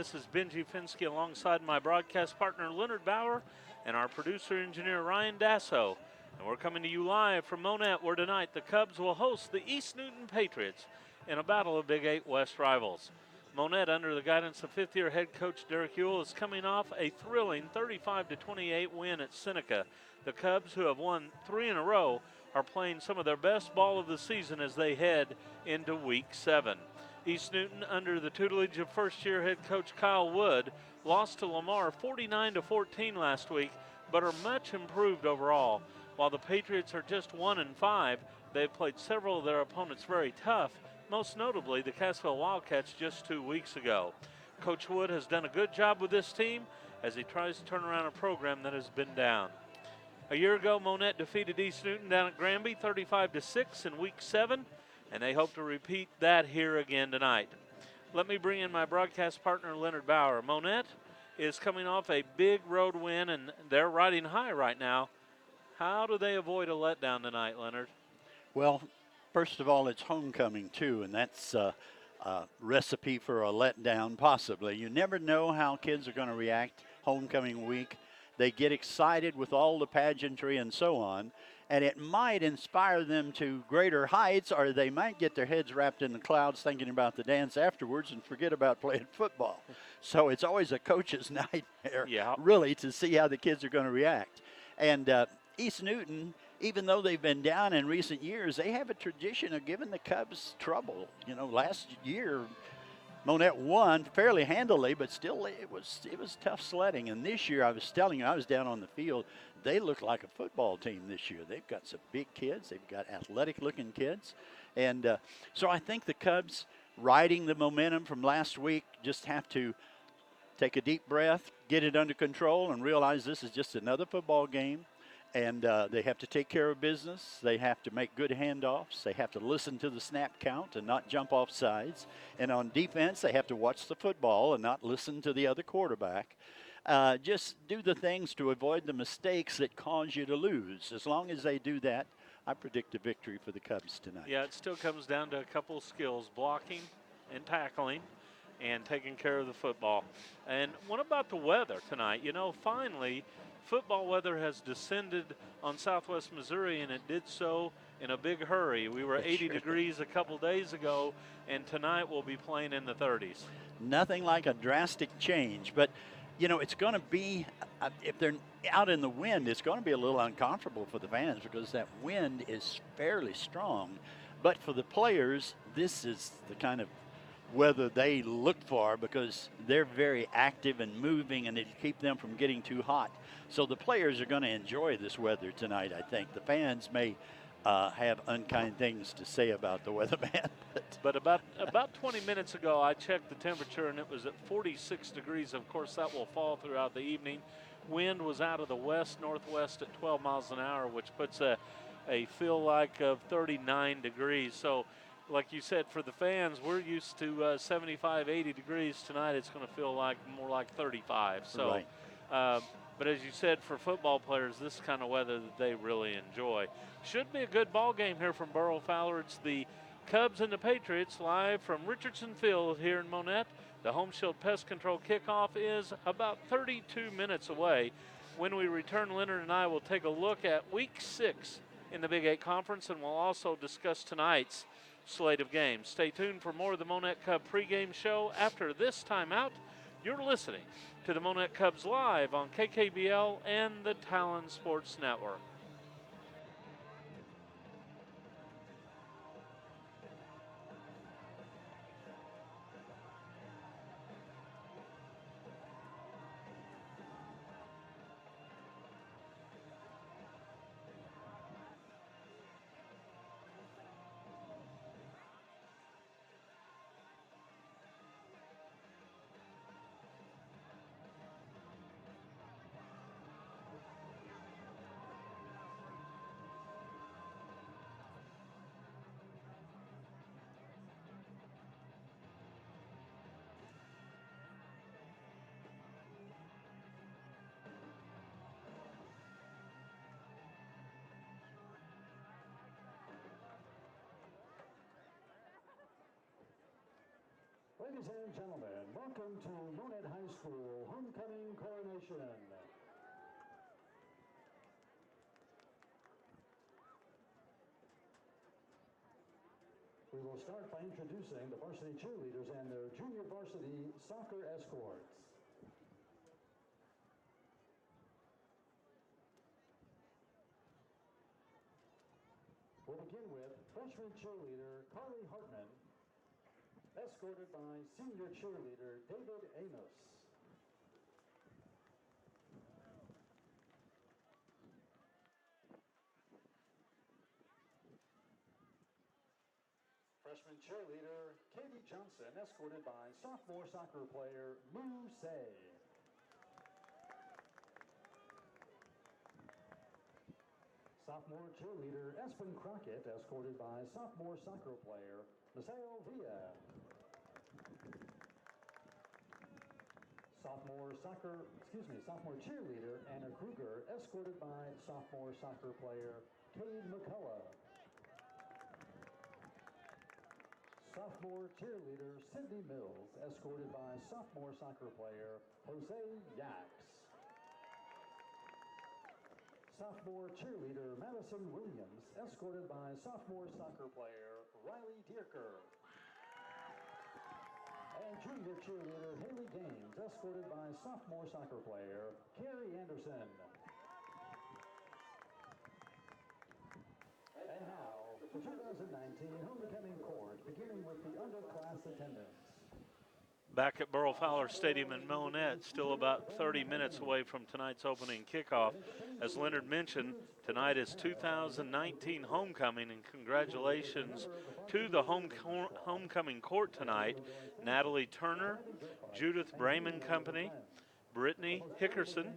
this is Benji Finsky alongside my broadcast partner Leonard Bauer and our producer-engineer Ryan Dasso. And we're coming to you live from Monett, where tonight the Cubs will host the East Newton Patriots in a battle of Big 8 West rivals. Monett, under the guidance of fifth-year head coach Derek Ewell, is coming off a thrilling 35-28 win at Seneca. The Cubs, who have won 3 in a row, are playing some of their best ball of the season as they head into Week 7. East Newton, under the tutelage of first-year head coach Kyle Wood, lost to Lamar 49-14 last week, but are much improved overall. While the Patriots are just 1-5, they've played several of their opponents very tough, most notably the Cassville Wildcats just 2 weeks ago. Coach Wood has done a good job with this team as he tries to turn around a program that has been down. A year ago, Monett defeated East Newton down at Granby 35-6 in Week 7, and they hope to repeat that here again tonight. Let me bring in my broadcast partner, Leonard Bauer. Monett is coming off a big road win, and they're riding high right now. How do they avoid a letdown tonight, Leonard? Well, first of all, it's homecoming, too, and that's a recipe for a letdown, possibly. You never know how kids are going to react homecoming week. They get excited with all the pageantry and so on, and it might inspire them to greater heights, or they might get their heads wrapped in the clouds thinking about the dance afterwards and forget about playing football. So it's always a coach's nightmare, really, to see how the kids are going to react. And East Newton, even though they've been down in recent years, they have a tradition of giving the Cubs trouble. You know, last year, Monett won fairly handily, but still it was tough sledding. And this year, I was telling you, I was down on the field. They look like a football team this year. They've got some big kids. They've got athletic-looking kids. And so I think the Cubs, riding the momentum from last week, just have to take a deep breath, get it under control, and realize this is just another football game. And they have to take care of business. They have to make good handoffs. They have to listen to the snap count and not jump off sides. And on defense, they have to watch the football and not listen to the other quarterback. Just do the things to avoid the mistakes that cause you to lose. As long as they do that, I predict a victory for the Cubs tonight. Yeah, it still comes down to a couple of skills, blocking and tackling and taking care of the football. And what about the weather tonight? You know, finally, football weather has descended on southwest Missouri, and it did so in a big hurry. We were 80 degrees a couple days ago, and tonight we'll be playing in the 30s. Nothing like a drastic change, but you know, it's going to be, if they're out in the wind, it's going to be a little uncomfortable for the fans because that wind is fairly strong. But for the players, this is the kind of weather they look for because they're very active and moving, and it'll keep them from getting too hot. So the players are going to enjoy this weather tonight, I think. The fans may have unkind things to say about the weatherman. But about 20 minutes ago, I checked the temperature, and it was at 46 degrees. Of course, that will fall throughout the evening. Wind was out of the west-northwest at 12 miles an hour, which puts a feel like of 39 degrees. So, like you said, for the fans, we're used to 75, 80 degrees. Tonight, it's going to feel like more like 35. So, right. But as you said, for football players, this is kind of weather that they really enjoy. Should be a good ball game here from Burrow Fowler. It's the Cubs and the Patriots live from Richardson Field here in Monett. The Home Shield Pest Control kickoff is about 32 minutes away. When we return, Leonard and I will take a look at Week 6 in the Big 8 Conference, and we'll also discuss tonight's slate of games. Stay tuned for more of the Monett Cub pregame show. After this timeout, you're listening to the Monett Cubs live on KKBL and the Talon Sports Network. Ladies and gentlemen, welcome to Monett High School Homecoming Coronation. We will start by introducing the varsity cheerleaders and their junior varsity soccer escorts. We'll begin with freshman cheerleader Carly Hartman, escorted by senior cheerleader David Amos. Freshman cheerleader Katie Johnson, escorted by sophomore soccer player Moo Say. Sophomore cheerleader Espen Crockett, escorted by sophomore soccer player Maceo Villa. Sophomore cheerleader Anna Kruger, escorted by sophomore soccer player Cade McCullough. Sophomore cheerleader Sydney Mills, escorted by sophomore soccer player Jose Yax. Sophomore cheerleader Madison Williams, escorted by sophomore soccer player Riley Dierker. And junior cheerleader Haley Gaines, escorted by sophomore soccer player Carrie Anderson. And now, the 2019 homecoming court, beginning with the underclass attendance. Back at Burl Fowler Stadium in Monett, still about 30 minutes away from tonight's opening kickoff. As Leonard mentioned, tonight is 2019 homecoming, and congratulations to the homecoming court tonight. Natalie Turner, Judith Brayman Company, Brittany Hickerson,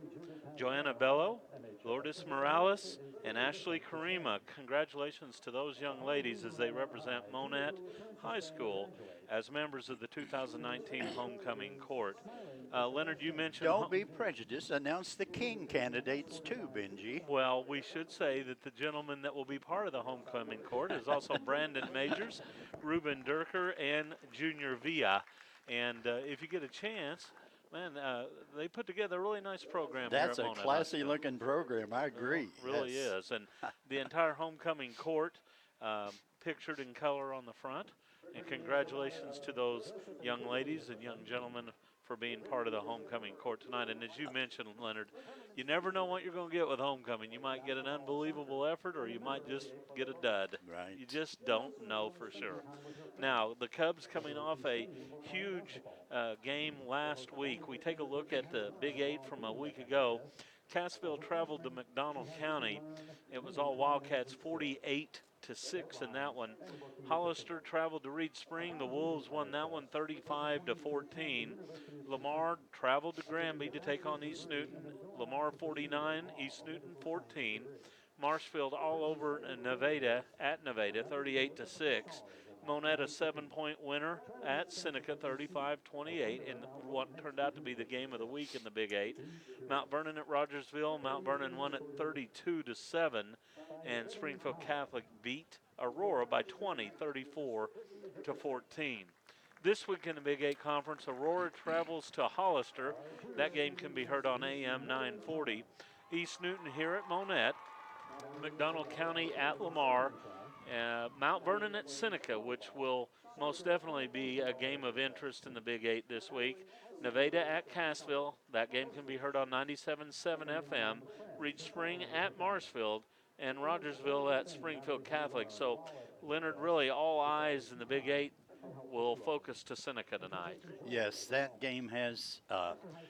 Joanna Bello, Lourdes Morales, and Ashley Karima. Congratulations to those young ladies as they represent Monett High School as members of the 2019 homecoming court. Leonard, you mentioned... Don't be prejudiced. Announce the king candidates too, Benji. Well, we should say that the gentleman that will be part of the homecoming court is also Brandon Majors, Ruben Durker, and Junior Villa. And if you get a chance... Man, they put together a really nice program. That's here at a Monett classy-looking program. I agree. It really is. And the entire homecoming court pictured in color on the front. And congratulations to those young ladies and young gentlemen for being part of the homecoming court tonight. And as you mentioned, Leonard, you never know what you're going to get with homecoming. You might get an unbelievable effort, or you might just get a dud. Right. You just don't know for sure. Now, the Cubs coming off a huge game last week. We take a look at the Big 8 from a week ago. Cassville traveled to McDonald County. It was all Wildcats, 48-6 in that one. Hollister traveled to Reed Spring. The Wolves won that one 35-14. Lamar traveled to Granby to take on East Newton. Lamar 49, East Newton 14. Marshfield all over Nevada at Nevada 38-6. Monett a 7-point winner at Seneca 35-28 in what turned out to be the game of the week in the Big 8. Mount Vernon at Rogersville. Mount Vernon won at 32-7, and Springfield Catholic beat Aurora by 20, 34-14. This week in the Big 8 Conference, Aurora travels to Hollister. That game can be heard on AM 940. East Newton here at Monett. McDonald County at Lamar. Mount Vernon at Seneca, which will most definitely be a game of interest in the Big 8 this week. Nevada at Cassville. That game can be heard on 97.7 FM. Reed Spring at Marshfield. And Rogersville at Springfield Catholic. So, Leonard, really all eyes in the Big 8 will focus to Seneca tonight. Yes, that game has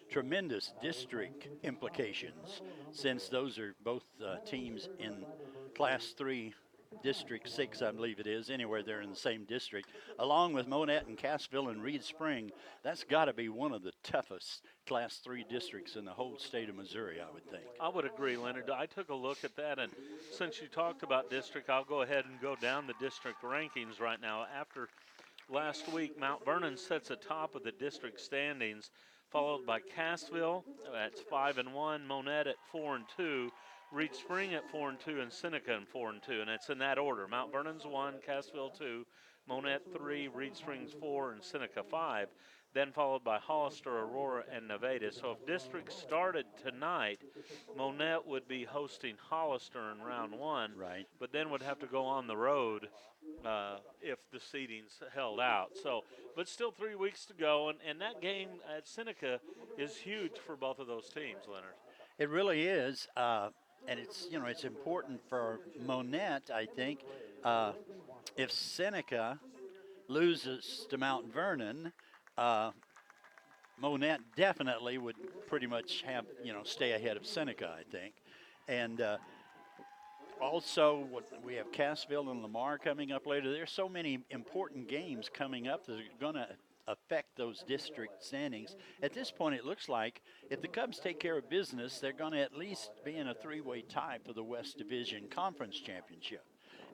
tremendous district implications, since those are both teams in Class 3, District 6, I believe it is, anywhere they're in the same district, along with Monett and Cassville and Reed Spring. That's got to be one of the toughest Class 3 districts in the whole state of Missouri, I would think. I would agree, Leonard. I took a look at that, and since you talked about district, I'll go ahead and go down the district rankings right now. After last week, Mount Vernon sits atop of the district standings, followed by Cassville at 5-1, Monett at 4-2, Reed Spring at 4-2, and Seneca at 4-2, and it's in that order. Mount Vernon's 1, Cassville 2, Monett 3, Reed Springs 4, and Seneca 5, then followed by Hollister, Aurora, and Nevada. So if district started tonight, Monett would be hosting Hollister in round 1, Right. but then would have to go on the road if the seeding's held out. So, but still 3 weeks to go, and that game at Seneca is huge for both of those teams, Leonard. It really is, and it's important for Monett, I think. If Seneca loses to Mount Vernon, uh, Monett definitely would pretty much have stay ahead of Seneca, I think, and also we have Cassville and Lamar coming up later. There's so many important games coming up that are going to affect those district standings. At this point, it looks like if the Cubs take care of business, they're going to at least be in a three-way tie for the West Division Conference Championship.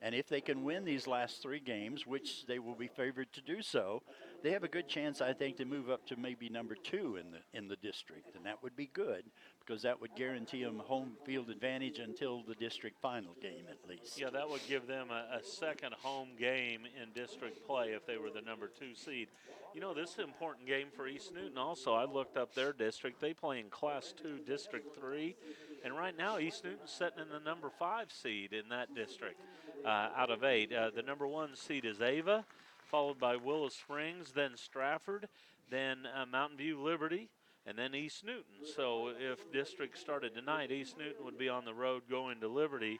And if they can win these last 3 games, which they will be favored to do so, they have a good chance, I think, to move up to maybe number 2 in the district, and that would be good because that would guarantee them home field advantage until the district final game at least. Yeah, that would give them a second home game in district play if they were the number 2 seed. You know, this is an important game for East Newton also. I looked up their district. They play in Class 2 District 3, and right now East Newton's sitting in the number 5 seed in that district out of 8. The number 1 seed is Ava, followed by Willow Springs, then Stratford, then Mountain View Liberty, and then East Newton. So if district started tonight, East Newton would be on the road going to Liberty.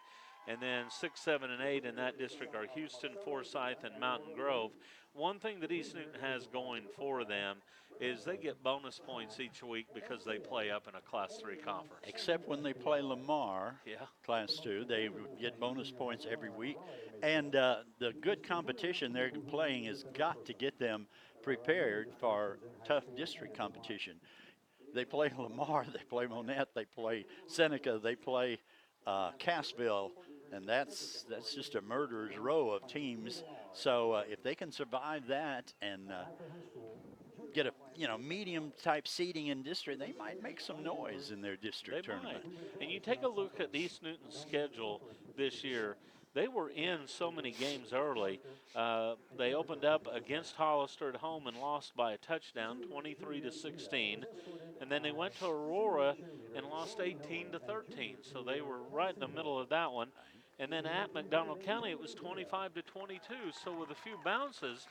And then 6, 7, and 8 in that district are Houston, Forsyth, and Mountain Grove. One thing that East Newton has going for them is they get bonus points each week because they play up in a Class 3 conference. Except when they play Lamar, Class 2, they get bonus points every week. And the good competition they're playing has got to get them prepared for tough district competition. They play Lamar, they play Monett, they play Seneca, they play Cassville, and that's just a murderer's row of teams. So if they can survive that and get a medium type seeding in district, they might make some noise in their district tournament. Might. And you take a look at East Newton's schedule this year. They were in so many games early. They opened up against Hollister at home and lost by a touchdown, 23-16. And then they went to Aurora and lost 18-13. So they were right in the middle of that one. And then at McDonald County, it was 25-22. So with a few bounces,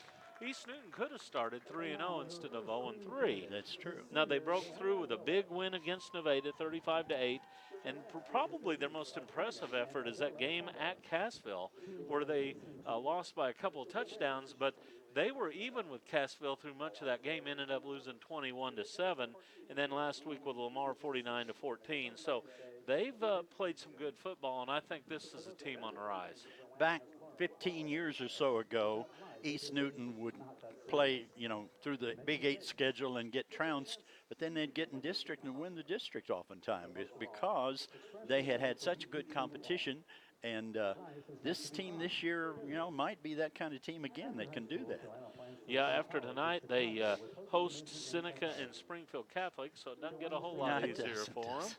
East Newton could have started 3-0 instead of 0-3. That's true. Now they broke through with a big win against Nevada, 35-8, and probably their most impressive effort is that game at Cassville, where they lost by a couple of touchdowns, but they were even with Cassville through much of that game, ended up losing 21-7, and then last week with Lamar 49-14. So they've played some good football, and I think this is a team on the rise. Back 15 years or so ago, East Newton would play, through the Big 8 schedule and get trounced, but then they'd get in district and win the district oftentimes because they had such good competition. And this team this year, might be that kind of team again that can do that. Yeah, after tonight, they host Seneca and Springfield Catholic, so it doesn't get a whole lot easier for them.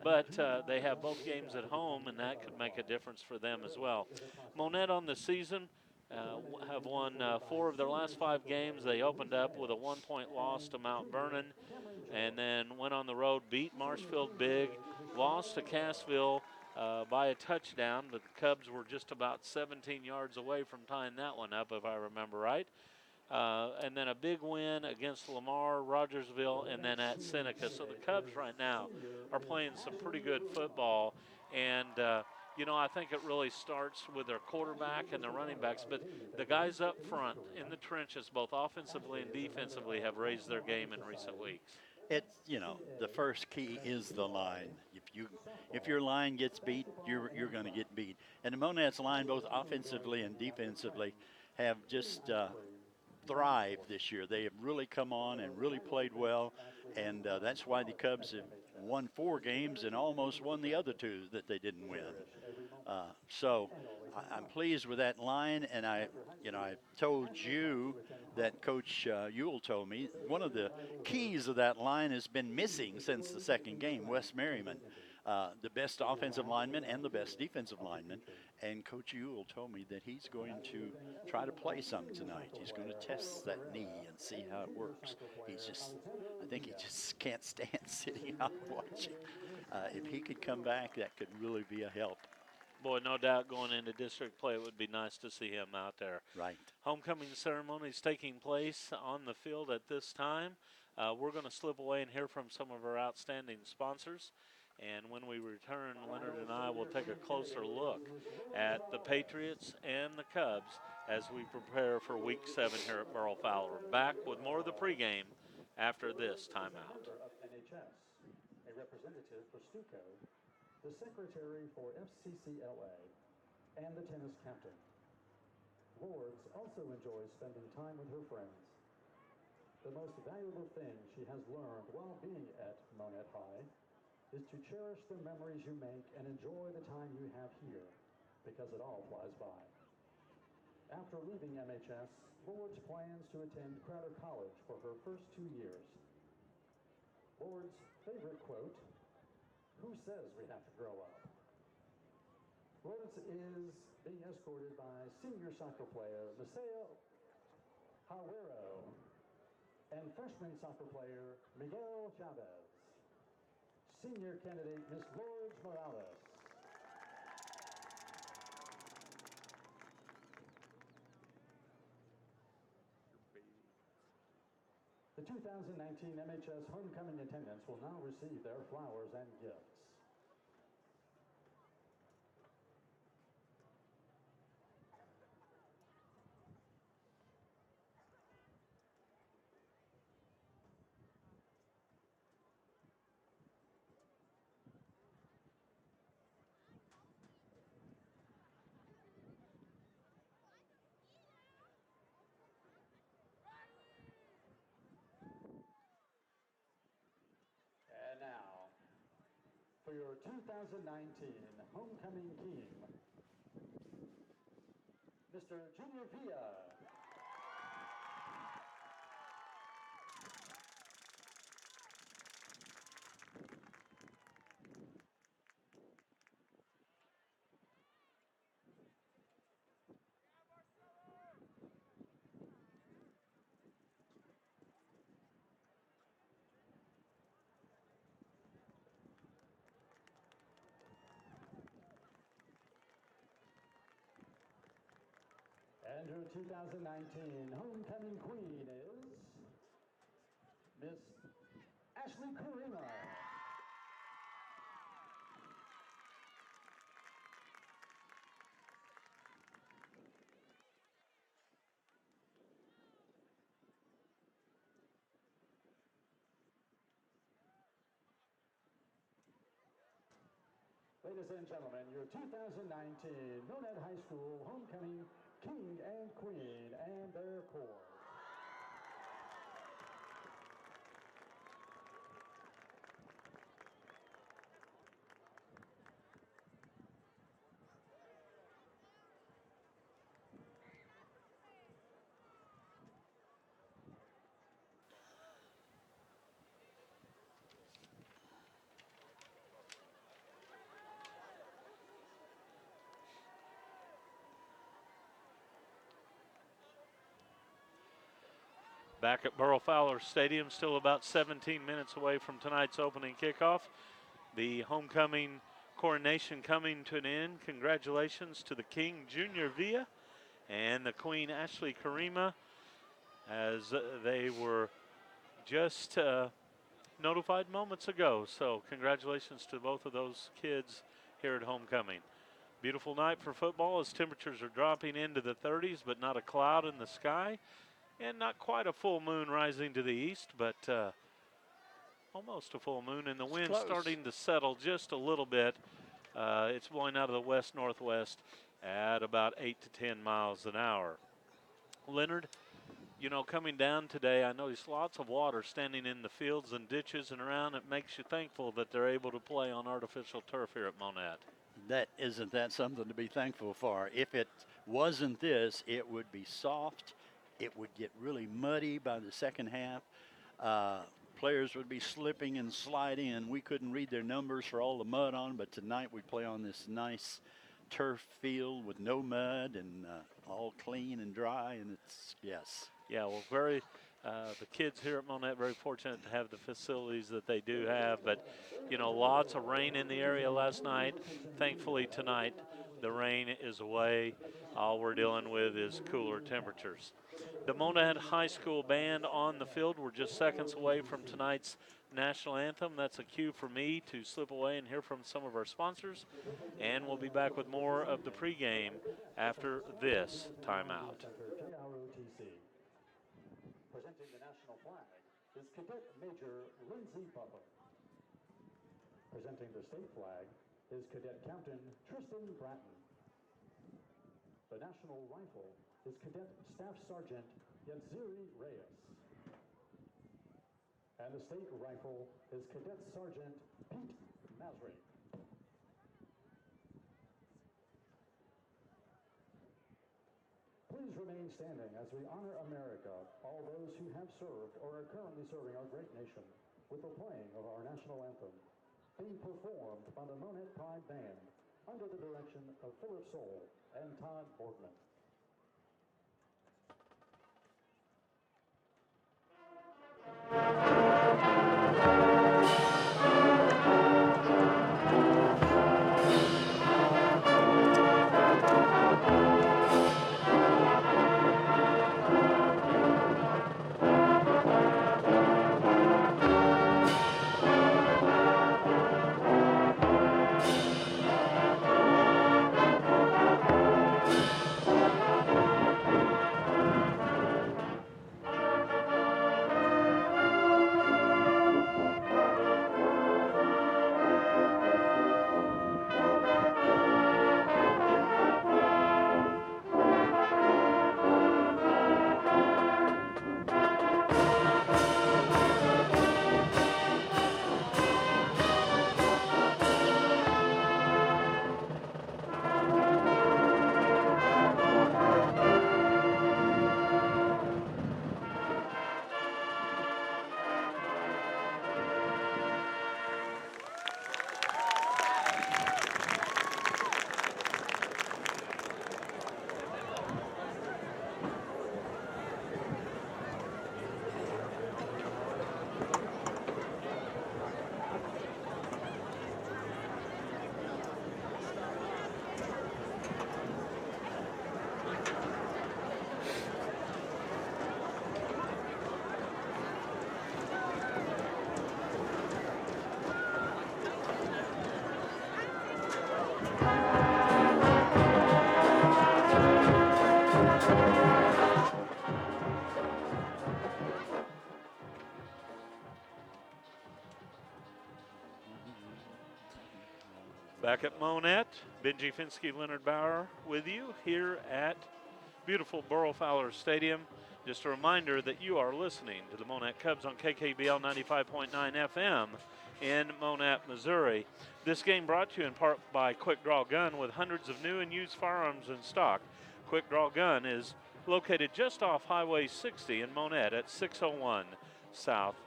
But they have both games at home, and that could make a difference for them as well. Monett on the season have won 4 of their last 5 games. They opened up with a 1-point loss to Mount Vernon, and then went on the road, beat Marshfield big, lost to Cassville by a touchdown, but the Cubs were just about 17 yards away from tying that one up, if I remember right. And then a big win against Lamar, Rogersville, and then at Seneca. So the Cubs right now are playing some pretty good football, and I think it really starts with their quarterback and their running backs, but the guys up front in the trenches, both offensively and defensively, have raised their game in recent weeks. It's, the first key is the line. If your line gets beat, you're going to get beat. And the Monett's line, both offensively and defensively, have just thrived this year. They have really come on and really played well, and that's why the Cubs have won 4 games and almost won the other 2 that they didn't win. So I'm pleased with that line, and I told you that Coach Ewell told me one of the keys of that line has been missing since the second game, Wes Merriman. the best offensive lineman and the best defensive lineman. And Coach Ewell told me that he's going to try to play some tonight. He's going to test that knee and see how it works. I think he just can't stand sitting out watching. If he could come back, that could really be a help. Boy, no doubt going into district play, it would be nice to see him out there. Right. Homecoming ceremony is taking place on the field at this time. We're going to slip away and hear from some of our outstanding sponsors. And when we return, Leonard and I will take a closer look at the Patriots and the Cubs as we prepare for Week 7 here at Burl Fowler. Back with more of the pregame after this timeout. Of NHS, a representative for Stuco, the secretary for FCCLA, and the tennis captain. Lourdes also enjoys spending time with her friends. The most valuable thing she has learned while being at Monett High is to cherish the memories you make and enjoy the time you have here, because it all flies by. After leaving MHS, Lourdes plans to attend Crowder College for her first 2 years. Lourdes' favorite quote, "Who says we have to grow up?" Lourdes is being escorted by senior soccer player Maceo Hawero and freshman soccer player Miguel Chavez. Senior candidate Miss Lourdes Morales. The 2019 MHS homecoming attendants will now receive their flowers and gifts. And now, for your 2019 Homecoming King, Mr. Junior Villa. And her 2019 Homecoming Queen is Miss Ashley Karima. Ladies and gentlemen, your 2019 Monett High School Homecoming King and Queen and their corps. Back at Burl Fowler Stadium, still about 17 minutes away from tonight's opening kickoff. The homecoming coronation coming to an end. Congratulations to the King, Junior Villa, and the Queen, Ashley Karima, as they were just notified moments ago. So congratulations to both of those kids here at homecoming. Beautiful night for football as temperatures are dropping into the 30s, but not a cloud in the sky. And not quite a full moon rising to the east, but almost a full moon. And the wind starting to settle just a little bit. It's blowing out of the west-northwest at about 8 to 10 miles an hour. Leonard, you know, coming down today, I noticed lots of water standing in the fields and ditches and around. It makes you thankful that they're able to play on artificial turf here at Monett. Isn't that something to be thankful for? If it wasn't this, it would be soft. It would get really muddy by the second half. players would be slipping and sliding, and we couldn't read their numbers for all the mud on. But tonight we play on this nice turf field with no mud and all clean and dry, and it's, yes. Yeah, well, the kids here at Monett very fortunate to have the facilities that they do have. But, you know, lots of rain in the area last night. Thankfully tonight, the rain is away. All we're dealing with is cooler temperatures. The Monett High School band on the field. We're just seconds away from tonight's national anthem. That's a cue for me to slip away and hear from some of our sponsors. And we'll be back with more of the pregame after this timeout. Presenting the national flag is Cadet Major Lindsey Butler. Presenting the state flag is Cadet Captain Tristan Bratton. The national rifle is Cadet Staff Sergeant Yatziri Reyes. And the state rifle is Cadet Sergeant Pete Masri. Please remain standing as we honor America, all those who have served or are currently serving our great nation, with the playing of our national anthem, being performed by the Monett Pride Band under the direction of Philip Soule and Todd Borgman. Back at Monett, Benji Finsky, Leonard Bauer with you here at beautiful Burrow Fowler Stadium. Just a reminder that you are listening to the Monett Cubs on KKBL 95.9 FM in Monett, Missouri. This game brought to you in part by Quick Draw Gun with hundreds of new and used firearms in stock. Quick Draw Gun is located just off Highway 60 in Monett at 601 South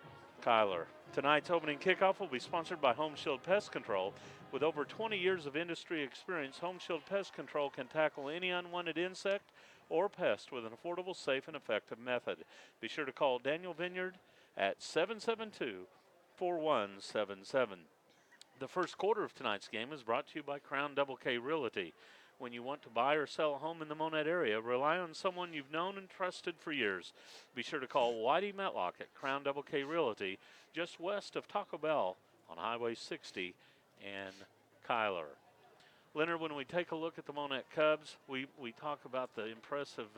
Kyler. Tonight's opening kickoff will be sponsored by Home Shield Pest Control. With over 20 years of industry experience, Home Shield Pest Control can tackle any unwanted insect or pest with an affordable, safe, and effective method. Be sure to call Daniel Vineyard at 772-4177. The first quarter of tonight's game is brought to you by Crown Double K Realty. When you want to buy or sell a home in the Monett area, rely on someone you've known and trusted for years. Be sure to call Whitey Metlock at Crown Double K Realty, just west of Taco Bell on Highway 60 and Kyler. Leonard, when we take a look at the Monett Cubs, we talk about the impressive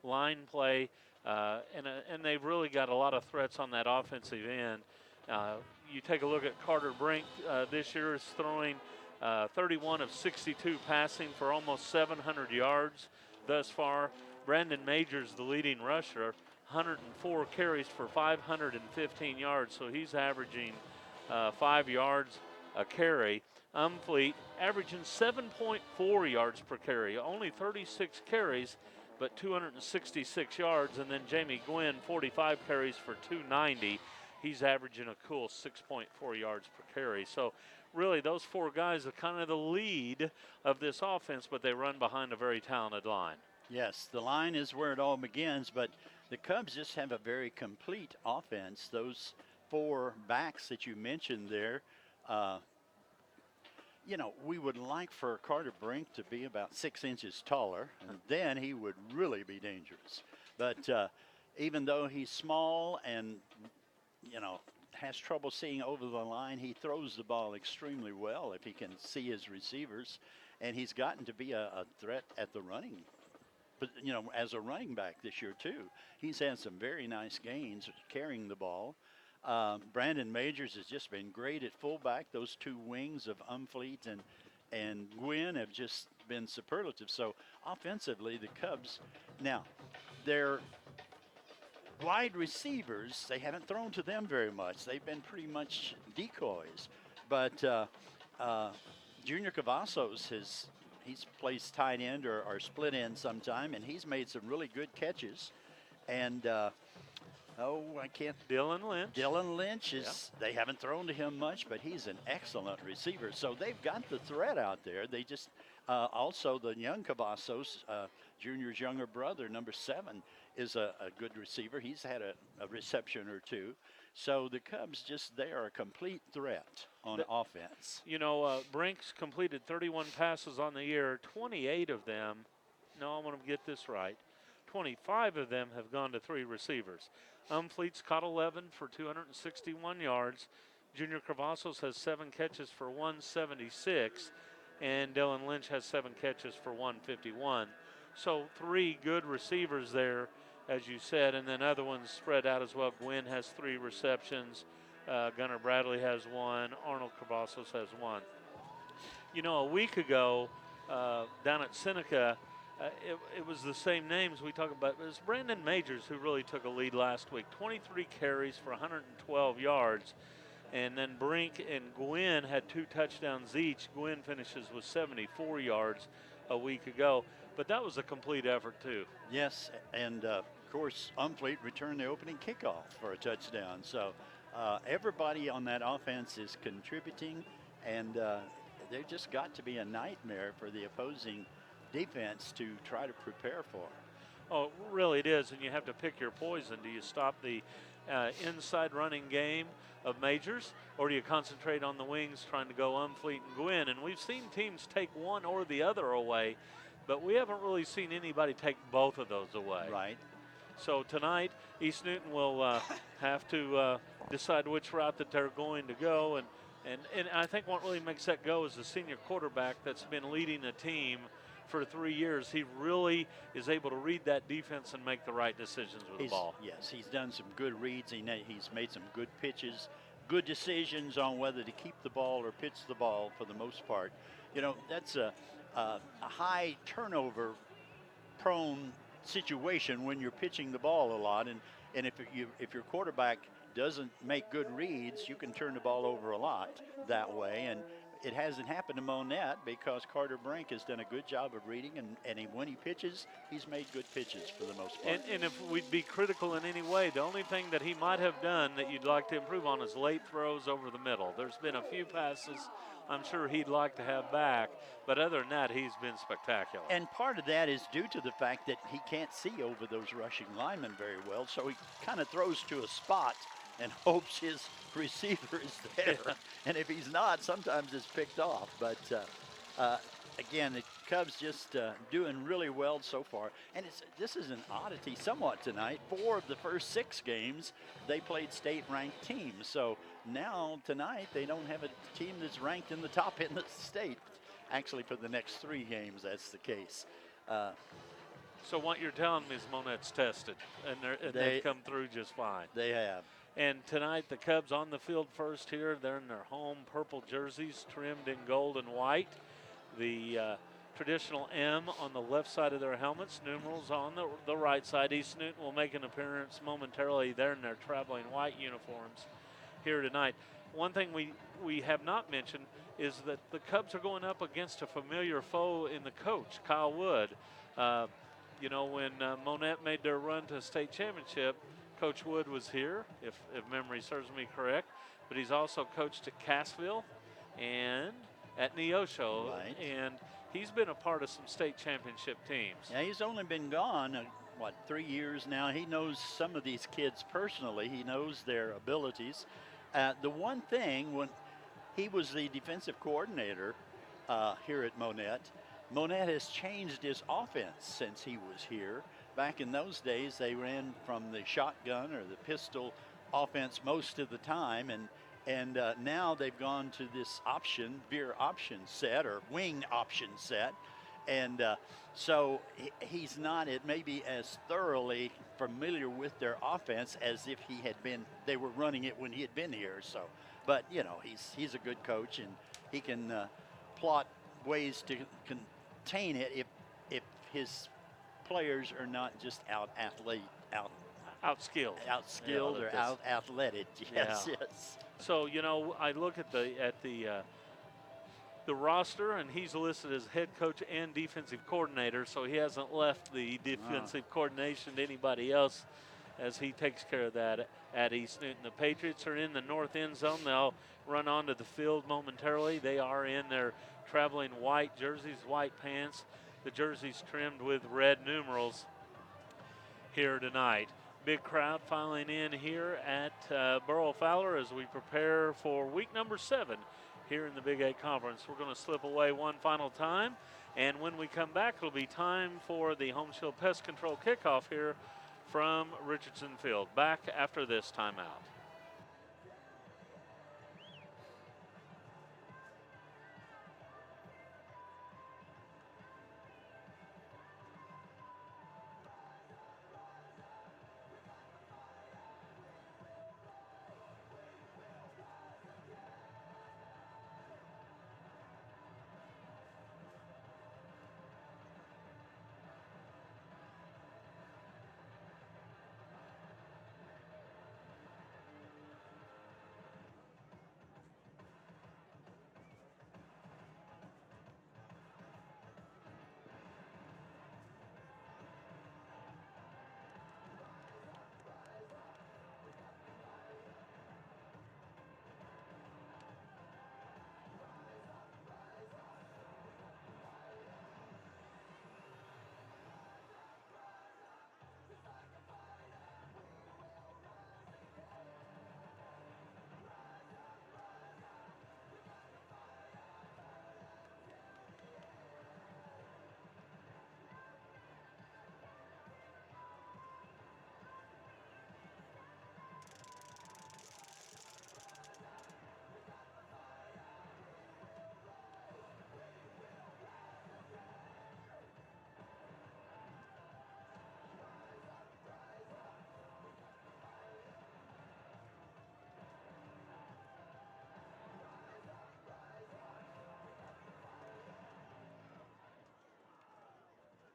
line play, and they've really got a lot of threats on that offensive end. You take a look at Carter Brink this year is throwing 31 of 62 passing for almost 700 yards thus far. Brandon Majors, the leading rusher, 104 carries for 515 yards, so he's averaging 5 yards a carry. Umfleet averaging 7.4 yards per carry, only 36 carries, but 266 yards. And then Jamie Gwynn, 45 carries for 290. he's averaging a cool 6.4 yards per carry. So really those 4 guys are kind of the lead of this offense, but they run behind a very talented line. Yes, the line is where it all begins, but the Cubs just have a very complete offense. Those 4 backs that you mentioned there, you know, we would like for Carter Brink to be about 6 inches taller, and then he would really be dangerous. But even though he's small and, you know, has trouble seeing over the line, he throws the ball extremely well if he can see his receivers, and he's gotten to be a threat at the running, but, you know, as a running back this year too. He's had some very nice gains carrying the ball. Brandon Majors has just been great at fullback. Those 2 wings of Umfleet and Gwynn have just been superlative. So offensively, the Cubs, now their wide receivers, they haven't thrown to them very much. They've been pretty much decoys. But Junior Cavazos he's plays tight end or split end sometime, and he's made some really good catches. And Dylan Lynch is, they haven't thrown to him much, but he's an excellent receiver. So they've got the threat out there. They just, also the young Cavazos, Junior's younger brother, number 7, is a good receiver. He's had a reception or 2. So the Cubs they are a complete threat on offense. You know, Brink's completed 31 passes on the year. 28 of them, no, I want to get this right, 25 of them have gone to 3 receivers. Umfleet's caught 11 for 261 yards. Junior Cavazos has 7 catches for 176, and Dylan Lynch has 7 catches for 151. So 3 good receivers there, as you said, and then other ones spread out as well. Gwynn has 3 receptions. Gunnar Bradley has 1. Arnold Cavazos has 1. You know, a week ago down at Seneca, it was the same names we talked about. It was Brandon Majors who really took a lead last week. 23 carries for 112 yards. And then Brink and Gwynn had 2 touchdowns each. Gwynn finishes with 74 yards a week ago. But that was a complete effort, too. Yes, and of course, Umfleet returned the opening kickoff for a touchdown. So everybody on that offense is contributing, and they've just got to be a nightmare for the opposing defense to try to prepare for. Oh, really it is, and you have to pick your poison. Do you stop the inside running game of Majors, or do you concentrate on the wings trying to go Umfleet and Gwynn? And we've seen teams take one or the other away, but we haven't really seen anybody take both of those away. Right. So tonight, East Newton will have to decide which route that they're going to go, and I think what really makes that go is the senior quarterback that's been leading the team for 3 years. He really is able to read that defense and make the right decisions with the ball. Yes, he's done some good reads. He's made some good pitches, good decisions on whether to keep the ball or pitch the ball for the most part. You know, that's a high turnover prone situation when you're pitching the ball a lot, and if your quarterback doesn't make good reads, you can turn the ball over a lot that way. And it hasn't happened to Monett because Carter Brink has done a good job of reading, and when he pitches, he's made good pitches for the most part. And if we'd be critical in any way, the only thing that he might have done that you'd like to improve on is late throws over the middle. There's been a few passes I'm sure he'd like to have back, but other than that, he's been spectacular. And part of that is due to the fact that he can't see over those rushing linemen very well, so he kind of throws to a spot and hopes his receiver is there. Yeah. And if he's not, sometimes it's picked off. But again, the Cubs just doing really well so far. And this is an oddity somewhat tonight. 4 of the first 6 games, they played state-ranked teams. So now tonight, they don't have a team that's ranked in the top in the state. Actually, for the next 3 games, that's the case. So what you're telling me is Monett's tested, and they've come through just fine. They have. And tonight, the Cubs on the field first here. They're in their home purple jerseys trimmed in gold and white. The traditional M on the left side of their helmets, numerals on the right side. East Newton will make an appearance momentarily. They're in their traveling white uniforms here tonight. One thing we have not mentioned is that the Cubs are going up against a familiar foe in the coach, Kyle Wood. You know, when Monett made their run to state championship, Coach Wood was here, if memory serves me correct, but he's also coached at Cassville and at Neosho, Right. and he's been a part of some state championship teams. Yeah, he's only been gone, 3 years now. He knows some of these kids personally. He knows their abilities. The one thing, when he was the defensive coordinator here at Monett, Monett has changed his offense since he was here. Back in those days, they ran from the shotgun or the pistol offense most of the time, and now they've gone to this veer option set or wing option set. And so he's not maybe as thoroughly familiar with their offense as if they were running it when he had been here. So, but he's a good coach, and he can plot ways to contain it if his players are not just Outskilled. outskilled or out athletic. Yes, Yeah. yes. So I look at the roster, and he's listed as head coach and defensive coordinator, so he hasn't left the defensive coordination to anybody else as he takes care of that at East Newton. The Patriots are in the north end zone. They'll run onto the field momentarily. They are in their traveling white jerseys, white pants, the jerseys trimmed with red numerals here tonight. Big crowd filing in here at Burrow Fowler as we prepare for week number 7 here in the Big 8 Conference. We're going to slip away one final time, and when we come back, it'll be time for the Home Shield Pest Control kickoff here from Richardson Field. Back after this timeout.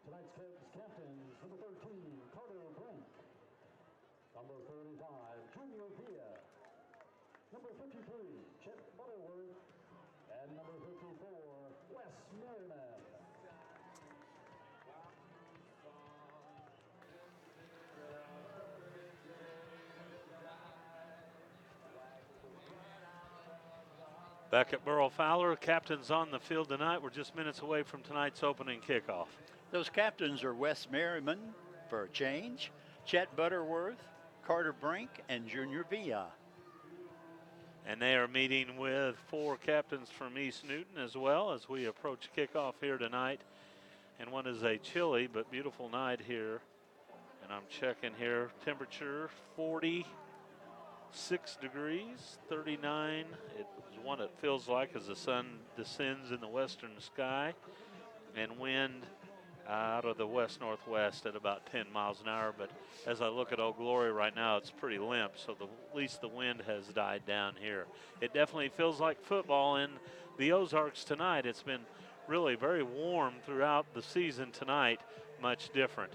Tonight's Cubs captains, number 13, Carter Brink. Number 35, Junior Villa. Number 53, Chet Butterworth. And number 54, Wes Merriman. Back at Burrow Fowler, captains on the field tonight. We're just minutes away from tonight's opening kickoff. Those captains are Wes Merriman for a change, Chet Butterworth, Carter Brink, and Junior Villa. And they are meeting with 4 captains from East Newton as well as we approach kickoff here tonight. And one is a chilly but beautiful night here. And I'm checking here, temperature 46 degrees, 39. It's what it feels like as the sun descends in the western sky. And wind out of the west-northwest at about 10 miles an hour. But as I look at Old Glory right now, it's pretty limp, so at least the wind has died down here. It definitely feels like football in the Ozarks tonight. It's been really very warm throughout the season tonight, much different.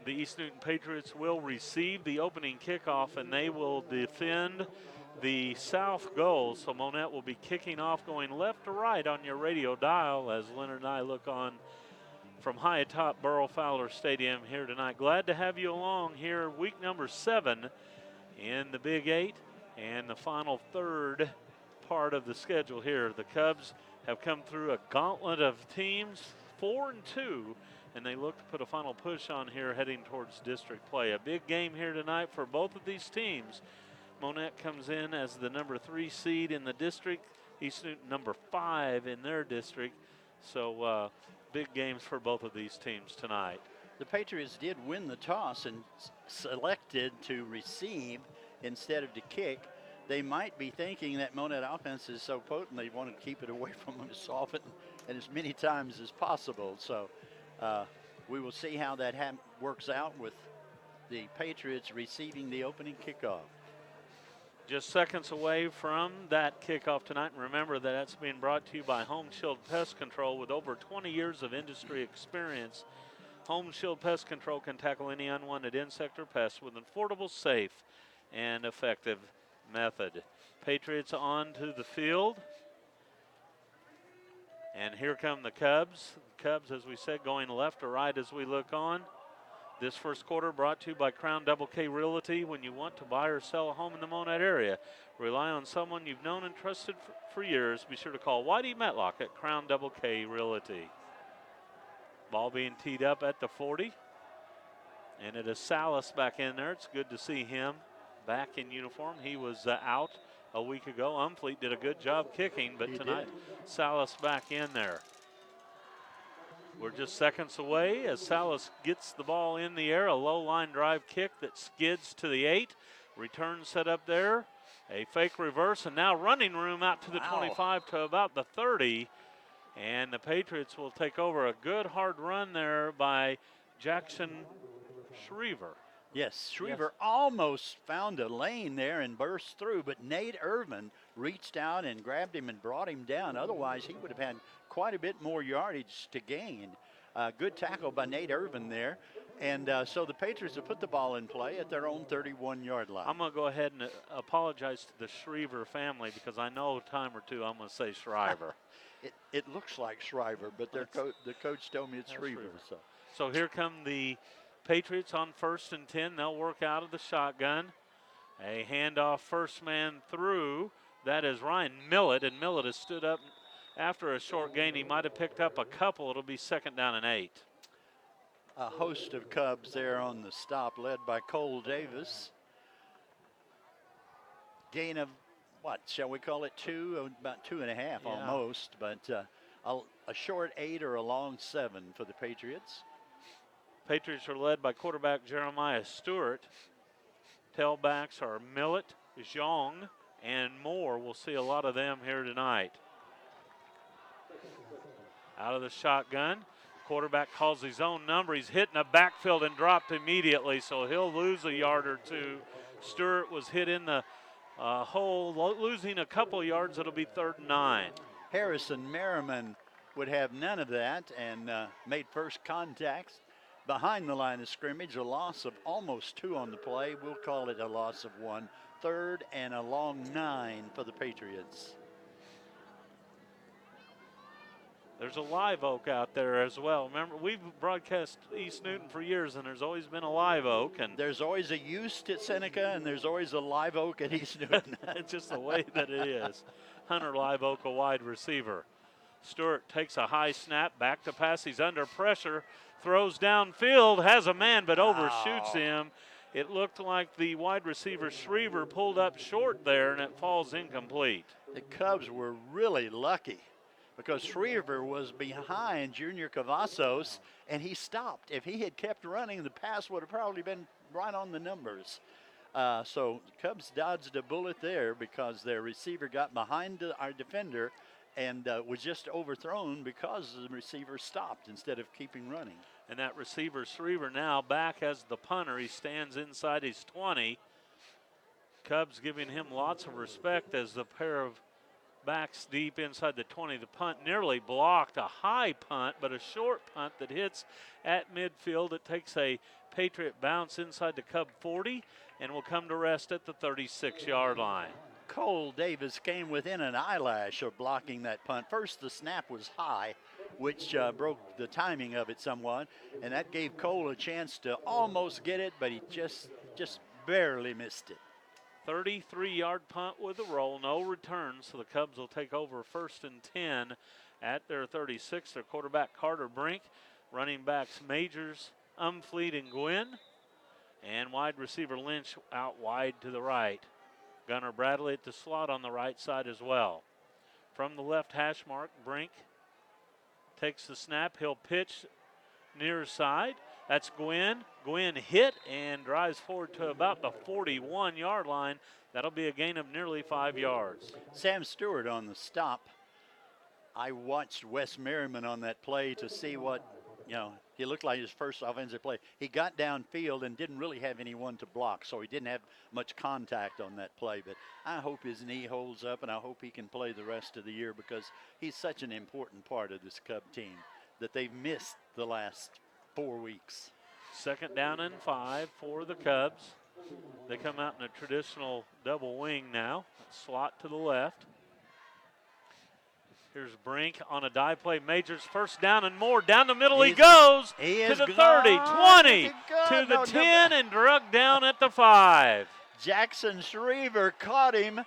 The East Newton Patriots will receive the opening kickoff, and they will defend the south goal. So Monett will be kicking off going left to right on your radio dial as Leonard and I look on from high atop Burrow Fowler Stadium here tonight. Glad to have you along here, week number 7 in the Big 8 and the final third part of the schedule here. The Cubs have come through a gauntlet of teams, 4-2, and they look to put a final push on here heading towards district play. A big game here tonight for both of these teams. Monett comes in as the number 3 seed in the district. East Newton number 5 in their district. So big games for both of these teams tonight. The Patriots did win the toss and selected to receive instead of to kick. They might be thinking that Monett offense is so potent they want to keep it away from them as often and as many times as possible. So we will see how that works out with the Patriots receiving the opening kickoff. Just seconds away from that kickoff tonight. And remember that that's being brought to you by Home Shield Pest Control with over 20 years of industry experience. Home Shield Pest Control can tackle any unwanted insect or pest with an affordable, safe, and effective method. Patriots on to the field. And here come the Cubs. The Cubs, as we said, going left to right as we look on. This first quarter brought to you by Crown Double K Realty. When you want to buy or sell a home in the Monett area, rely on someone you've known and trusted for years. Be sure to call Whitey Metlock at Crown Double K Realty. Ball being teed up at the 40. And it is Salas back in there. It's good to see him back in uniform. He was out a week ago. Umfleet did a good job kicking, but tonight Salas back in there. We're just seconds away as Salas gets the ball in the air. A low line drive kick that skids to the 8. Return set up there. A fake reverse, and now running room out to the 25 to about the 30. And the Patriots will take over. A good hard run there by Jackson Schriever. Yes, Schriever almost found a lane there and burst through, but Nate Irvin reached out and grabbed him and brought him down. Otherwise, he would have had quite a bit more yardage to gain. Good tackle by Nate Irvin there. And so the Patriots have put the ball in play at their own 31-yard line. I'm going to go ahead and apologize to the Schriever family because I know a time or two I'm going to say Schreiber. It looks like Schreiber, but the coach told me it's Schriever. So here come the Patriots on 1st and 10. They'll work out of the shotgun. A handoff, first man through. That is Ryan Millett, and Millett has stood up after a short gain. He might have picked up a couple. It'll be 2nd down and 8. A host of Cubs there on the stop, led by Cole Davis. Gain of, what, shall we call it 2? About 2.5 almost, but a short 8 or a long 7 for the Patriots. Patriots are led by quarterback Jeremiah Stewart. Tailbacks are Millett, Zhang, and Moore. We'll see a lot of them here tonight. Out of the shotgun. Quarterback calls his own number. He's hit in the backfield and dropped immediately, so he'll lose a yard or two. Stewart was hit in the hole, losing a couple yards. It'll be 3rd and 9. Harrison Merriman would have none of that and made first contacts behind the line of scrimmage. A loss of almost 2 on the play. We'll call it a loss of 1. 3rd and a long 9 for the Patriots. There's a live oak out there as well. Remember, we've broadcast East Newton for years, and there's always been a live oak. And there's always a Eust at Seneca, and there's always a live oak at East Newton. It's just the way that it is. Hunter Live Oak, a wide receiver. Stewart takes a high snap, back to pass. He's under pressure, throws downfield, has a man, but overshoots him. It looked like the wide receiver Schriever pulled up short there, and it falls incomplete. The Cubs were really lucky, because Schriever was behind Junior Cavazos, and he stopped. If he had kept running, the pass would have probably been right on the numbers. So the Cubs dodged a bullet there because their receiver got behind our defender and was just overthrown because the receiver stopped instead of keeping running. And that receiver, Schriever, now back as the punter. He stands inside his 20. Cubs giving him lots of respect as the pair of backs deep inside the 20. The punt nearly blocked. A high punt, but a short punt that hits at midfield. It takes a Patriot bounce inside the Cub 40 and will come to rest at the 36-yard line. Cole Davis came within an eyelash of blocking that punt. First, the snap was high, which broke the timing of it somewhat, and that gave Cole a chance to almost get it, but he just barely missed it. 33-yard punt with a roll, no return, so the Cubs will take over 1st and 10 at their 36. Their quarterback Carter Brink, running backs Majors, Umfleet, and Gwynn, and wide receiver Lynch out wide to the right. Gunnar Bradley at the slot on the right side as well. From the left hash mark, Brink takes the snap. He'll pitch near side. That's Gwynn. Gwynn hit and drives forward to about the 41-yard line. That'll be a gain of nearly 5 yards. Sam Stewart on the stop. I watched Wes Merriman on that play to see what, he looked like his first offensive play. He got downfield and didn't really have anyone to block, so he didn't have much contact on that play. But I hope his knee holds up, and I hope he can play the rest of the year because he's such an important part of this Cub team that they've missed the last 4 weeks. 2nd down and 5 for the Cubs. They come out in a traditional double wing now. Slot to the left. Here's Brink on a dive play. Majors 1st down and more. Down the middle he goes to the 30, 20, to the 10, and drug down at the 5. Jackson Shriver caught him.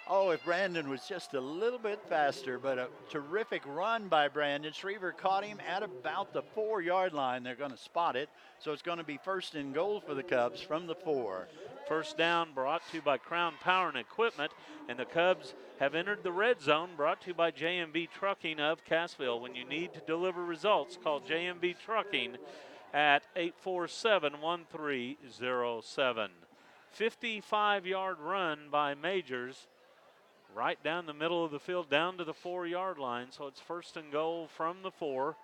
Oh, if Brandon was just a little bit faster, but a terrific run by Brandon. Shriver caught him at about the 4-yard line. They're going to spot it, so it's going to be 1st and goal for the Cubs from the 4. 1st down brought to you by Crown Power and Equipment, and the Cubs have entered the red zone, brought to you by J&B Trucking of Cassville. When you need to deliver results, call J&B Trucking at 847-1307. 55-yard run by Majors, right down the middle of the field, down to the 4-yard line. So it's 1st and goal from the 4.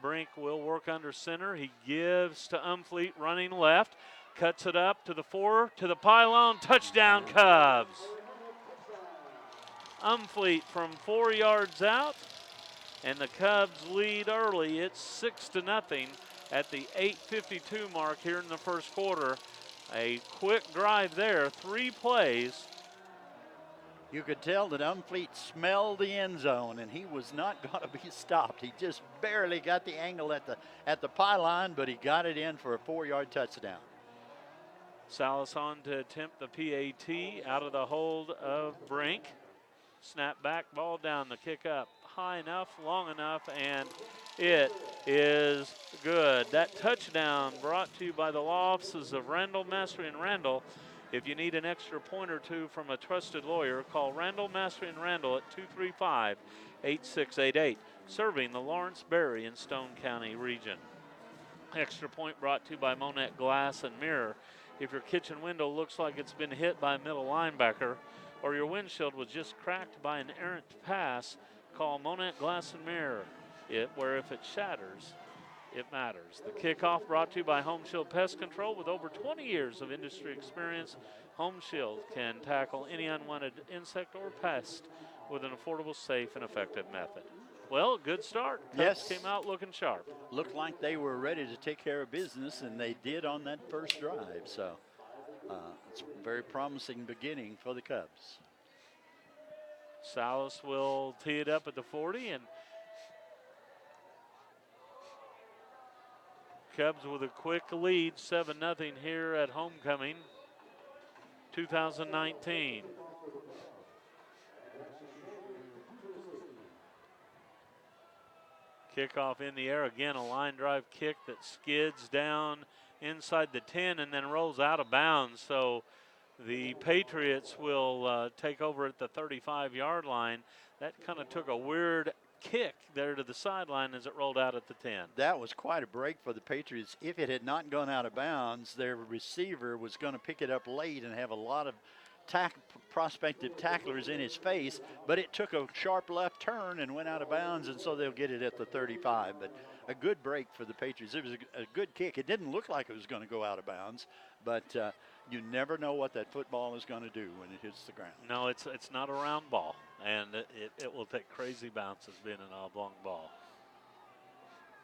Brink will work under center. He gives to Umfleet running left. Cuts it up to the 4, to the pylon. Touchdown Cubs. Umfleet from 4 yards out. And the Cubs lead early. It's 6-0 at the 8:52 mark here in the 1st quarter. A quick drive there, 3 plays. You could tell that Umfleet smelled the end zone, and he was not going to be stopped. He just barely got the angle at the pylon, but he got it in for a 4-yard touchdown. Salas on to attempt the PAT out of the hold of Brink. Snap back, ball down, the kick up. High enough, long enough, and it is good. That touchdown brought to you by the law offices of Randall, Mastery, and Randall. If you need an extra point or two from a trusted lawyer, call Randall, Mastery, and Randall at 235-8688, serving the Lawrence, Berry, and Stone County region. Extra point brought to you by Monett Glass and Mirror. If your kitchen window looks like it's been hit by a middle linebacker, or your windshield was just cracked by an errant pass, call Monett Glass and Mirror, where if it shatters, it matters. The kickoff brought to you by Home Shield Pest Control. With over 20 years of industry experience, Home Shield can tackle any unwanted insect or pest with an affordable, safe, and effective method. Well, good start. Cubs came out looking sharp. Looked like they were ready to take care of business, and they did on that first drive. So it's a very promising beginning for the Cubs. Salas will tee it up at the 40, and Cubs with a quick lead, 7-0 here at homecoming 2019. Kickoff in the air again, a line drive kick that skids down inside the 10 and then rolls out of bounds. So the Patriots will take over at the 35-yard line. That kind of took a weird kick there to the sideline as it rolled out at the 10. That was quite a break for the Patriots. If it had not gone out of bounds, their receiver was going to pick it up late and have a lot of prospective tacklers in his face, but it took a sharp left turn and went out of bounds, and so they'll get it at the 35. But a good break for the Patriots. It was a good kick. It didn't look like it was going to go out of bounds, but you never know what that football is going to do when it hits the ground. No, it's not a round ball, and it will take crazy bounces being an oblong ball.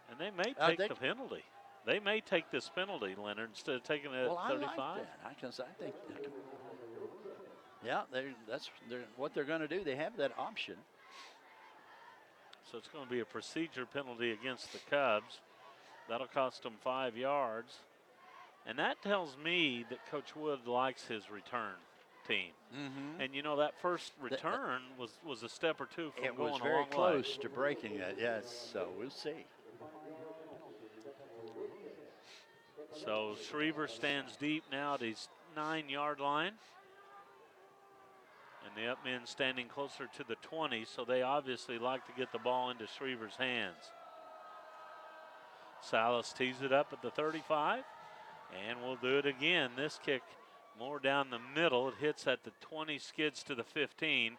And they may take the penalty. They may take this penalty, Leonard, instead of taking it at 35. I like that. I think yeah, that's what they're going to do. They have that option. So it's going to be a procedure penalty against the Cubs. That'll cost them 5 yards. And that tells me that Coach Wood likes his return team. And you know, that first return was a step or two from going a long way. It was very close to breaking it, yes, so we'll see. So Schriever stands deep now at his 9-yard line. And the up men standing closer to the 20, so they obviously like to get the ball into Schriever's hands. Salas tees it up at the 35, and we'll do it again. This kick more down the middle. It hits at the 20, skids to the 15.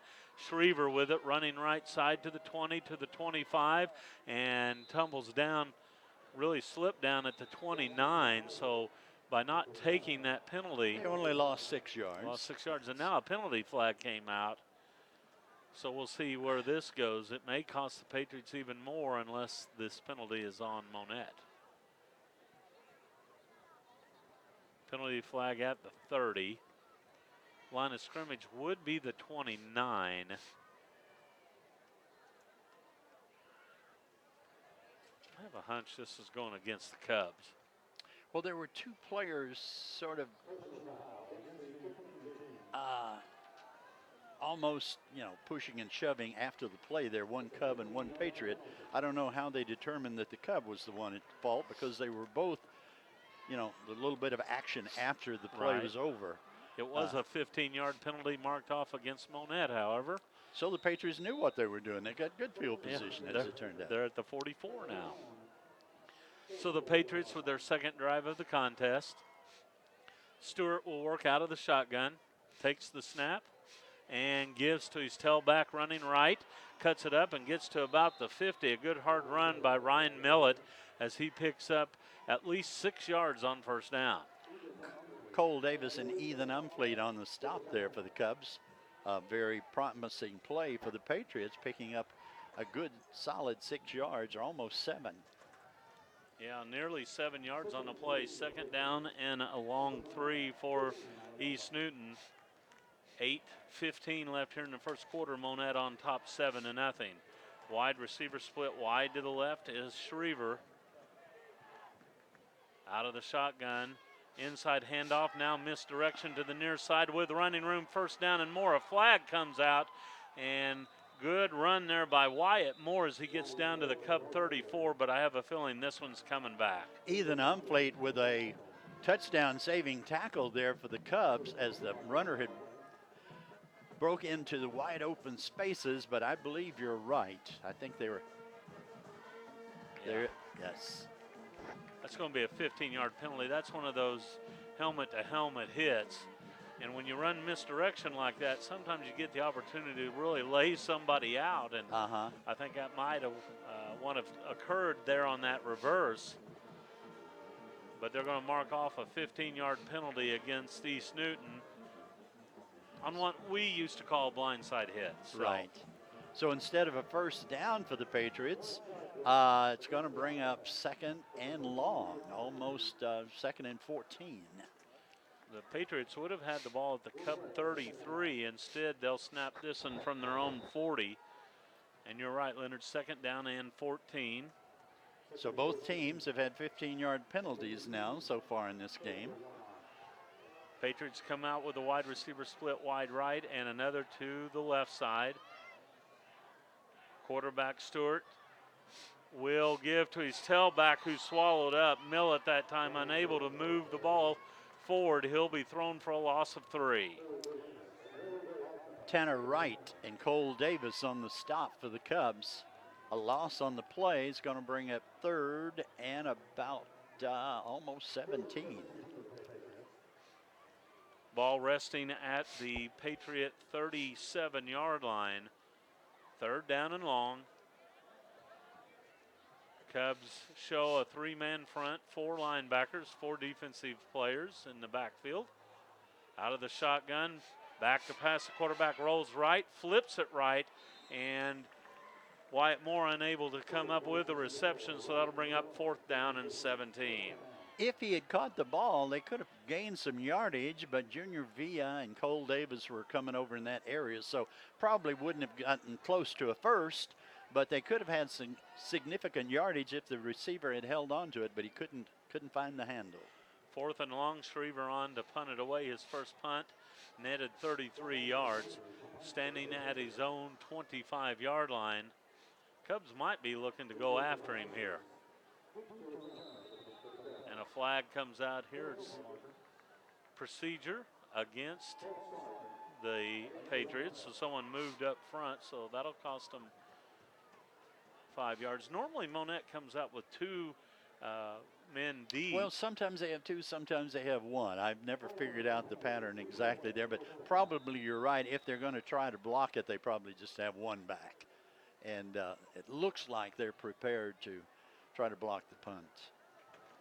Schriever with it, running right side to the 20, to the 25, and tumbles down, really slipped down at the 29. So by not taking that penalty, they only lost 6 yards. Lost 6 yards, and now a penalty flag came out. So we'll see where this goes. It may cost the Patriots even more unless this penalty is on Monett. Penalty flag at the 30. Line of scrimmage would be the 29. I have a hunch this is going against the Cubs. Well, there were 2 players sort of almost, pushing and shoving after the play there, one Cub and one Patriot. I don't know how they determined that the Cub was the one at fault, because they were both, a little bit of action after the play was over. It was a 15-yard penalty marked off against Monett, however. So the Patriots knew what they were doing. They got good field position, as it turned out. They're at the 44 now. So the Patriots with their second drive of the contest. Stewart will work out of the shotgun, takes the snap, and gives to his tailback running right, cuts it up and gets to about the 50. A good hard run by Ryan Millett as he picks up at least 6 yards on first down. Cole Davis and Ethan Umfleet on the stop there for the Cubs. A very promising play for the Patriots, picking up a good solid 6 yards, or almost 7. Yeah, nearly 7 yards on the play. Second down and a long 3 for East Newton. 8:15 left here in the first quarter. Monett on top 7-0. Wide receiver split wide to the left is Schriever. Out of the shotgun. Inside handoff, now misdirection to the near side with running room, first down and more. A flag comes out, and good run there by Wyatt Moore as he gets down to the Cub 34, but I have a feeling this one's coming back. Ethan Umfleet with a touchdown saving tackle there for the Cubs as the runner had broke into the wide open spaces, but I believe you're right. I think they were there. Yes. That's going to be a 15-yard penalty. That's one of those helmet-to-helmet hits. And when you run misdirection like that, sometimes you get the opportunity to really lay somebody out. And I think that might have occurred there on that reverse. But they're going to mark off a 15-yard penalty against East Newton on what we used to call blindside hits. Right. So instead of a first down for the Patriots, it's going to bring up second and long, almost second and 14. The Patriots would have had the ball at the Cub 33. Instead, they'll snap this one from their own 40. And you're right, Leonard, second down and 14. So both teams have had 15-yard penalties now so far in this game. Patriots come out with a wide receiver split wide right and another to the left side. Quarterback Stewart will give to his tailback, who swallowed up. Millett that time unable to move the ball forward. He'll be thrown for a loss of 3. Tanner Wright and Cole Davis on the stop for the Cubs. A loss on the play is going to bring up third and about almost 17. Ball resting at the Patriot 37-yard line. Third down and long. Cubs show a 3-man front, 4 linebackers, 4 defensive players in the backfield. Out of the shotgun, back to pass. The quarterback rolls right, flips it right, and Wyatt Moore unable to come up with a reception, so that'll bring up 4th down and 17. If he had caught the ball, they could have gained some yardage, but Junior Villa and Cole Davis were coming over in that area, so probably wouldn't have gotten close to a first, but they could have had some significant yardage if the receiver had held on to it, but he couldn't find the handle. 4th and long, Schriever on to punt it away. His first punt netted 33 yards, standing at his own 25-yard line. Cubs might be looking to go after him here. And a flag comes out here. It's procedure against the Patriots. So someone moved up front, so that'll cost them 5 yards. Normally Monett comes out with 2 men deep. Well, sometimes they have 2, sometimes they have 1. I've never figured out the pattern exactly there, but probably you're right. If they're going to try to block it, they probably just have 1 back. And it looks like they're prepared to try to block the punt.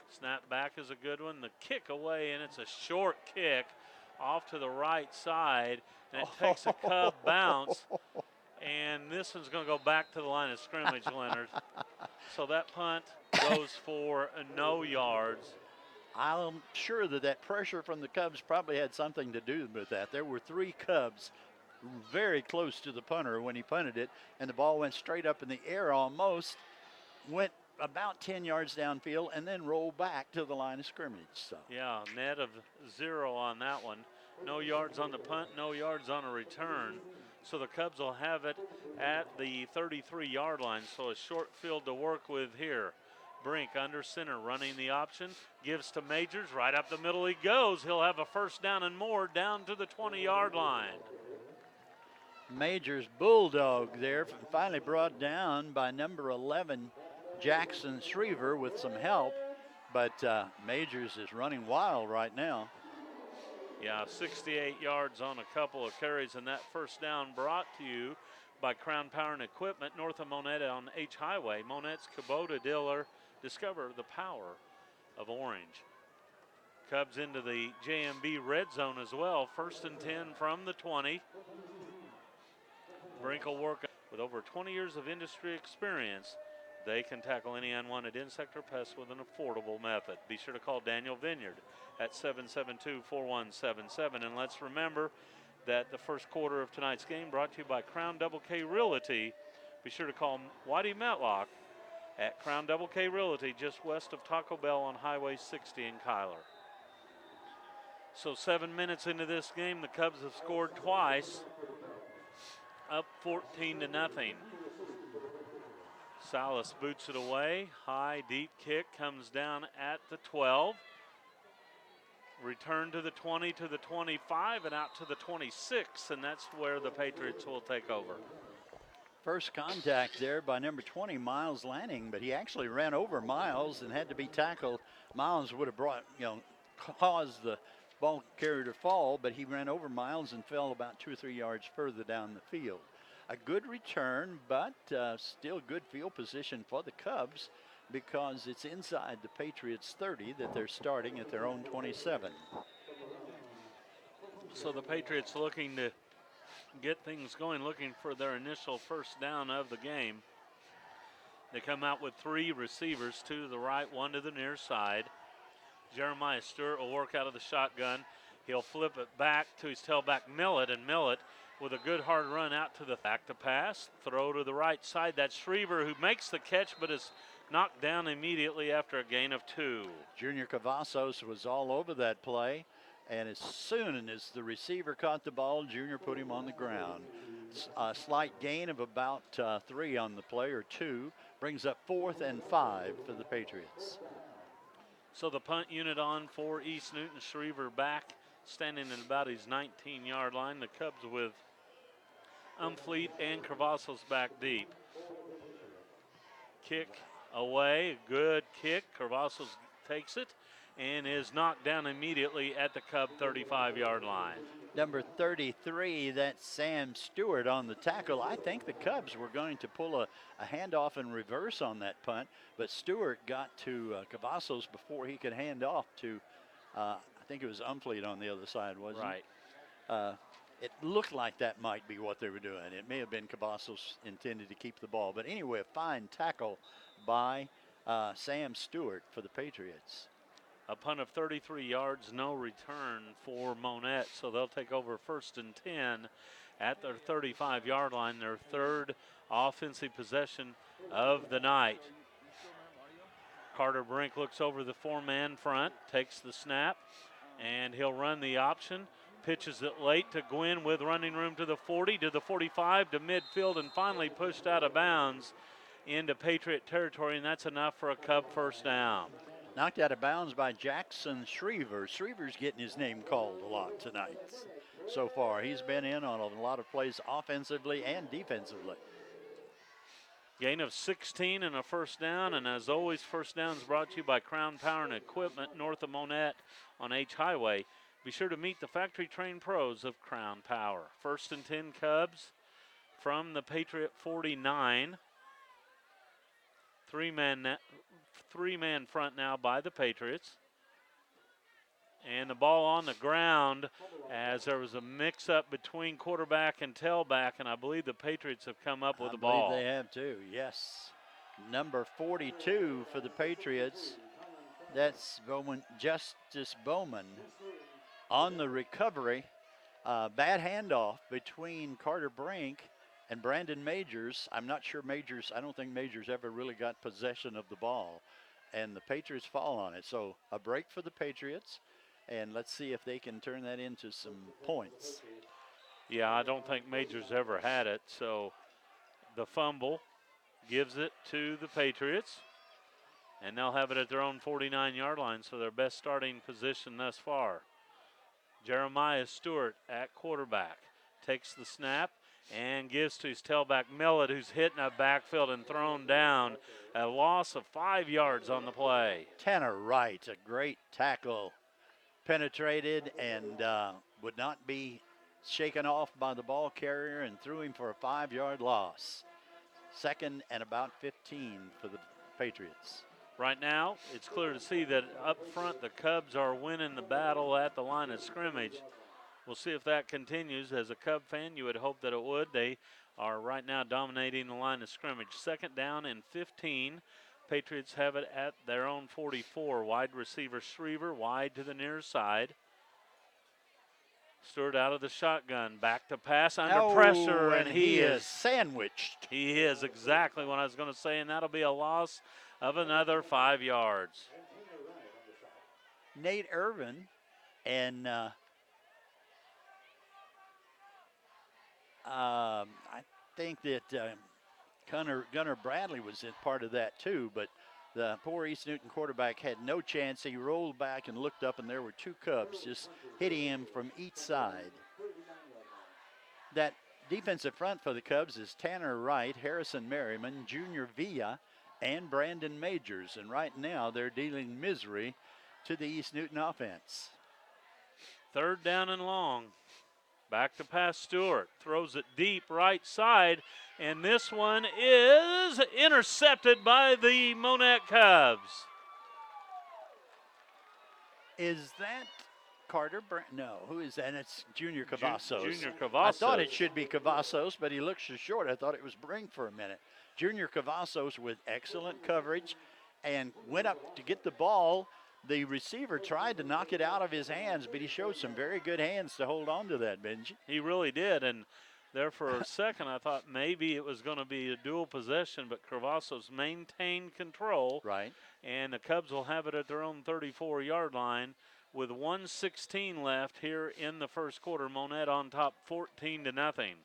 Snap back is a good one. The kick away, and it's a short kick off to the right side, and it takes a Cub bounce. And this one's going to go back to the line of scrimmage, Leonard. So that punt goes for no yards. I'm sure that pressure from the Cubs probably had something to do with that. There were 3 Cubs very close to the punter when he punted it, and the ball went straight up in the air almost, went about 10 yards downfield, and then rolled back to the line of scrimmage. So yeah, net of 0 on that one. No yards on the punt, no yards on a return. So the Cubs will have it at the 33-yard line. So a short field to work with here. Brink under center running the option. Gives to Majors. Right up the middle he goes. He'll have a first down and more down to the 20-yard line. Majors bulldog there, finally brought down by number 11, Jackson Schriever, with some help. But Majors is running wild right now. Yeah, 68 yards on a couple of carries, and that first down brought to you by Crown Power and Equipment north of Monett on H Highway. Monett's Kubota dealer. Discover the power of orange. Cubs into the JMB red zone as well. 1st and 10 from the 20. Brink will work with over 20 years of industry experience. They can tackle any unwanted insect or pest with an affordable method. Be sure to call Daniel Vineyard at 772-4177. And let's remember that the first quarter of tonight's game brought to you by Crown Double K Realty. Be sure to call Whitey Matlock at Crown Double K Realty just west of Taco Bell on Highway 60 in Kyler. So 7 minutes into this game, the Cubs have scored twice, up 14-0. Salas boots it away. High, deep kick comes down at the 12. Return to the 20, to the 25, and out to the 26, and that's where the Patriots will take over. First contact there by number 20, Miles Lanning, but he actually ran over Miles and had to be tackled. Miles would have caused the ball carrier to fall, but he ran over Miles and fell about 2 or 3 yards further down the field. A good return, but still good field position for the Cubs because it's inside the Patriots' 30 that they're starting at their own 27. So the Patriots looking to get things going, looking for their initial first down of the game. They come out with 3 receivers, 2 to the right, 1 to the near side. Jeremiah Stewart will work out of the shotgun. He'll flip it back to his tailback Millett, and Millett with a good hard run out to the back to pass. Throw to the right side. That's Schriever who makes the catch but is knocked down immediately after a gain of 2. Junior Cavazos was all over that play, and as soon as the receiver caught the ball, Junior put him on the ground. A slight gain of about 3 on the play, or 2, brings up 4th and 5 for the Patriots. So the punt unit on for East Newton. Schriever back, standing at about his 19-yard line. The Cubs with Umfleet and Cavazos back deep. Kick away, good kick. Cavazos takes it and is knocked down immediately at the Cub 35-yard line. Number 33, that's Sam Stewart on the tackle. I think the Cubs were going to pull a handoff in reverse on that punt, but Stewart got to Cavazos before he could hand off to, I think it was Umfleet on the other side, wasn't it? Right. It looked like that might be what they were doing. It may have been Cavazos intended to keep the ball. But anyway, a fine tackle by Sam Stewart for the Patriots. A punt of 33 yards, no return for Monett, so they'll take over 1st and 10 at their 35-yard line, their third offensive possession of the night. Carter Brink looks over the four-man front, takes the snap, and he'll run the option. Pitches it late to Gwynn with running room to the 40, to the 45, to midfield, and finally pushed out of bounds into Patriot territory, and that's enough for a Cub first down. Knocked out of bounds by Jackson Shriver. Shriver's getting his name called a lot tonight so far. He's been in on a lot of plays offensively and defensively. Gain of 16 and a first down, and as always, first downs brought to you by Crown Power and Equipment north of Monett on H Highway. Be sure to meet the factory-trained pros of Crown Power. First and 10 Cubs from the Patriot 49. Three-man front now by the Patriots. And the ball on the ground as there was a mix-up between quarterback and tailback, and I believe the Patriots have come up with the ball. I believe they have too, yes. Number 42 for the Patriots. That's Justice Bowman on the recovery. Bad handoff between Carter Brink and Brandon Majors. I'm not sure I don't think Majors ever really got possession of the ball. And the Patriots fall on it. So a break for the Patriots. And let's see if they can turn that into some points. Yeah, I don't think Majors ever had it. So the fumble gives it to the Patriots. And they'll have it at their own 49-yard line, so their best starting position thus far. Jeremiah Stewart at quarterback. Takes the snap and gives to his tailback Millett, who's hit in a backfield and thrown down. A loss of 5 yards on the play. Tanner Wright, a great tackle. Penetrated and would not be shaken off by the ball carrier and threw him for a 5-yard loss. Second and about 15 for the Patriots. Right now, it's clear to see that up front the Cubs are winning the battle at the line of scrimmage. We'll see if that continues. As a Cub fan, you would hope that it would. They are right now dominating the line of scrimmage. Second down and 15. Patriots have it at their own 44. Wide receiver Shriver wide to the near side. Stewart out of the shotgun. Back to pass under pressure, and he is sandwiched. He is exactly what I was going to say, and that'll be a loss of another 5 yards. Nate Irvin and I think that Gunnar Bradley was in part of that too, but the poor East Newton quarterback had no chance. He rolled back and looked up, and there were two Cubs just hitting him from each side. That defensive front for the Cubs is Tanner Wright, Harrison Merriman, Junior Villa, and Brandon Majors, and right now they're dealing misery to the East Newton offense. Third down and long. Back to pass Stewart. Throws it deep right side. And this one is intercepted by the Monett Cubs. Is that Carter? No, who is that? It's Junior Cavazos. Junior Cavazos. I thought it should be Cavazos, but he looks so short. I thought it was Brink for a minute. Junior Cavazos with excellent coverage and went up to get the ball. The receiver tried to knock it out of his hands, but he showed some very good hands to hold on to that, Benji. He really did, and there for a second I thought maybe it was going to be a dual possession, but Cavazos maintained control. Right. And the Cubs will have it at their own 34-yard line with 1:16 left here in the first quarter. Monett on top 14-0.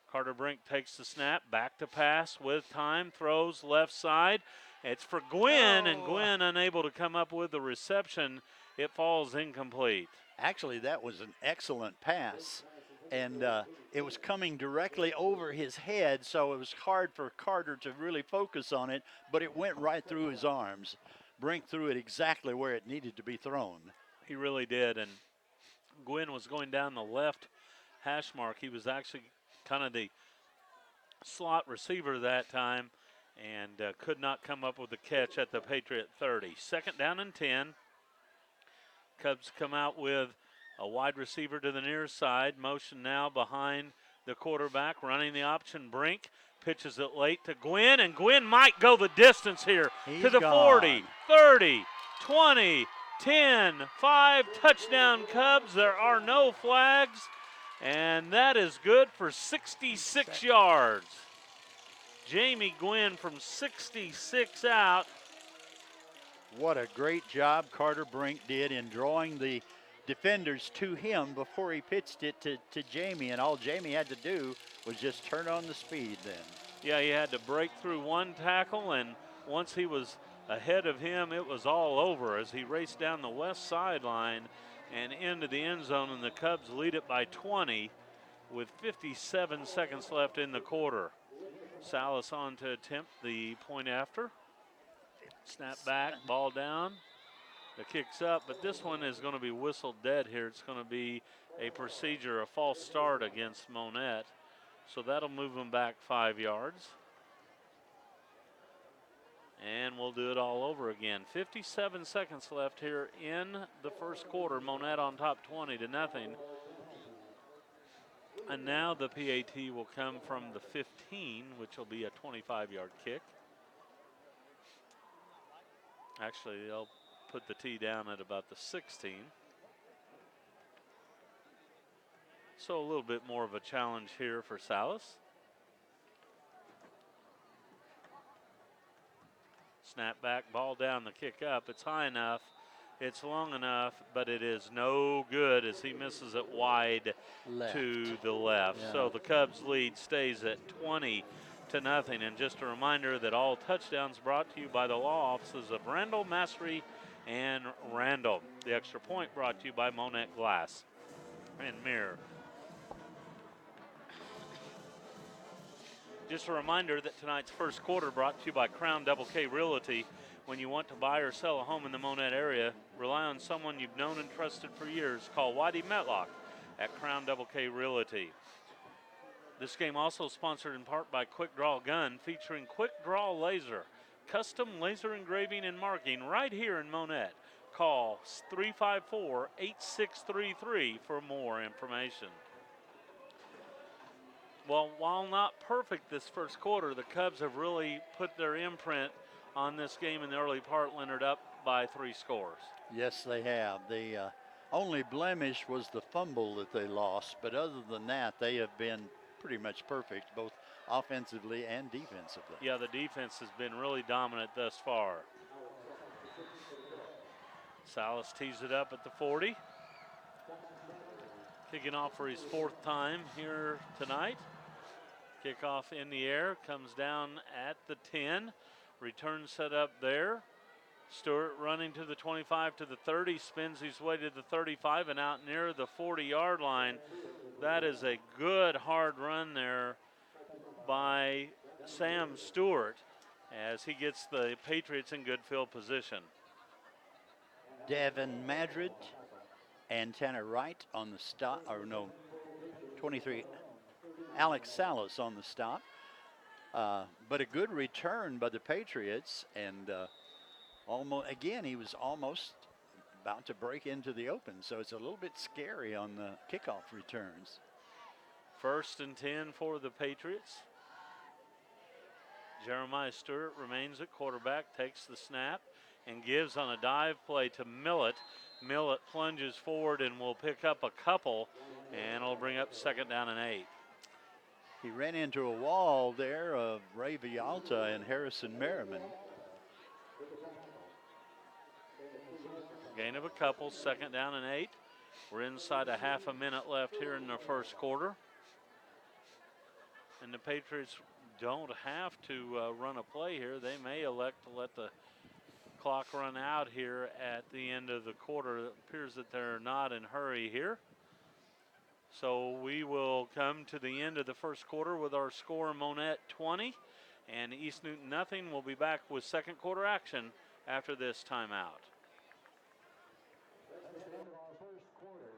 Carter Brink takes the snap, back to pass with time, throws left side. It's for Gwynn, and Gwynn unable to come up with the reception. It falls incomplete. Actually, that was an excellent pass, and it was coming directly over his head, so it was hard for Carter to really focus on it, but it went right through his arms. Brink threw it exactly where it needed to be thrown. He really did, and Gwynn was going down the left hash mark. He was actually kind of the slot receiver that time, and could not come up with the catch at the Patriot 30. Second down and 10. Cubs come out with a wide receiver to the near side. Motion now behind the quarterback, running the option. Brink pitches it late to Gwynn, and Gwynn might go the distance here. He's to the gone. 40, 30, 20, 10, 5, touchdown Cubs. There are no flags, and that is good for 66 yards. Jamie Gwynn from 66 out. What a great job Carter Brink did in drawing the defenders to him before he pitched it to Jamie, and all Jamie had to do was just turn on the speed then. Yeah, he had to break through one tackle, and once he was ahead of him, it was all over as he raced down the west sideline and into the end zone, and the Cubs lead it by 20 with 57 seconds left in the quarter. Salas on to attempt the point after. Snap back, ball down. The kick's up, but this one is going to be whistled dead here. It's going to be a procedure, a false start against Monett. So that'll move them back 5 yards. And we'll do it all over again. 57 seconds left here in the first quarter. Monett on top 20-0. And now the PAT will come from the 15, which will be a 25-yard kick. Actually, they'll put the tee down at about the 16. So a little bit more of a challenge here for Salas. Snap back, ball down, the kick up. It's high enough, it's long enough, but it is no good as he misses it wide to the left. Yeah. So the Cubs lead stays at 20-0. And just a reminder that all touchdowns brought to you by the law offices of Randall, Mastery, and Randall. The extra point brought to you by Monett Glass and Mirror. Just a reminder that tonight's first quarter brought to you by Crown Double K Realty. When you want to buy or sell a home in the Monett area, rely on someone you've known and trusted for years. Call Whitey Metlock at Crown Double K Realty. This game also sponsored in part by Quick Draw Gun, featuring Quick Draw Laser, custom laser engraving and marking right here in Monett. Call 354-8633 for more information. Well, while not perfect this first quarter, the Cubs have really put their imprint on this game in the early part, Leonard, up by 3 scores. Yes, they have. The only blemish was the fumble that they lost, but other than that, they have been pretty much perfect, both offensively and defensively. Yeah, the defense has been really dominant thus far. Salas tees it up at the 40. Kicking off for his 4th time here tonight. Kickoff in the air, comes down at the 10. Return set up there. Stewart running to the 25 to the 30, spins his way to the 35 and out near the 40-yard line. That is a good hard run there by Sam Stewart as he gets the Patriots in good field position. Devin Madrid and Tanner Wright on the stop, or no, 23. Alex Salas on the stop. But a good return by the Patriots, and almost again he was almost about to break into the open, so it's a little bit scary on the kickoff returns. 1st and 10 for the Patriots. Jeremiah Stewart remains at quarterback, takes the snap, and gives on a dive play to Millett. Millett plunges forward and will pick up a couple, and it'll bring up 2nd down and 8. He ran into a wall there of Ray Vialta and Harrison Merriman. Gain of a couple, 2nd down and 8. We're inside a half a minute left here in the first quarter. And the Patriots don't have to run a play here. They may elect to let the clock run out here at the end of the quarter. It appears that they're not in a hurry here. So we will come to the end of the first quarter with our score Monett 20 and East Newton nothing. We'll be back with second quarter action after this timeout. That's the end of our first quarter.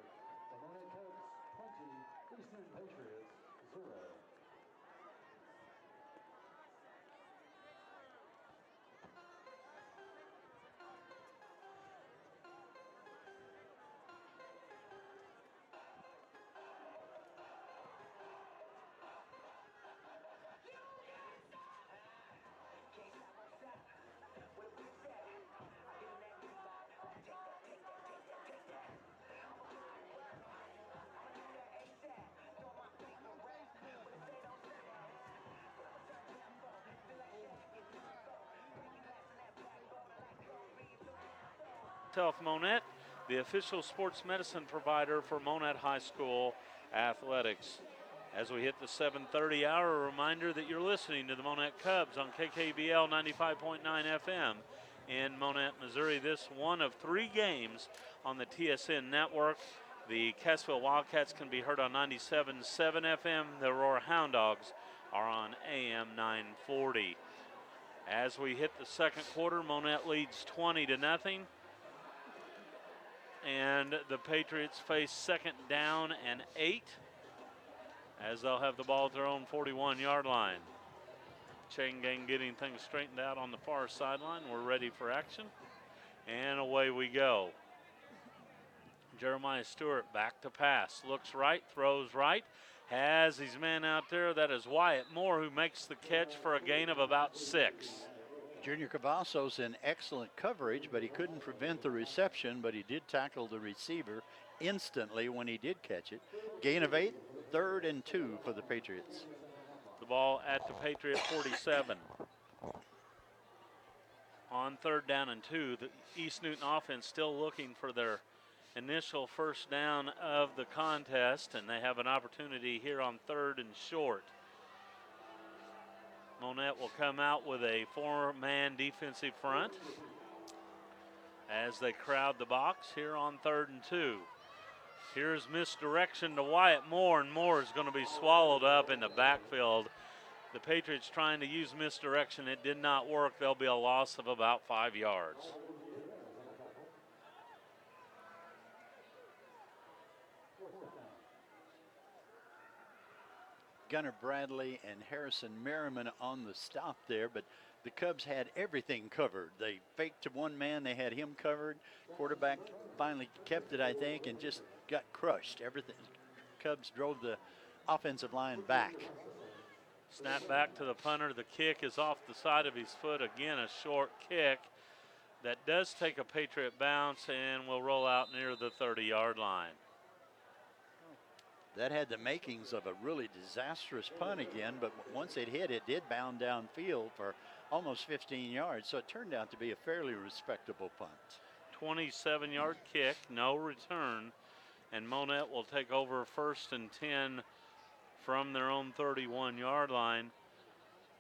The Monett Cubs 20, East Newton Patriots 0. Health Monett, the official sports medicine provider for Monett High School athletics. As we hit the 7:30 hour, a reminder that you're listening to the Monett Cubs on KKBL 95.9 FM in Monett, Missouri. This one of 3 games on the TSN network. The Cassville Wildcats can be heard on 97.7 FM. The Aurora Hound Dogs are on AM 940. As we hit the second quarter, Monett leads 20-0. And the Patriots face second down and 8 as they'll have the ball at their own 41-yard line. Chain gang getting things straightened out on the far sideline. We're ready for action. And away we go. Jeremiah Stewart back to pass. Looks right, throws right. Has his man out there. That is Wyatt Moore, who makes the catch for a gain of about 6. Junior Cavazos in excellent coverage, but he couldn't prevent the reception, but he did tackle the receiver instantly when he did catch it. Gain of 8, 3rd and 2 for the Patriots. The ball at the Patriot 47. On 3rd down and 2, the East Newton offense still looking for their initial first down of the contest, and they have an opportunity here on 3rd and short. Monett will come out with a 4-man defensive front as they crowd the box here on 3rd and 2. Here's misdirection to Wyatt Moore, and Moore is going to be swallowed up in the backfield. The Patriots trying to use misdirection. It did not work. There'll be a loss of about 5 yards. Gunnar Bradley and Harrison Merriman on the stop there, but the Cubs had everything covered. They faked to one man, they had him covered. Quarterback finally kept it, I think, and just got crushed. Everything. Cubs drove the offensive line back. Snap back to the punter. The kick is off the side of his foot. Again, a short kick that does take a Patriot bounce and will roll out near the 30-yard line. That had the makings of a really disastrous punt again, but once it hit, it did bound downfield for almost 15 yards, so it turned out to be a fairly respectable punt. 27-yard kick, no return, and Monett will take over 1st and 10 from their own 31-yard line.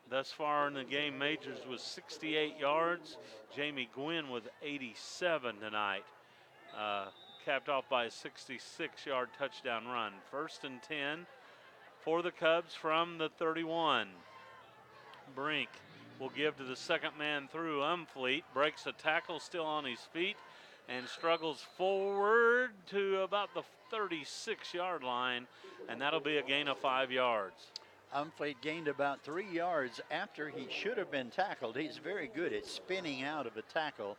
Thus far in the game, Majors with 68 yards. Jamie Gwynn with 87 tonight. Capped off by a 66-yard touchdown run. 1st and 10 for the Cubs from the 31. Brink will give to the second man through. Umfleet breaks a tackle, still on his feet, and struggles forward to about the 36-yard line, and that'll be a gain of 5 yards. Umfleet gained about 3 yards after he should have been tackled. He's very good at spinning out of a tackle.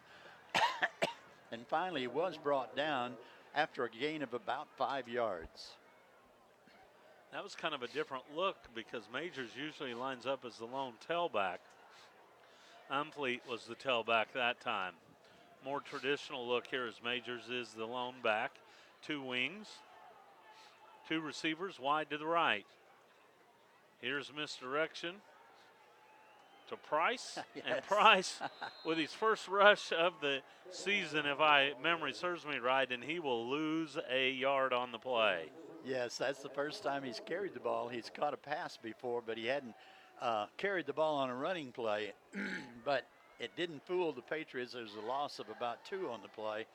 And finally he was brought down after a gain of about 5 yards. That was kind of a different look because Majors usually lines up as the lone tailback. Umfleet was the tailback that time. More traditional look here as Majors is the lone back. 2 wings, 2 receivers wide to the right. Here's misdirection to Price. Yes. And Price with his first rush of the season, if memory serves me right, and he will lose a yard on the play. Yes, that's the first time he's carried the ball. He's caught a pass before, but he hadn't carried the ball on a running play. But it didn't fool the Patriots. There's a loss of about 2 on the play,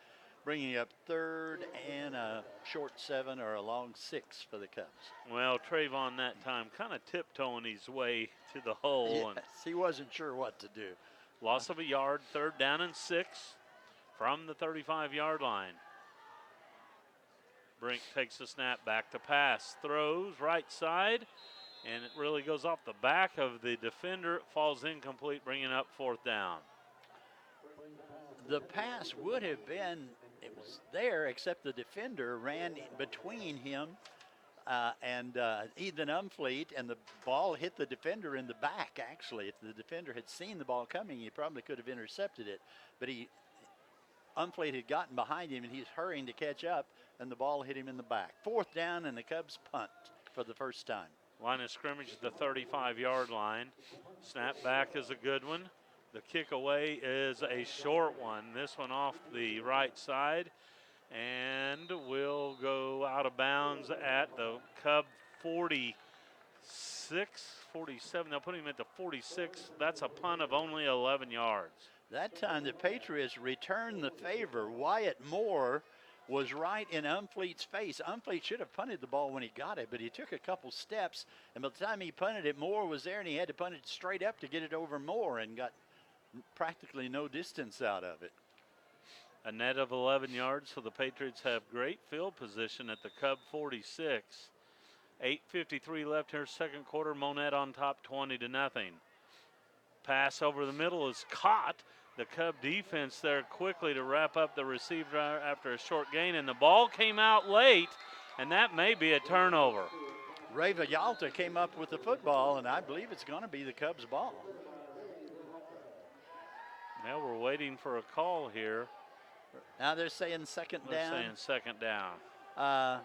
bringing up 3rd and a short 7 or a long 6 for the Cubs. Well, Trayvon that time kind of tiptoeing his way to the hole. Yes, and he wasn't sure what to do. Loss of a yard, 3rd down and 6 from the 35-yard line. Brink takes the snap, back to pass, throws right side, and it really goes off the back of the defender. It falls incomplete, bringing up 4th down. The pass would have been, it was there, except the defender ran between him and Ethan Umfleet, and the ball hit the defender in the back, actually. If the defender had seen the ball coming, he probably could have intercepted it. But Umfleet had gotten behind him, and he's hurrying to catch up, and the ball hit him in the back. 4th down, and the Cubs punt for the first time. Line of scrimmage at the 35-yard line. Snap back is a good one. The kick away is a short one. This one off the right side and will go out of bounds at the Cub 46, 47. They'll put him at the 46. That's a punt of only 11 yards. That time the Patriots returned the favor. Wyatt Moore was right in Umfleet's face. Umfleet should have punted the ball when he got it, but he took a couple steps, and by the time he punted it, Moore was there, and he had to punt it straight up to get it over Moore and got practically no distance out of it. A net of 11 yards, so the Patriots have great field position at the Cub 46. 8:53 left here, second quarter. Monett on top, 20-0. Pass over the middle is caught. The Cub defense there quickly to wrap up the receiver after a short gain, and the ball came out late, and that may be a turnover. Ray Villalta came up with the football, and I believe it's going to be the Cubs' ball. Now we're waiting for a call here. Now they're saying second down. They're saying second down.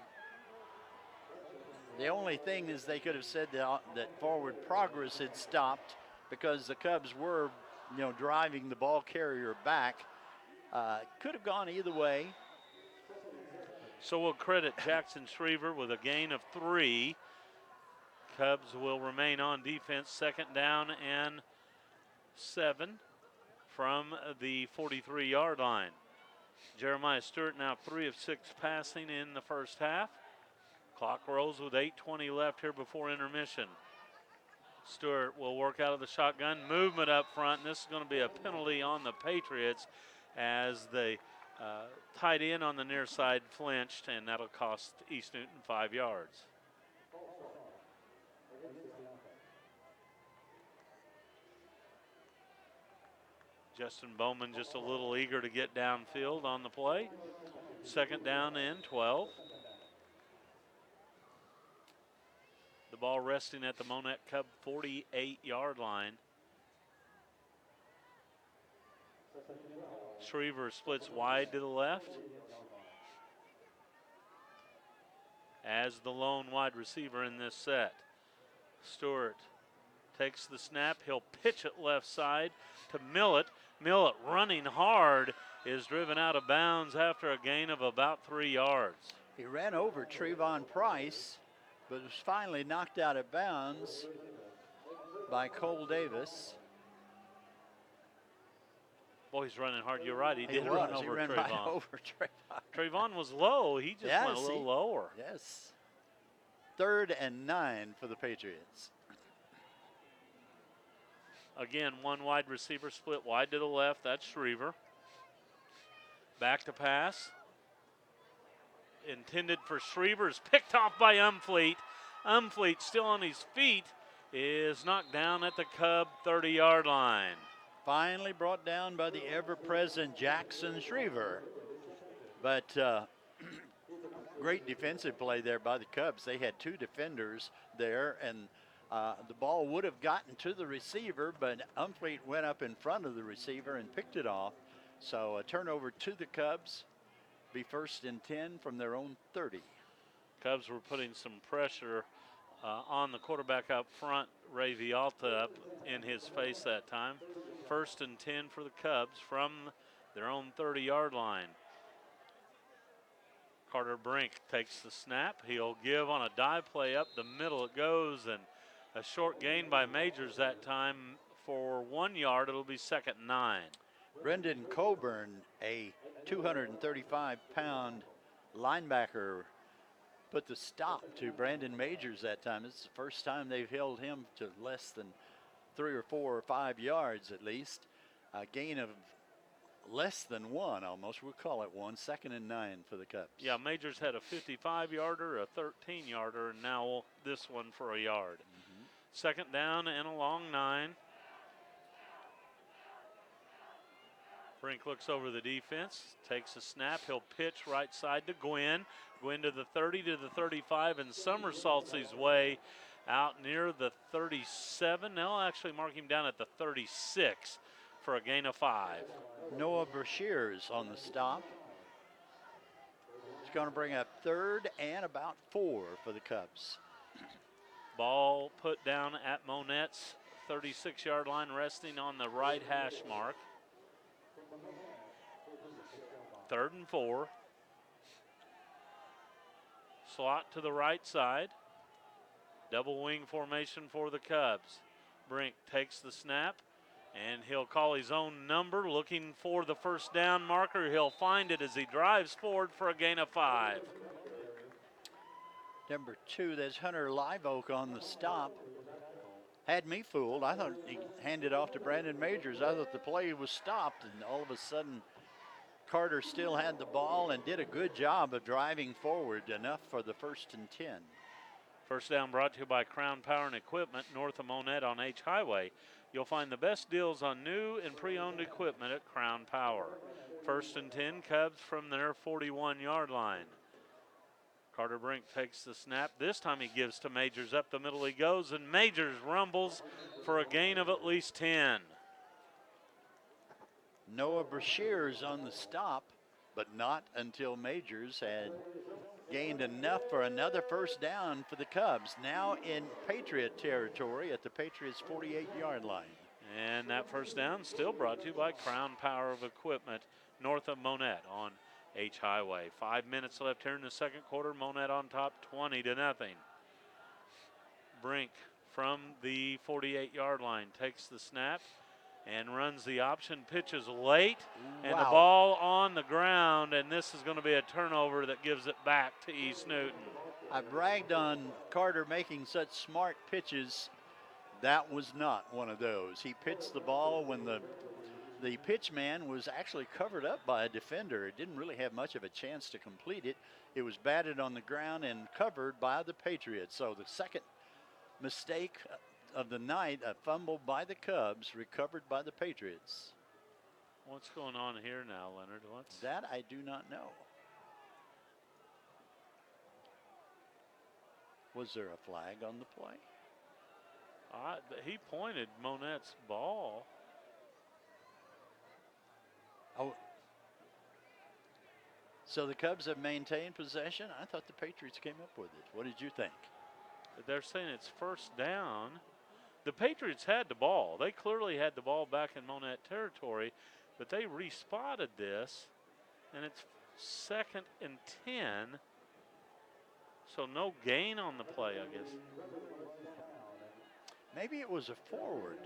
The only thing is they could have said that forward progress had stopped because the Cubs were, driving the ball carrier back. Could have gone either way. So we'll credit Jackson Shriver with a gain of 3. Cubs will remain on defense, second down and 7 from the 43-yard line. Jeremiah Stewart now 3 of 6 passing in the first half. Clock rolls with 8:20 left here before intermission. Stewart will work out of the shotgun, movement up front, and this is going to be a penalty on the Patriots as the tight end on the near side flinched, and that'll cost East Newton 5 yards. Justin Bowman just a little eager to get downfield on the play. Second down and 12. The ball resting at the Monett Cub 48-yard line. Shriver splits wide to the left as the lone wide receiver in this set. Stewart takes the snap. He'll pitch it left side to Millett. Millett running hard is driven out of bounds after a gain of about 3 yards. He ran over Trevon Price, but was finally knocked out of bounds by Cole Davis. Boy, he's running hard. You're right. He did He run over ran Trayvon. right over Trayvon. Trayvon was low. He just went a little lower. Yes. 3rd and 9 for the Patriots. Again, one wide receiver split wide to the left. That's Shriver. Back to pass. Intended for Shriver is picked off by Umfleet. Umfleet still on his feet is knocked down at the Cub 30-yard line. Finally brought down by the ever-present Jackson Shriver. But great defensive play there by the Cubs. They had 2 defenders there, and the ball would have gotten to the receiver, but Umfleet went up in front of the receiver and picked it off. So a turnover to the Cubs. Be 1st and 10 from their own 30. Cubs were putting some pressure on the quarterback up front, Ray Villalta, up in his face that time. 1st and 10 for the Cubs from their own 30-yard line. Carter Brink takes the snap. He'll give on a dive play up the middle it goes, and a short gain by Majors that time for 1 yard. It'll be 2nd and 9. Brendan Coburn, a 235-pound linebacker, put the stop to Brandon Majors that time. This is the first time they've held him to less than 3 or 4 or 5 yards at least. A gain of less than 1 almost. We'll call it 1. 2nd and 9 for the Cubs. Yeah, Majors had a 55-yarder, a 13-yarder, and now this one for a yard. 2nd down and a long 9. Brink looks over the defense, takes a snap. He'll pitch right side to Gwynn. Gwynn to the 30, to the 35, and somersaults his way out near the 37. They'll actually mark him down at the 36 for a gain of 5. Noah Brashears on the stop. It's going to bring up 3rd and about 4 for the Cubs. Ball put down at Monett's 36-yard line, resting on the right hash mark. 3rd and 4. Slot to the right side. Double wing formation for the Cubs. Brink takes the snap, and he'll call his own number, looking for the first down marker. He'll find it as he drives forward for a gain of 5. Number 2, that's Hunter Live Oak on the stop. Had me fooled. I thought he handed off to Brandon Majors. I thought the play was stopped, and all of a sudden Carter still had the ball and did a good job of driving forward enough for the 1st and 10. First down brought to you by Crown Power and Equipment, north of Monett on H Highway. You'll find the best deals on new and pre-owned equipment at Crown Power. 1st and 10, Cubs from their 41-yard line. Carter Brink takes the snap. This time he gives to Majors. Up the middle he goes, and Majors rumbles for a gain of at least 10. Noah Brashear's on the stop, but not until Majors had gained enough for another first down for the Cubs. Now in Patriot territory at the Patriots' 48-yard line. And that first down still brought to you by Crown Power of Equipment, north of Monett on H Highway. 5 minutes left here in the second quarter. Monett on top, 20-0. Brink from the 48-yard line takes the snap and runs the option, pitches late, and the ball on the ground, and this is going to be a turnover that gives it back to East Newton. I bragged on Carter making such smart pitches. That was not one of those. He pitched the ball when the pitch man was actually covered up by a defender. It didn't really have much of a chance to complete it. It was batted on the ground and covered by the Patriots. So the second mistake of the night, a fumble by the Cubs, recovered by the Patriots. What's going on here now, Leonard? That I do not know. Was there a flag on the play? He pointed Monett's ball. Oh. So the Cubs have maintained possession? I thought the Patriots came up with it. What did you think? They're saying it's first down. The Patriots had the ball. They clearly had the ball back in Monett territory, but they respotted this, and it's 2nd and 10. So no gain on the play, I guess. Maybe it was a forward.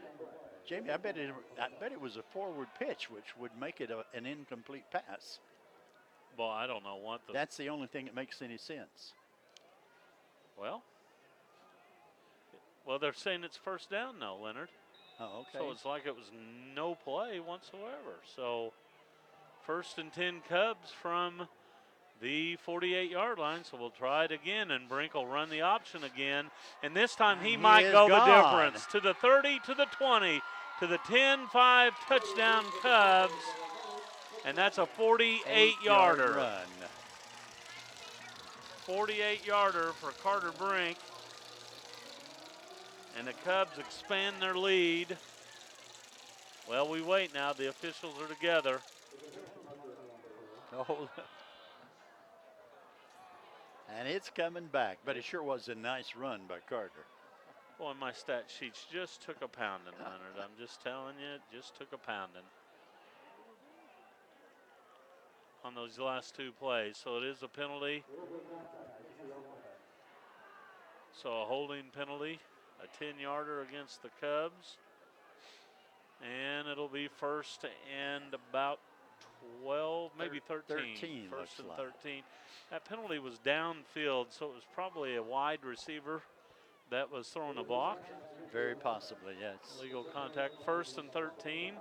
Jamie, I bet it was a forward pitch, which would make it an incomplete pass. Well, I don't know what the... That's the only thing that makes any sense. Well, they're saying it's first down now, Leonard. Oh, okay. So it's like it was no play whatsoever. So 1st and 10 Cubs from the 48-yard line. So we'll try it again, and Brink will run the option again. And this time he might go the difference. To the 30, to the 20, to the 10-5 touchdown Cubs. And that's a 48-yarder. Run. 48-yarder for Carter Brink. And the Cubs expand their lead. Well, we wait now. The officials are together. Oh. And it's coming back, but it sure was a nice run by Carter. Boy, my stat sheets just took a pounding, Leonard. I'm just telling you, it just took a pounding on those last 2 plays. So it is a penalty. So a holding penalty, a 10-yarder against the Cubs. And it'll be 1st and about 12, maybe 13. 1st and 13. That penalty was downfield, so it was probably a wide receiver that was throwing a block. Very possibly, yes. Legal contact, 1st and 13.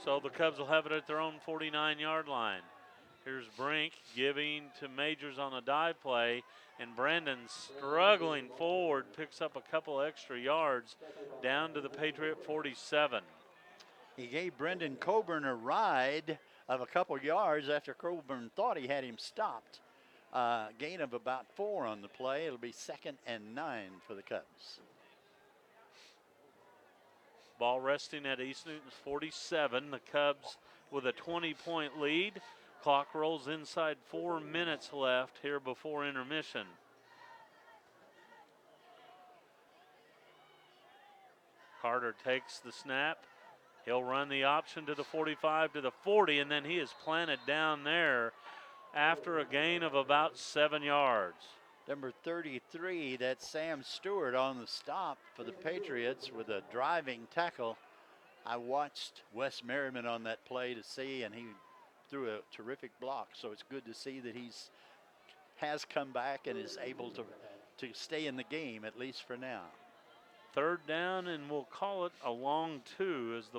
So the Cubs will have it at their own 49-yard line. Here's Brink giving to Majors on a dive play, and Brandon struggling forward, picks up a couple extra yards down to the Patriot 47. He gave Brendan Coburn a ride of a couple yards after Coburn thought he had him stopped. Gain of about 4 on the play. It'll be 2nd and 9 for the Cubs. Ball resting at East Newton's 47. The Cubs with a 20-point lead. Clock rolls inside 4 minutes left here before intermission. Carter takes the snap. He'll run the option to the 45 to the 40, and then he is planted down there after a gain of about 7 yards. Number 33, that's Sam Stewart on the stop for the Patriots with a driving tackle. I watched Wes Merriman on that play to see, and he threw a terrific block. So it's good to see that has come back and is able to stay in the game, at least for now. 3rd down, and we'll call it a long 2 as the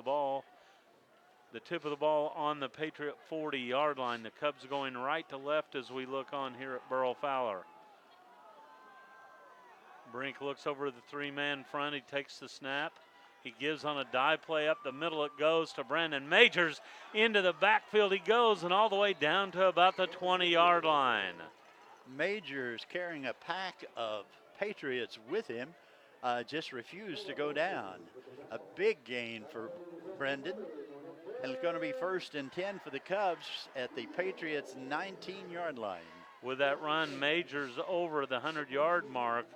tip of the ball on the Patriot 40-yard line. The Cubs going right to left as we look on here at Burl Fowler. Brink looks over the 3-man front. He takes the snap. He gives on a dive play up the middle. It goes to Brandon Majors. Into the backfield he goes, and all the way down to about the 20-yard line. Majors, carrying a pack of Patriots with him, just refused to go down. A big gain for Brendan. And it's going to be 1st and 10 for the Cubs at the Patriots' 19-yard line. With that run, Majors over the 100-yard mark.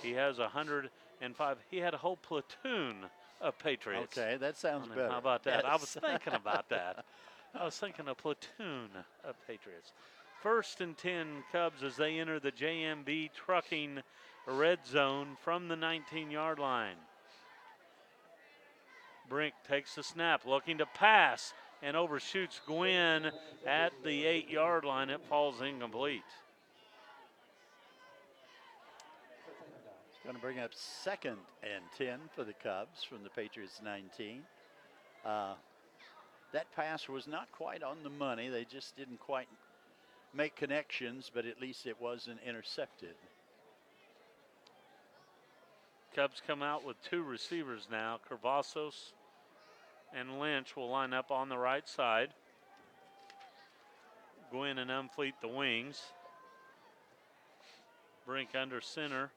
He has 105. He had a whole platoon of Patriots. Okay, that sounds better. How about that? Yes. I was thinking about that. I was thinking a platoon of Patriots. 1st and 10 Cubs as they enter the JMB Trucking red zone from the 19-yard line. Brink takes the snap, looking to pass, and overshoots Gwynn at the 8-yard line. It falls incomplete. It's going to bring up 2nd and 10 for the Cubs from the Patriots' 19. That pass was not quite on the money. They just didn't quite make connections, but at least it wasn't intercepted. Cubs come out with 2 receivers now. Cavazos and Lynch will line up on the right side. Gwynn and Umfleet the wings. Brink under center.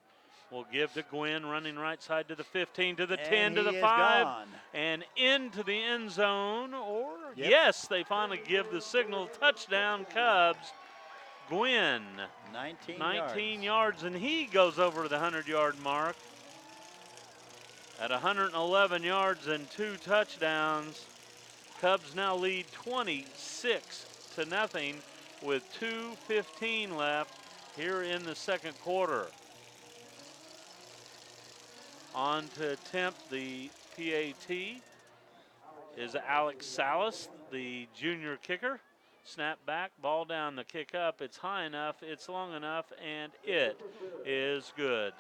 Will give to Gwynn, running right side to the 15, to the 10, to the 5, and into the end zone. Or, yes, they finally give the signal. Touchdown, Cubs. Gwynn, 19 yards, and he goes over the 100-yard mark. At 111 yards and 2 touchdowns, Cubs now lead 26-0 with 2:15 left here in the 2nd quarter. On to attempt the PAT is Alex Salas, the junior kicker. Snap back, ball down, the kick up. It's high enough, it's long enough, and it is good.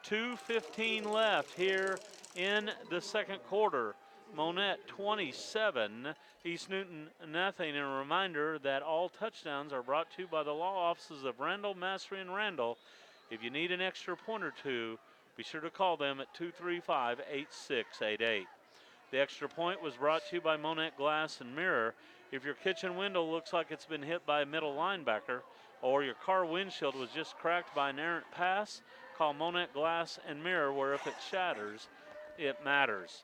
2:15 left here in the 2nd quarter. Monett 27, East Newton nothing. And a reminder that all touchdowns are brought to you by the law offices of Randall, Mastery, and Randall. If you need an extra point or two, be sure to call them at 235-8688. The extra point was brought to you by Monett Glass and Mirror. If your kitchen window looks like it's been hit by a middle linebacker, or your car windshield was just cracked by an errant pass, call Monett Glass and Mirror, where if it shatters, it matters.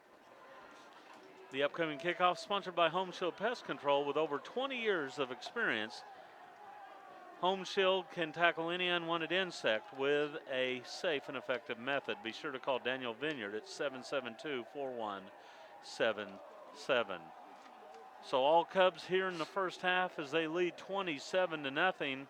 The upcoming kickoff sponsored by Home Shield Pest Control. With over 20 years of experience, Home Shield can tackle any unwanted insect with a safe and effective method. Be sure to call Daniel Vineyard at 772-4177. So all Cubs here in the 1st half as they lead 27-0.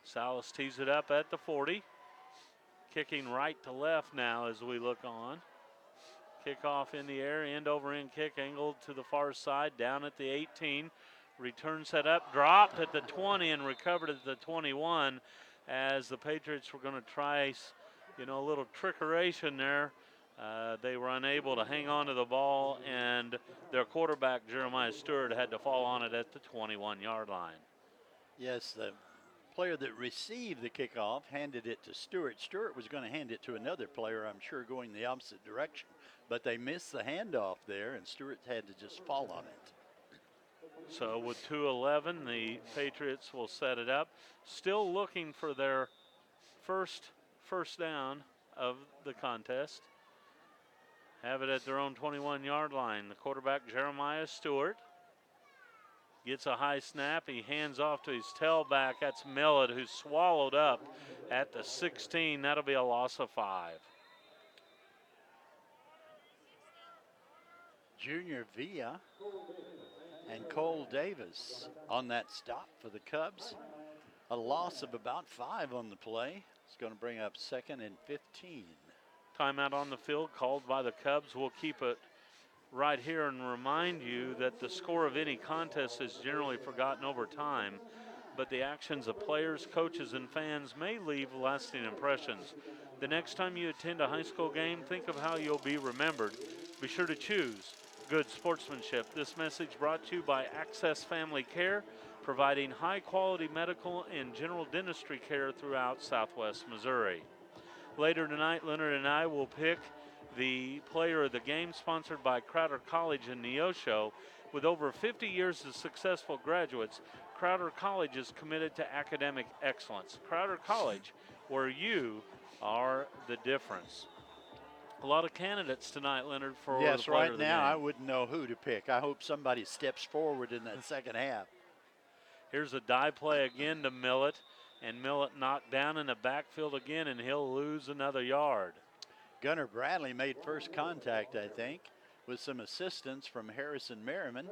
Salas tees it up at the 40. Kicking right to left now as we look on. Kickoff in the air, end over end kick, angled to the far side, down at the 18. Return set up, dropped at the 20 and recovered at the 21 as the Patriots were going to try, a little trickeration there. They were unable to hang on to the ball, and their quarterback, Jeremiah Stewart, had to fall on it at the 21-yard line. Yes, the player that received the kickoff handed it to Stewart. Stewart was going to hand it to another player, I'm sure, going the opposite direction. But they missed the handoff there, and Stewart had to just fall on it. So with 2:11, the Patriots will set it up. Still looking for their first down of the contest. Have it at their own 21-yard line. The quarterback, Jeremiah Stewart, Gets a high snap. He hands off to his tailback. That's Millet, who's swallowed up at the 16. That'll be a loss of 5. Junior Villa and Cole Davis on that stop for the Cubs. A loss of about 5 on the play. It's going to bring up 2nd and 15. Timeout on the field called by the Cubs. We'll keep it right here and remind you that the score of any contest is generally forgotten over time, but the actions of players, coaches, and fans may leave lasting impressions. The next time you attend a high school game, think of how you'll be remembered. Be sure to choose good sportsmanship. This message brought to you by Access Family Care, providing high-quality medical and general dentistry care throughout Southwest Missouri. Later tonight, Leonard and I will pick the player of the game, sponsored by Crowder College in Neosho. With over 50 years of successful graduates, Crowder College is committed to academic excellence. Crowder College, where you are the difference. A lot of candidates tonight, Leonard, for yes, the player right of the now game. I wouldn't know who to pick. I hope somebody steps forward in that second half. Here's a die play again to Millet, and Millet knocked down in the backfield again, and he'll lose another yard. Gunnar Bradley made first contact, I think, with some assistance from Harrison Merriman.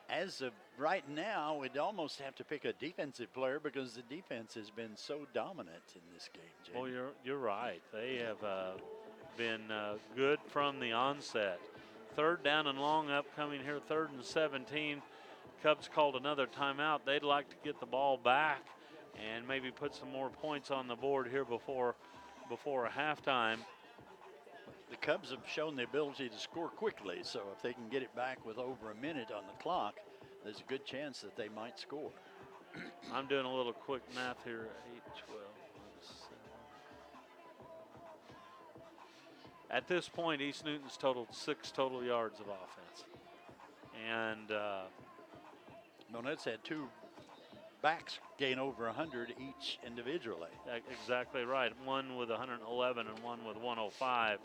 As of right now, we'd almost have to pick a defensive player because the defense has been so dominant in this game, Jamie. Well, you're right. They have been good from the onset. 3rd down and long upcoming here, 3rd and 17. Cubs called another timeout. They'd like to get the ball back and maybe put some more points on the board here before halftime. The Cubs have shown the ability to score quickly, so if they can get it back with over a minute on the clock, there's a good chance that they might score. I'm doing a little quick math here. 8, 12, 7. At this point, East Newton's totaled 6 total yards of offense. And Monett's had 2 backs gain over 100 each individually. exactly right. One with 111 and one with 105.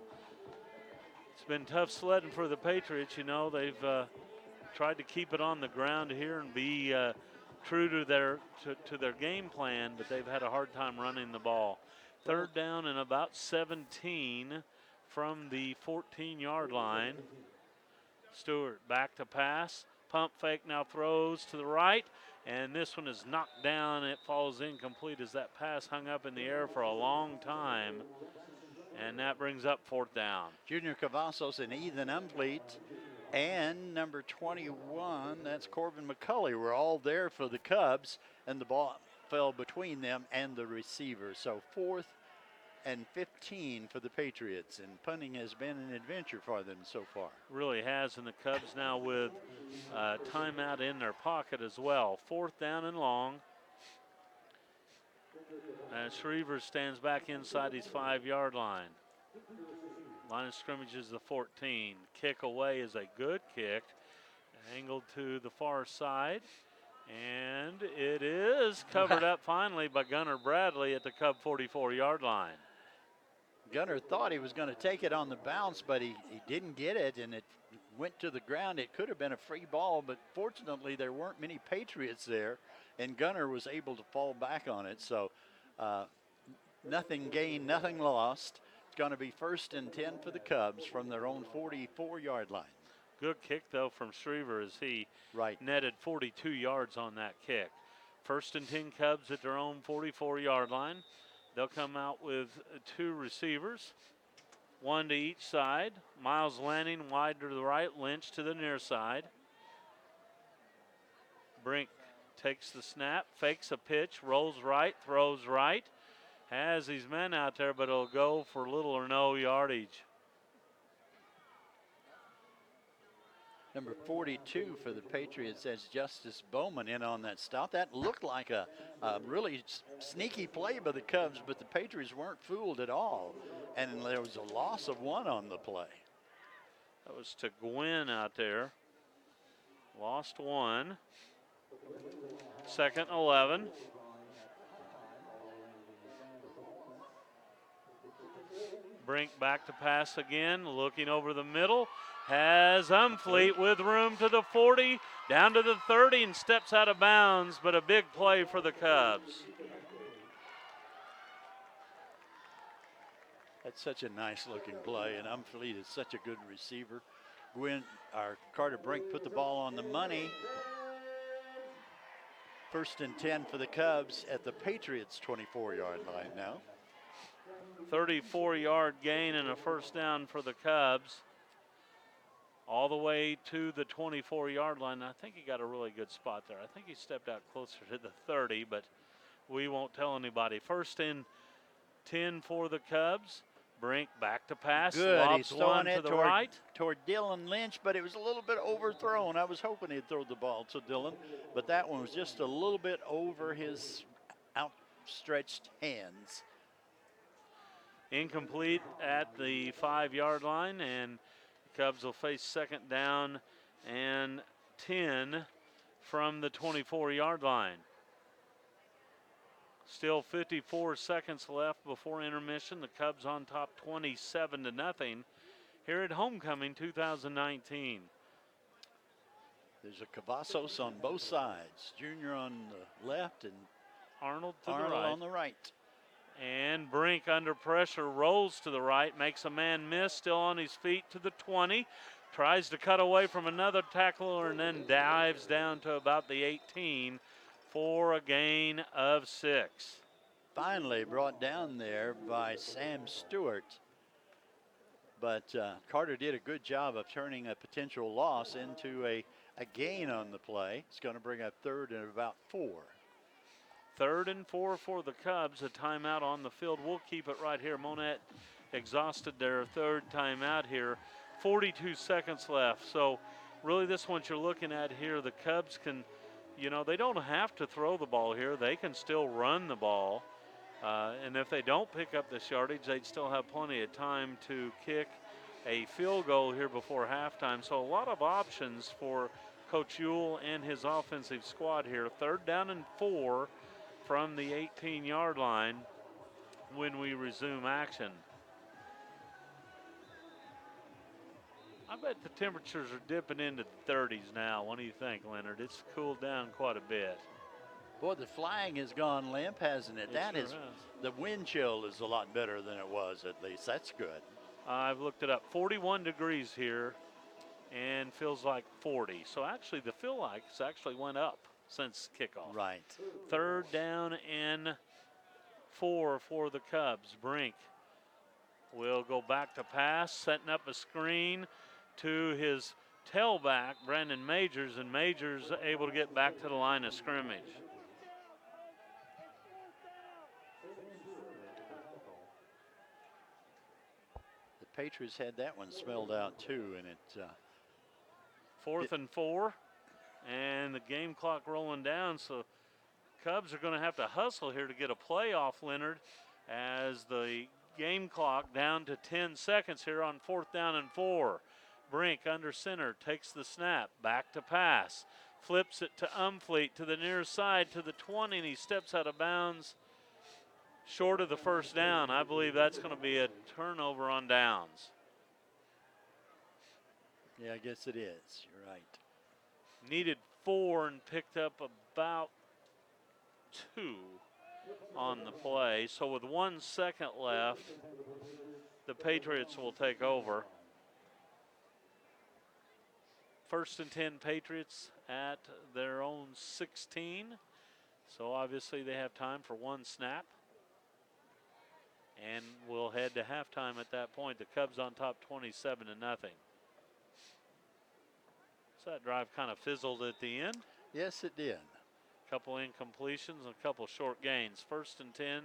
It's been tough sledding for the Patriots. You know, they've tried to keep it on the ground here and be true to their game plan, but they've had a hard time running the ball. 3rd down and about 17 from the 14-yard line. Stewart back to pass. Pump fake, now throws to the right, and this one is knocked down. It falls incomplete as that pass hung up in the air for a long time, and that brings up 4th down. Junior Cavazos and Ethan Umfleet and number 21, that's Corbin McCulley, were all there for the Cubs, and the ball fell between them and the receiver. So 4th and 15 for the Patriots, and punting has been an adventure for them so far. Really has, and the Cubs now with timeout in their pocket as well. 4th down and long. And Schriever stands back inside his 5-yard line. Line of scrimmage is the 14. Kick away is a good kick. Angled to the far side. And it is covered up finally by Gunnar Bradley at the Cub 44-yard line. Gunnar thought he was going to take it on the bounce, but he didn't get it, and it went to the ground. It could have been a free ball, but fortunately there weren't many Patriots there, and Gunnar was able to fall back on it. So nothing gained, nothing lost. It's going to be 1st and 10 for the Cubs from their own 44-yard line. Good kick, though, from Schriever as he netted 42 yards on that kick. 1st and 10 Cubs at their own 44-yard line. They'll come out with 2 receivers, 1 to each side. Miles Lanning wide to the right, Lynch to the near side. Brink takes the snap, fakes a pitch, rolls right, throws right. Has his men out there, but it'll go for little or no yardage. Number 42 for the Patriots, that's Justice Bowman in on that stop. That looked like a really sneaky play by the Cubs, but the Patriots weren't fooled at all. And there was a loss of 1 on the play. That was to Gwynn out there. Lost 1. 2nd and 11. Brink back to pass again, looking over the middle. has Umfleet with room to the 40, down to the 30, and steps out of bounds, but a big play for the Cubs. That's such a nice looking play, and Umfleet is such a good receiver. Carter Brink put the ball on the money. 1st and 10 for the Cubs at the Patriots 24-yard line now. 34-yard gain and a first down for the Cubs. All the way to the 24-yard line. I think he got a really good spot there. I think he stepped out closer to the 30, but we won't tell anybody. 1st and 10 for the Cubs. Brink back to pass. Good. He's one throwing to it the right. toward Dylan Lynch, but it was a little bit overthrown. I was hoping he'd throw the ball to Dylan, but that one was just a little bit over his outstretched hands. Incomplete at the 5-yard line, and the Cubs will face 2nd down and 10 from the 24-yard line. Still 54 seconds left before intermission. The Cubs on top 27-0 here at Homecoming 2019. There's a Cavazos on both sides. Junior on the left and Arnold to Arnold the right. on the right. And Brink under pressure rolls to the right, makes a man miss, still on his feet to the 20. Tries to cut away from another tackler and then dives down to about the 18 for a gain of 6. Finally brought down there by Sam Stewart. But Carter did a good job of turning a potential loss into a gain on the play. It's going to bring up 3rd and about 4. 3rd and 4 for the Cubs. A timeout on the field. We'll keep it right here. Monett exhausted their 3rd timeout here. 42 seconds left. So really this one you're looking at here, the Cubs can, they don't have to throw the ball here. They can still run the ball. And if they don't pick up this yardage, they'd still have plenty of time to kick a field goal here before halftime. So a lot of options for Coach Ewell and his offensive squad here. 3rd down and 4 from the 18-yard line when we resume action. I bet the temperatures are dipping into the 30s now. What do you think, Leonard? It's cooled down quite a bit. Boy, the flying has gone limp, hasn't it? The wind chill is a lot better than it was, at least. That's good. I've looked it up. 41 degrees here and feels like 40. So actually the feel like it's actually went up since kickoff. Right. 3rd down and 4 for the Cubs. Brink will go back to pass, setting up a screen to his tailback, Brandon Majors, and Majors able to get back to the line of scrimmage. The Patriots had that one smelled out too, and it 4th and 4, and the game clock rolling down, so Cubs are going to have to hustle here to get a play off, Leonard, as the game clock down to 10 seconds here on 4th down and 4. Brink under center, takes the snap, back to pass, flips it to Umfleet to the near side to the 20, and he steps out of bounds short of the 1st down. I believe that's going to be a turnover on downs. Yeah, I guess it is. You're right. Needed 4 and picked up about 2 on the play. So with 1 second left, the Patriots will take over. 1st and 10 Patriots at their own 16. So obviously they have time for 1 snap. And we'll head to halftime at that point. The Cubs on top 27-0. So that drive kind of fizzled at the end. Yes, it did. A couple incompletions and a couple short gains. 1st and 10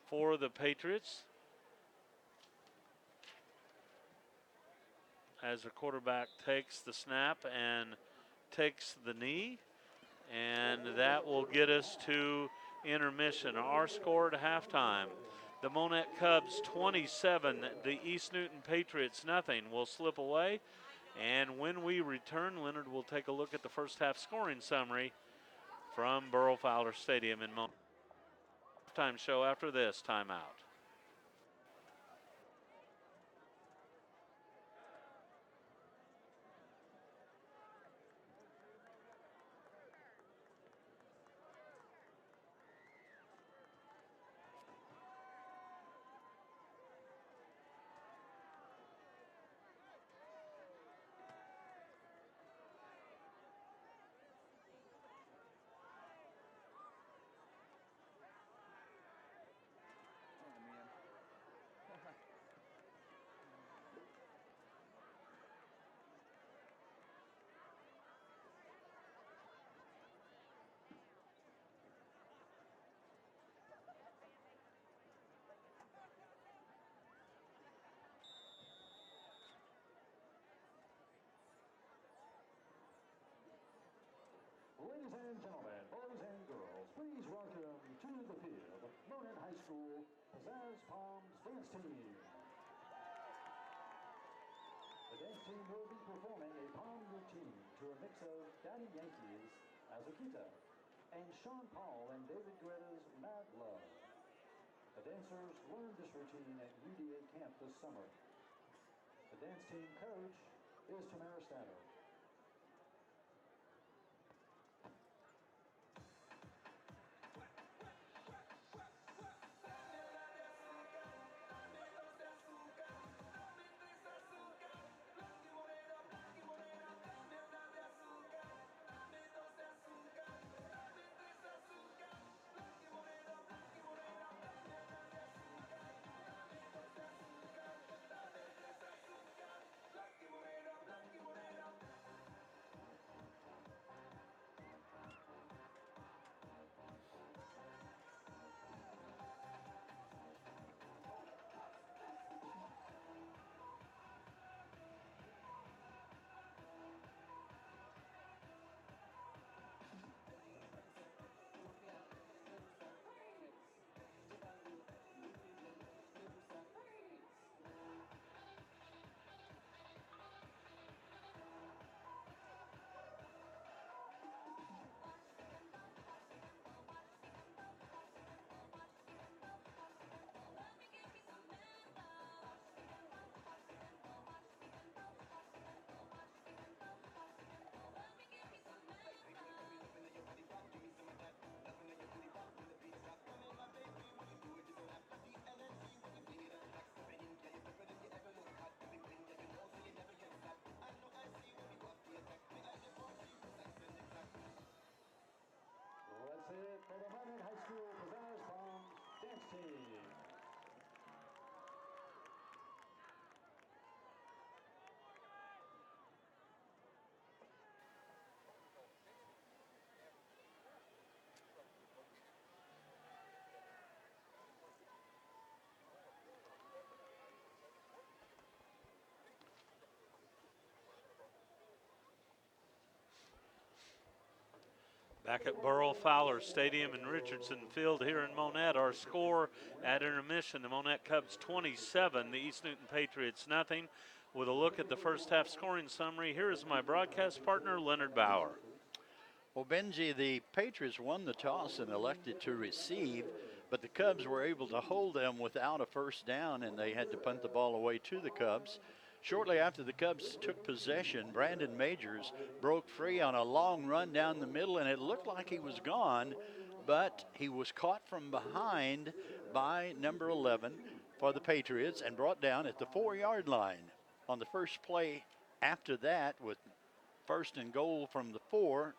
for the Patriots. As the quarterback takes the snap and takes the knee. And that will get us to intermission. Our score at halftime. The Monett Cubs 27, the East Newton Patriots nothing. We'll slip away. And when we return, Leonard will take a look at the first half scoring summary from Burrow Fowler Stadium in Monett. Halftime show after this timeout. Pizzazz Palms Dance Team. The dance team will be performing a palm routine to a mix of Daddy Yankee's Azuquita and Sean Paul and David Guetta's Mad Love. The dancers learned this routine at UDA camp this summer. The dance team coach is Tamara Statter. Let's hear it for the Monett High School Pizzazz Palms Dance Team. Back at Burl Fowler Stadium in Richardson Field here in Monett, our score at intermission, the Monett Cubs 27, the East Newton Patriots nothing. With a look at the first half scoring summary, here is my broadcast partner, Leonard Bauer. Well, Benji, the Patriots won the toss and elected to receive, but the Cubs were able to hold them without a first down, and they had to punt the ball away to the Cubs. Shortly after the Cubs took possession, Brandon Majors broke free on a long run down the middle, and it looked like he was gone, but he was caught from behind by number 11 for the Patriots and brought down at the 4-yard line. On the first play after that, with first and goal from the 4,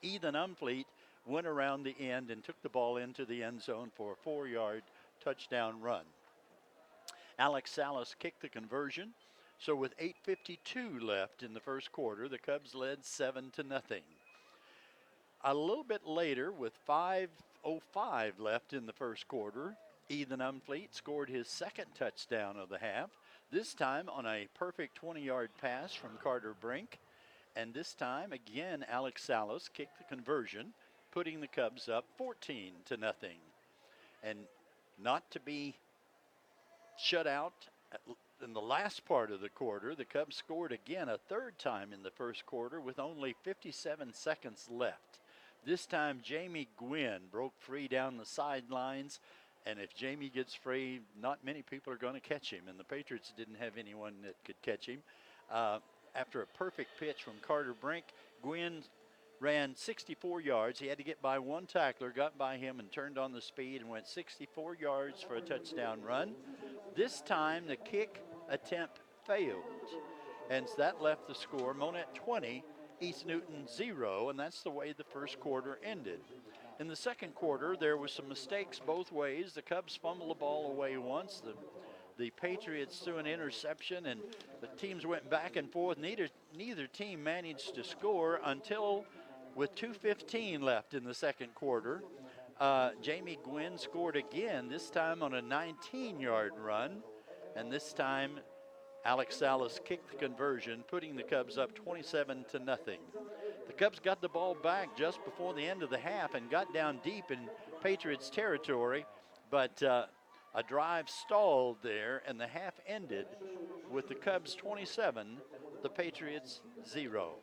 Ethan Umfleet went around the end and took the ball into the end zone for a 4-yard touchdown run. Alex Salas kicked the conversion. So with 8:52 left in the first quarter, the Cubs led 7-0. A little bit later, with 5:05 left in the first quarter, Ethan Umfleet scored his second touchdown of the half, this time on a perfect 20-yard pass from Carter Brink. And this time, again, Alex Salas kicked the conversion, putting the Cubs up 14-0. And not to be shut out in the last part of the quarter, the Cubs scored again a third time in the first quarter with only 57 seconds left. This time, Jamie Gwynn broke free down the sidelines. And if Jamie gets free, not many people are going to catch him. And the Patriots didn't have anyone that could catch him. After a perfect pitch from Carter Brink, Gwynn ran 64 yards. He had to get by one tackler, got by him, and turned on the speed and went 64 yards for a touchdown run. This time, the kick attempt failed. And that left the score Monett 20, East Newton 0, and that's the way the first quarter ended. In the second quarter, there was some mistakes both ways. The Cubs fumbled the ball away once. The Patriots threw an interception, and the teams went back and forth. Neither team managed to score until, with 2:15 left in the second quarter, Jamie Gwynn scored again, this time on a 19-yard run. And this time, Alex Salas kicked the conversion, putting the Cubs up 27-0. The Cubs got the ball back just before the end of the half and got down deep in Patriots territory, but A drive stalled there, and the half ended with the Cubs 27, the Patriots 0.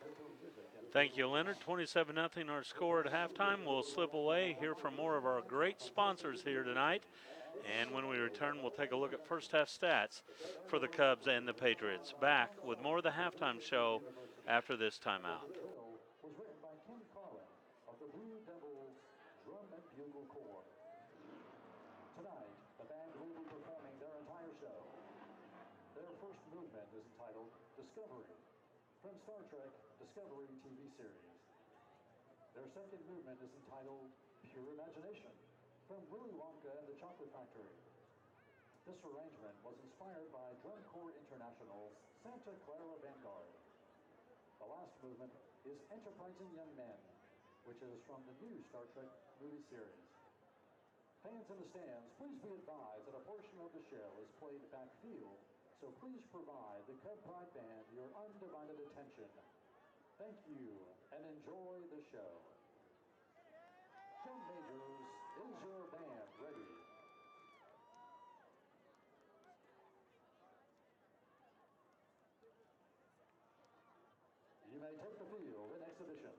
Thank you, Leonard. 27-0 our score at halftime. We'll slip away, hear from more of our great sponsors here tonight. And when we return, we'll take a look at first half stats for the Cubs and the Patriots. Back with more of the halftime show after this timeout. Was written by Ken Talon of the Blue Devils Drum and Bugle Corps. Tonight, the band will be performing their entire show. Their first movement is entitled Discovery, from Star Trek Discovery TV series. Their second movement is entitled Pure Imagination, from Willy Wonka and the Chocolate Factory. This arrangement was inspired by Drum Corps International's Santa Clara Vanguard. The last movement is Enterprising Young Men, which is from the new Star Trek movie series. Fans in the stands, please be advised that a portion of the show is played backfield, so please provide the Cub Pride Band your undivided attention. Thank you, and enjoy the show. Drum Majors, is your band ready? You may take the field in exhibition.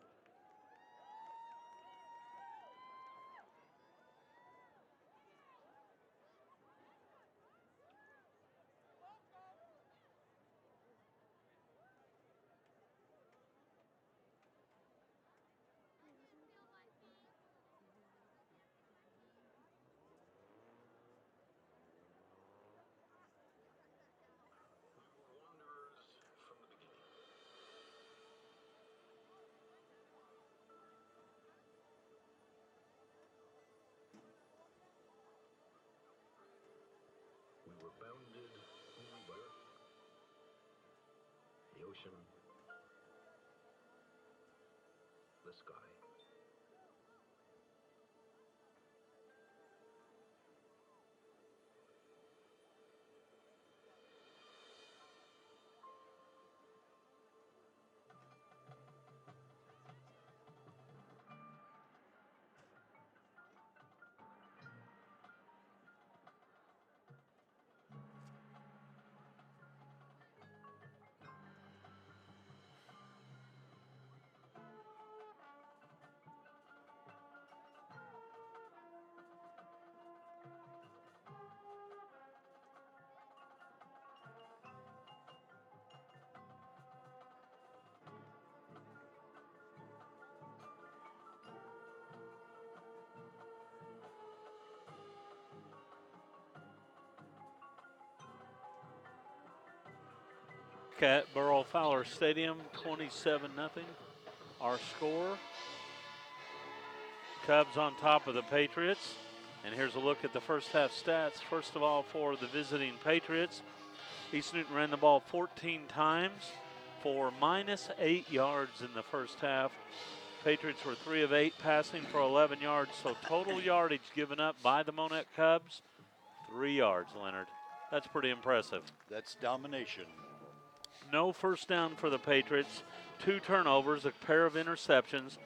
We were bounded only by earth, the ocean, the sky. At Burrow Fowler Stadium, 27-0 our score. Cubs on top of the Patriots. And here's a look at the first half stats. First of all, for the visiting Patriots, East Newton ran the ball 14 times for -8 yards in the first half. Patriots were 3 of 8 passing for 11 yards. So total yardage given up by the Monett Cubs, 3 yards, Leonard. That's pretty impressive. That's domination. No first down for the Patriots, 2 turnovers, a pair of interceptions,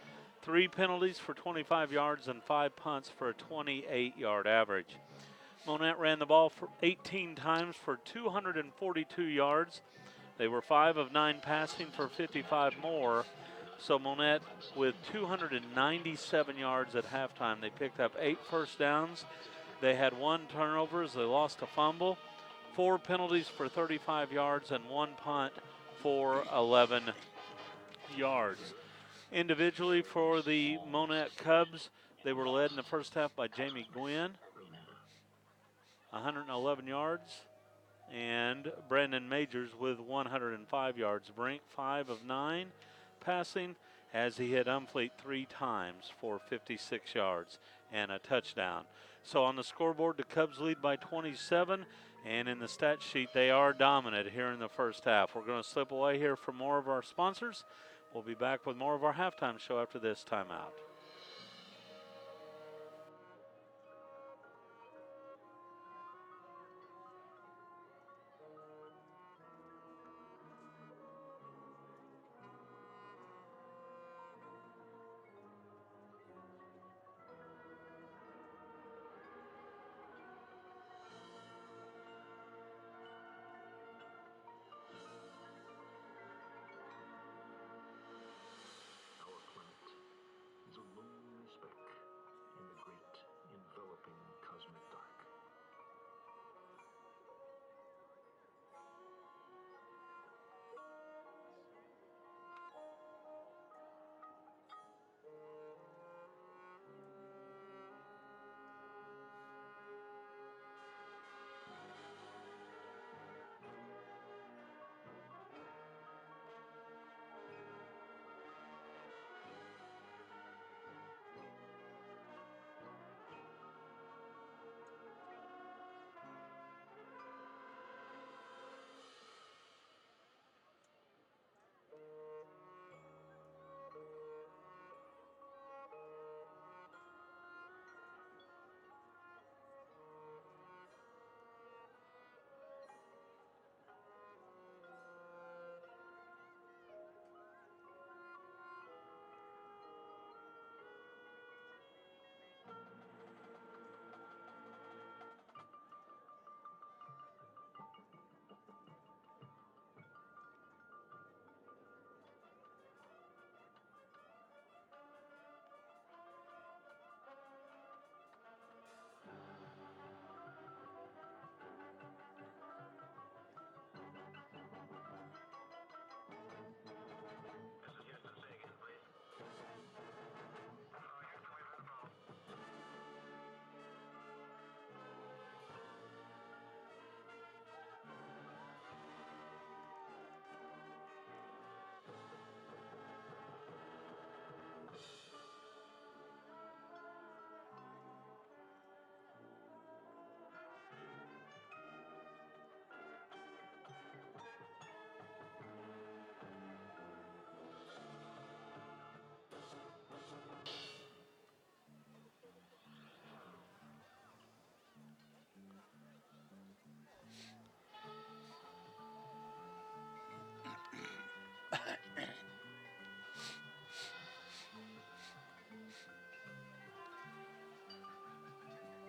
3 penalties for 25 yards, and 5 punts for a 28-yard average. Monett ran the ball for 18 times for 242 yards. They were 5 of 9 passing for 55 more. So Monett with 297 yards at halftime. They picked up 8 first downs. They had 1 turnover as they lost a fumble, 4 penalties for 35 yards, and 1 punt for 11 yards. Individually for the Monett Cubs, they were led in the first half by Jamie Gwynn, 111 yards, and Brandon Majors with 105 yards. Brink, 5 of 9 passing, as he hit Umfleet 3 times for 56 yards and a touchdown. So on the scoreboard, the Cubs lead by 27, and in the stat sheet, they are dominant here in the first half. We're going to slip away here for more of our sponsors. We'll be back with more of our halftime show after this timeout.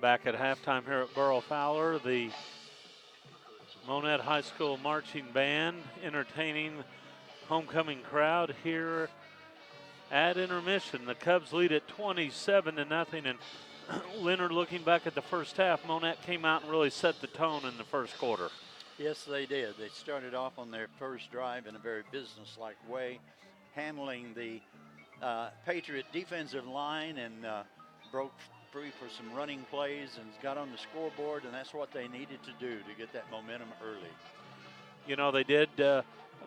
Back at halftime here at Burrow Fowler, the Monett High School Marching Band entertaining homecoming crowd here at intermission. The Cubs lead at 27-0, and Leonard, looking back at the first half, Monett came out and really set the tone in the first quarter. Yes, they did. They started off on their first drive in a very businesslike way, handling the Patriot defensive line and broke free for some running plays and got on the scoreboard, and that's what they needed to do to get that momentum early. You know, they did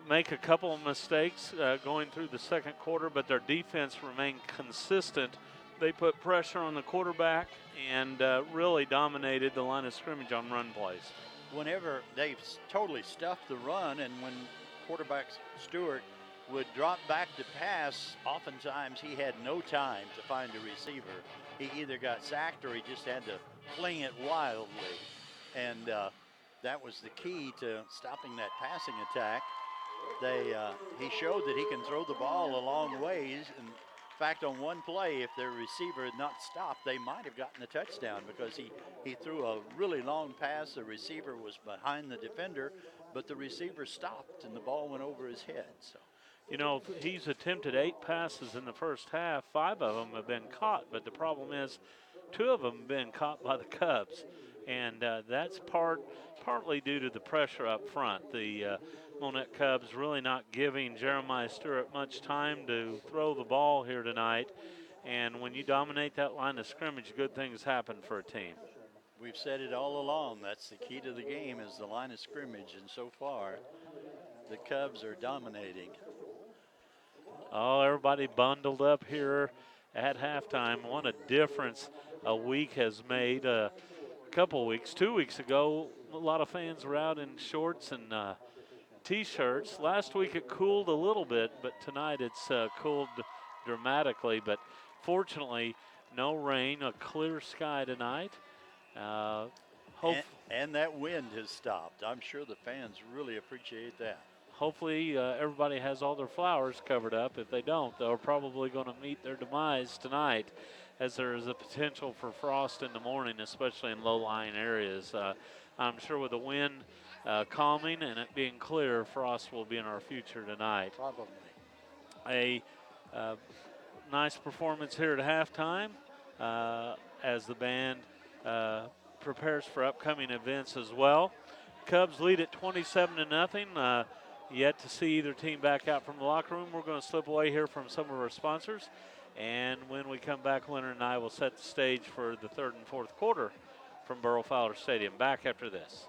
make a couple of mistakes going through the second quarter, but their defense remained consistent. They put pressure on the quarterback and really dominated the line of scrimmage on run plays. Whenever they totally stuffed the run, and when quarterback Stewart would drop back to pass, oftentimes he had no time to find a receiver. He either got sacked or he just had to fling it wildly. And that was the key to stopping that passing attack. He showed that he can throw the ball a long ways. In fact, on one play, if their receiver had not stopped, they might have gotten a touchdown because he threw a really long pass. The receiver was behind the defender, but the receiver stopped and the ball went over his head. So, you know, he's attempted 8 passes in the first half. 5 of them have been caught, but the problem is 2 of them have been caught by the Cubs. And that's partly due to the pressure up front. The Monett Cubs really not giving Jeremiah Stewart much time to throw the ball here tonight. And when you dominate that line of scrimmage, good things happen for a team. We've said it all along. That's the key to the game, is the line of scrimmage. And so far, the Cubs are dominating. Oh, everybody bundled up here at halftime. What a difference a week has made. Couple weeks, 2 weeks ago, a lot of fans were out in shorts and t-shirts. Last week it cooled a little bit, but tonight it's cooled dramatically. But fortunately, no rain, a clear sky tonight. And that wind has stopped. I'm sure the fans really appreciate that. Hopefully everybody has all their flowers covered up. If they don't, they're probably going to meet their demise tonight, as there is a potential for frost in the morning, especially in low-lying areas. I'm sure with the wind calming and it being clear, frost will be in our future tonight. Probably. A nice performance here at halftime as the band prepares for upcoming events as well. Cubs lead at 27-0. Yet to see either team back out from the locker room. We're going to slip away here from some of our sponsors. And when we come back, Leonard and I will set the stage for the third and fourth quarter from Burrow Fowler Stadium. Back after this.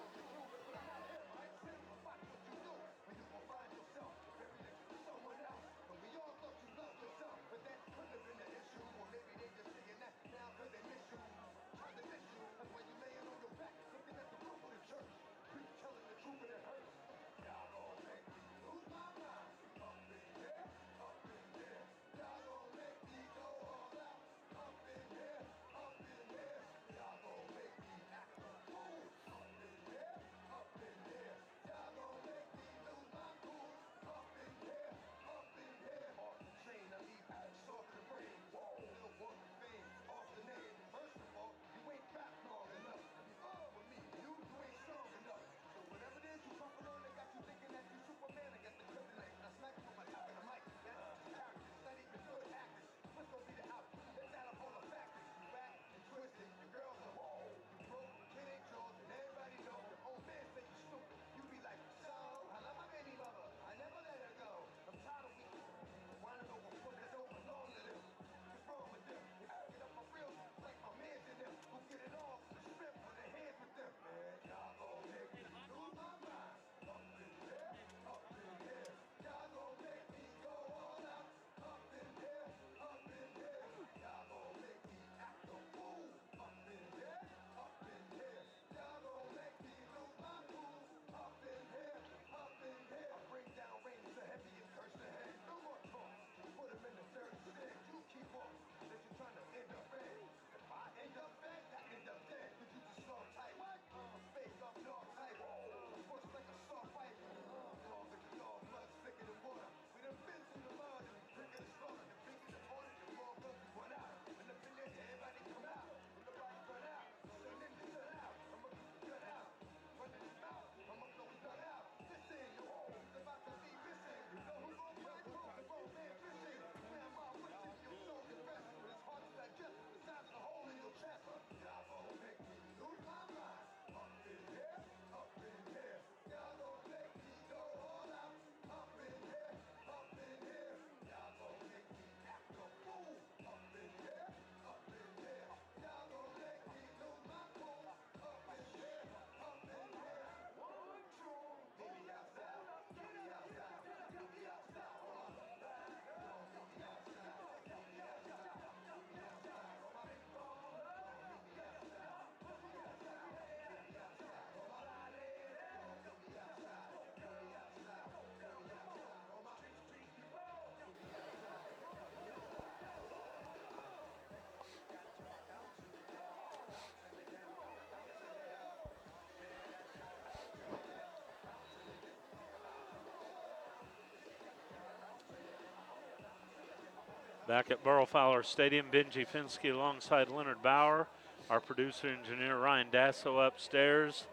Back at Burrow Fowler Stadium, Benji Finsky alongside Leonard Bauer, our producer engineer Ryan Dasso upstairs.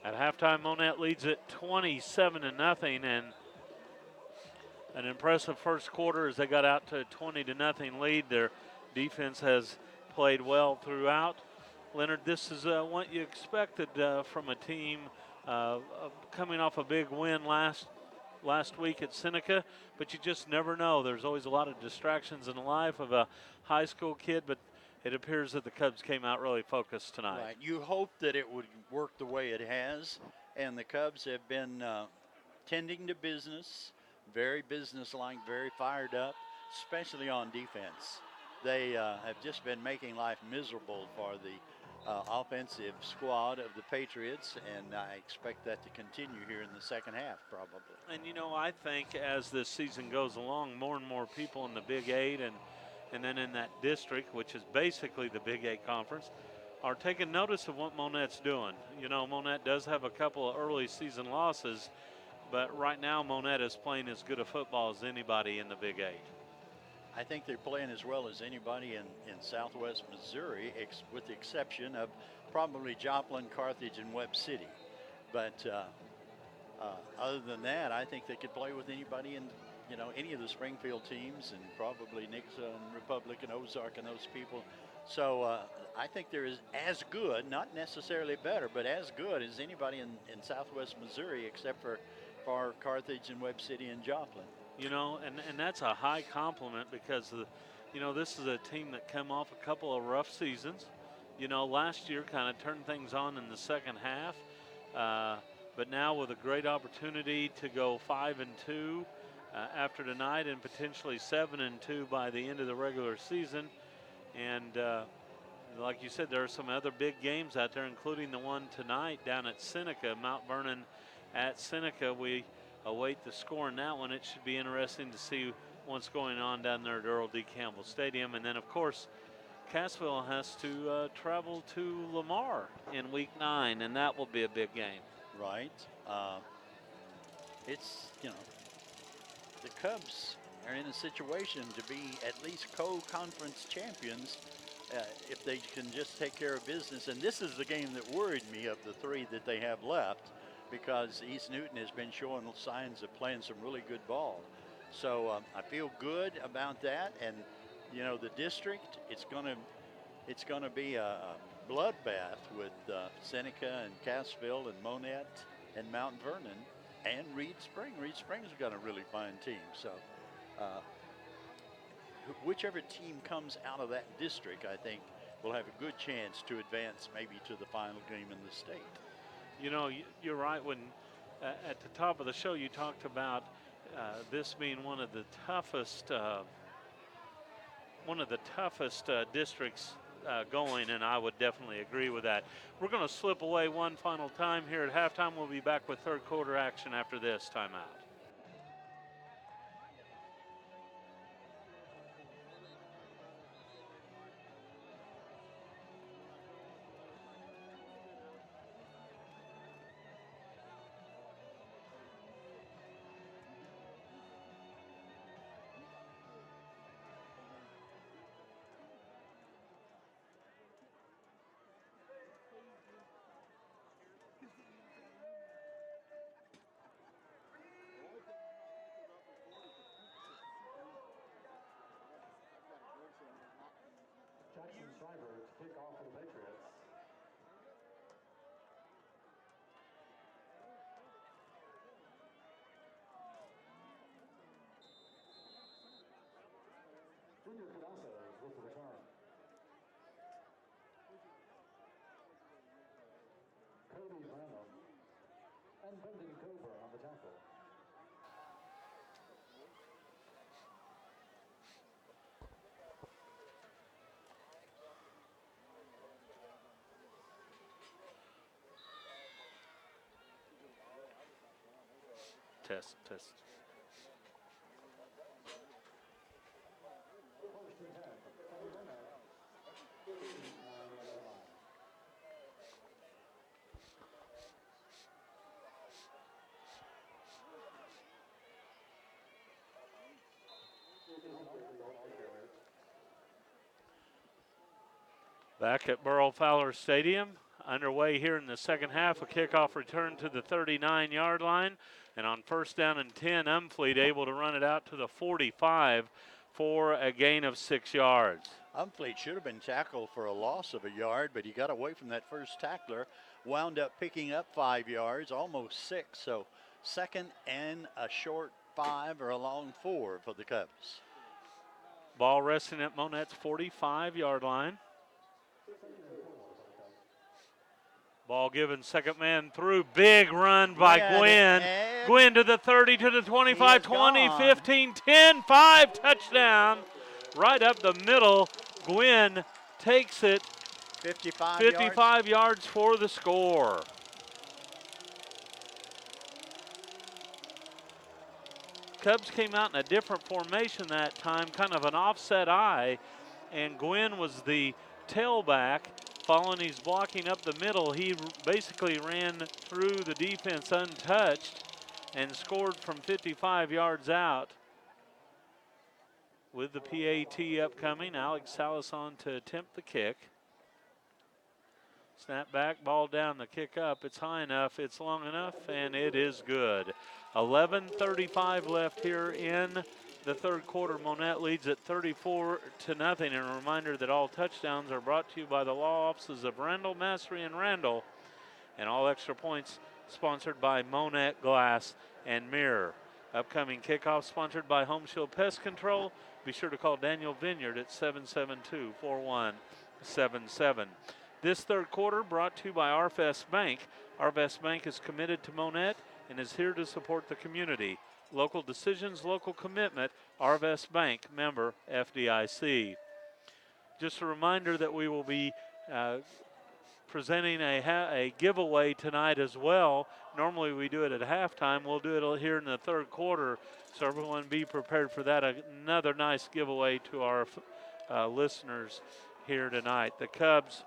At halftime, Monett leads it 27-0, and an impressive first quarter as they got out to a 20-0 lead. Their defense has played well throughout. Leonard, this is what you expected from a team coming off a big win last week at Seneca, but you just never know. There's always a lot of distractions in the life of a high school kid, but it appears that the Cubs came out really focused tonight. Right. You hope that it would work the way it has, and the Cubs have been tending to business, very businesslike, very fired up, especially on defense. They have just been making life miserable for the offensive squad of the Patriots, and I expect that to continue here in the second half, probably. And you know, I think as this season goes along, more and more people in the Big Eight and then in that district, which is basically the Big Eight Conference, are taking notice of what Monett's doing. You know, Monett does have a couple of early season losses, but right now Monett is playing as good a football as anybody in the Big Eight. I think they're playing as well as anybody in southwest Missouri, with the exception of probably Joplin, Carthage, and Webb City. But other than that, I think they could play with anybody in, you know, any of the Springfield teams, and probably Nixa and Republic and Ozark and those people. So I think they're as good, not necessarily better, but as good as anybody in southwest Missouri, except for Carthage and Webb City and Joplin. You know, and that's a high compliment because, you know, this is a team that came off a couple of rough seasons. You know, last year kind of turned things on in the second half, but now with a great opportunity to go 5-2 after tonight, and potentially 7-2 by the end of the regular season. And like you said, there are some other big games out there, including the one tonight down at Seneca, Mount Vernon at Seneca. We await the score in that one. It should be interesting to see what's going on down there at Earl D. Campbell Stadium. And then, of course, Cassville has to travel to Lamar in Week 9, and that will be a big game. Right. It's, you know, the Cubs are in a situation to be at least co-conference champions if they can just take care of business. And this is the game that worried me of the three that they have left, because East Newton has been showing signs of playing some really good ball. So I feel good about that. And, you know, the district, it's gonna be a bloodbath with Seneca and Cassville and Monett and Mount Vernon and Reed Spring. Reed Spring's got a really fine team. So whichever team comes out of that district, I think, will have a good chance to advance maybe to the final game in the state. You know, you're right. When at the top of the show you talked about this being one of the toughest districts going, and I would definitely agree with that. We're going to slip away one final time here at halftime. We'll be back with third quarter action after this timeout. Jackson Schreiber to kick off for the Patriots. Junior Cadassos with the return. Cody Branham and Brendan Coburn on the tackle. Test. Back at Burl Fowler Stadium, underway here in the second half. A kickoff return to the 39-yard line. And on first down and 10, Umfleet able to run it out to the 45 for a gain of 6 yards. Umfleet should have been tackled for a loss of a yard, but he got away from that first tackler, wound up picking up 5 yards, almost 6. So second and a short 5 or a long 4 for the Cubs. Ball resting at Monett's 45-yard line. Ball given, second man through. Big run by Gwynn. Gwynn to the 30, to the 25, 20, 15, 10, 5, touchdown. Right up the middle. Gwynn takes it 55 yards for the score. Cubs came out in a different formation that time, kind of an offset eye, and Gwynn was the tailback. Following he's blocking up the middle, he basically ran through the defense untouched and scored from 55 yards out. With the PAT upcoming, Alex Salas on to attempt the kick. Snap back, ball down, the kick up. It's high enough, it's long enough, and it is good. 11:35 left here in the third quarter. Monett leads at 34-0. And a reminder that all touchdowns are brought to you by the law offices of Randall, Mastery, and Randall. And all extra points sponsored by Monett Glass and Mirror. Upcoming kickoff sponsored by Home Shield Pest Control. Be sure to call Daniel Vineyard at 772-4177. This third quarter brought to you by Arvest Bank. Arvest Bank is committed to Monett and is here to support the community. Local decisions, local commitment. Arvest Bank, member FDIC. Just a reminder that we will be presenting a giveaway tonight as well. Normally we do it at halftime. We'll do it here in the third quarter, so everyone be prepared for that. Another nice giveaway to our listeners here tonight. The Cubs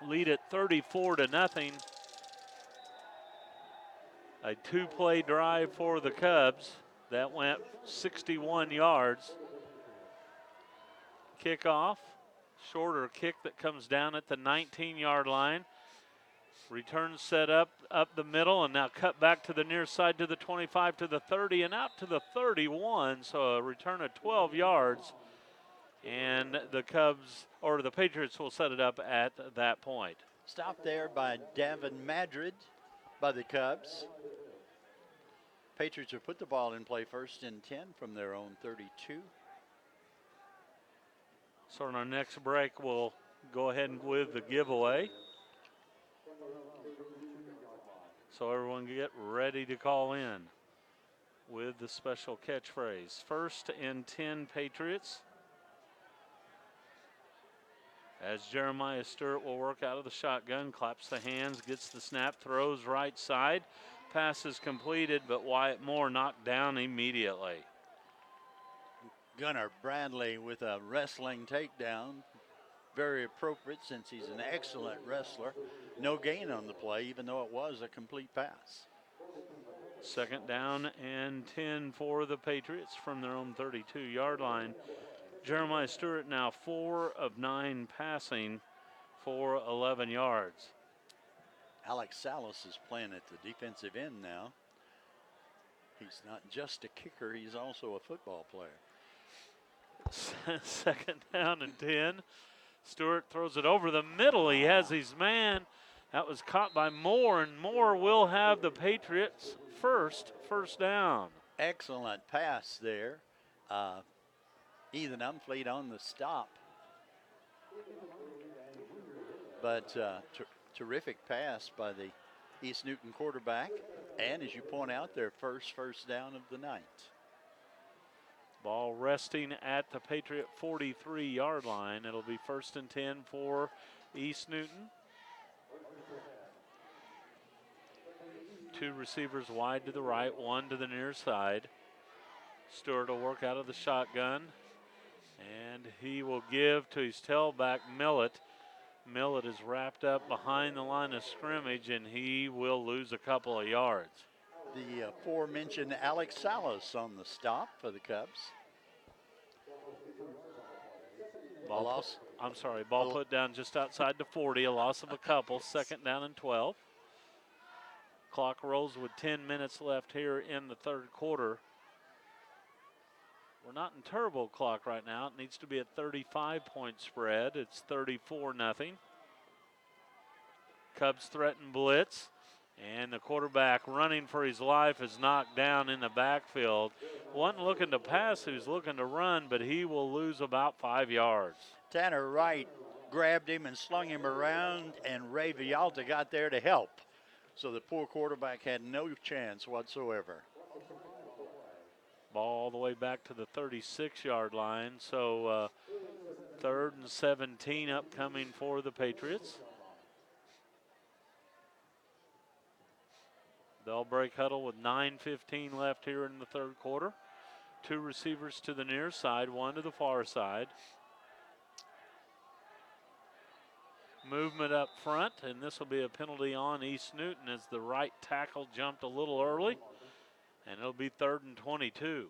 lead at 34-0. A two-play drive for the Cubs that went 61 yards. Kickoff, shorter kick that comes down at the 19-yard line. Return set up the middle, and now cut back to the near side to the 25, to the 30, and out to the 31. So a return of 12 yards. And the Cubs, or the Patriots, will set it up at that point. Stopped there by Davin Madrid by the Cubs. Patriots will put the ball in play, first and 10 from their own 32. So on our next break, we'll go ahead and with the giveaway. So everyone get ready to call in with the special catchphrase. First and 10 Patriots. As Jeremiah Stewart will work out of the shotgun, claps the hands, gets the snap, throws right side. Pass is completed, but Wyatt Moore knocked down immediately. Gunnar Bradley with a wrestling takedown. Very appropriate since he's an excellent wrestler. No gain on the play, even though it was a complete pass. Second down and 10 for the Patriots from their own 32-yard line. Jeremiah Stewart now 4 of 9 passing for 11 yards. Alex Salas is playing at the defensive end now. He's not just a kicker, he's also a football player. Second down and 10. Stewart throws it over the middle. He has his man. That was caught by Moore, and Moore will have the Patriots first down. Excellent pass there. Ethan Umfleet on the stop. But terrific pass by the East Newton quarterback. And as you point out, their first down of the night. Ball resting at the Patriot 43-yard line. It'll be first and 10 for East Newton. Two receivers wide to the right, one to the near side. Stewart will work out of the shotgun, and he will give to his tailback, Millett. Millett is wrapped up behind the line of scrimmage, and he will lose a couple of yards. The aforementioned Alex Salas on the stop for the Cubs. I'm sorry, ball put down just outside the 40, a loss of a couple, second down and 12. Clock rolls with 10 minutes left here in the third quarter. We're not in turbo clock right now. It needs to be a 35-point spread. It's 34-0. Cubs threaten blitz, and the quarterback running for his life is knocked down in the backfield. Wasn't looking to pass, he was looking to run, but he will lose about 5 yards. Tanner Wright grabbed him and slung him around, and Ray Villalta got there to help. So the poor quarterback had no chance whatsoever. Ball all the way back to the 36-yard line. So 3rd and 17 upcoming for the Patriots. They'll break huddle with 9:15 left here in the third quarter. 2 receivers to the near side, 1 to the far side. Movement up front, and this will be a penalty on East Newton as the right tackle jumped a little early, and it'll be 3rd and 22.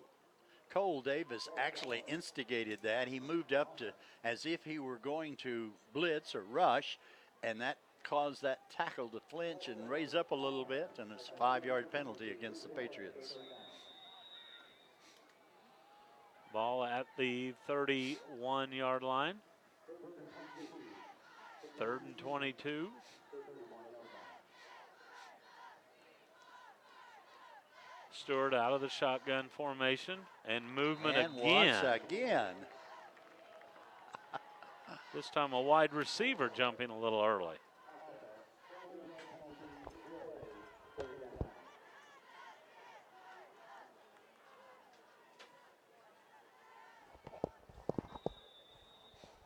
Cole Davis actually instigated that. He moved up to as if he were going to blitz or rush, and that caused that tackle to flinch and raise up a little bit, and it's a 5-yard penalty against the Patriots. Ball at the 31-yard line. 3rd and 22. Stewart out of the shotgun formation and movement and again. Once again. This time a wide receiver jumping a little early.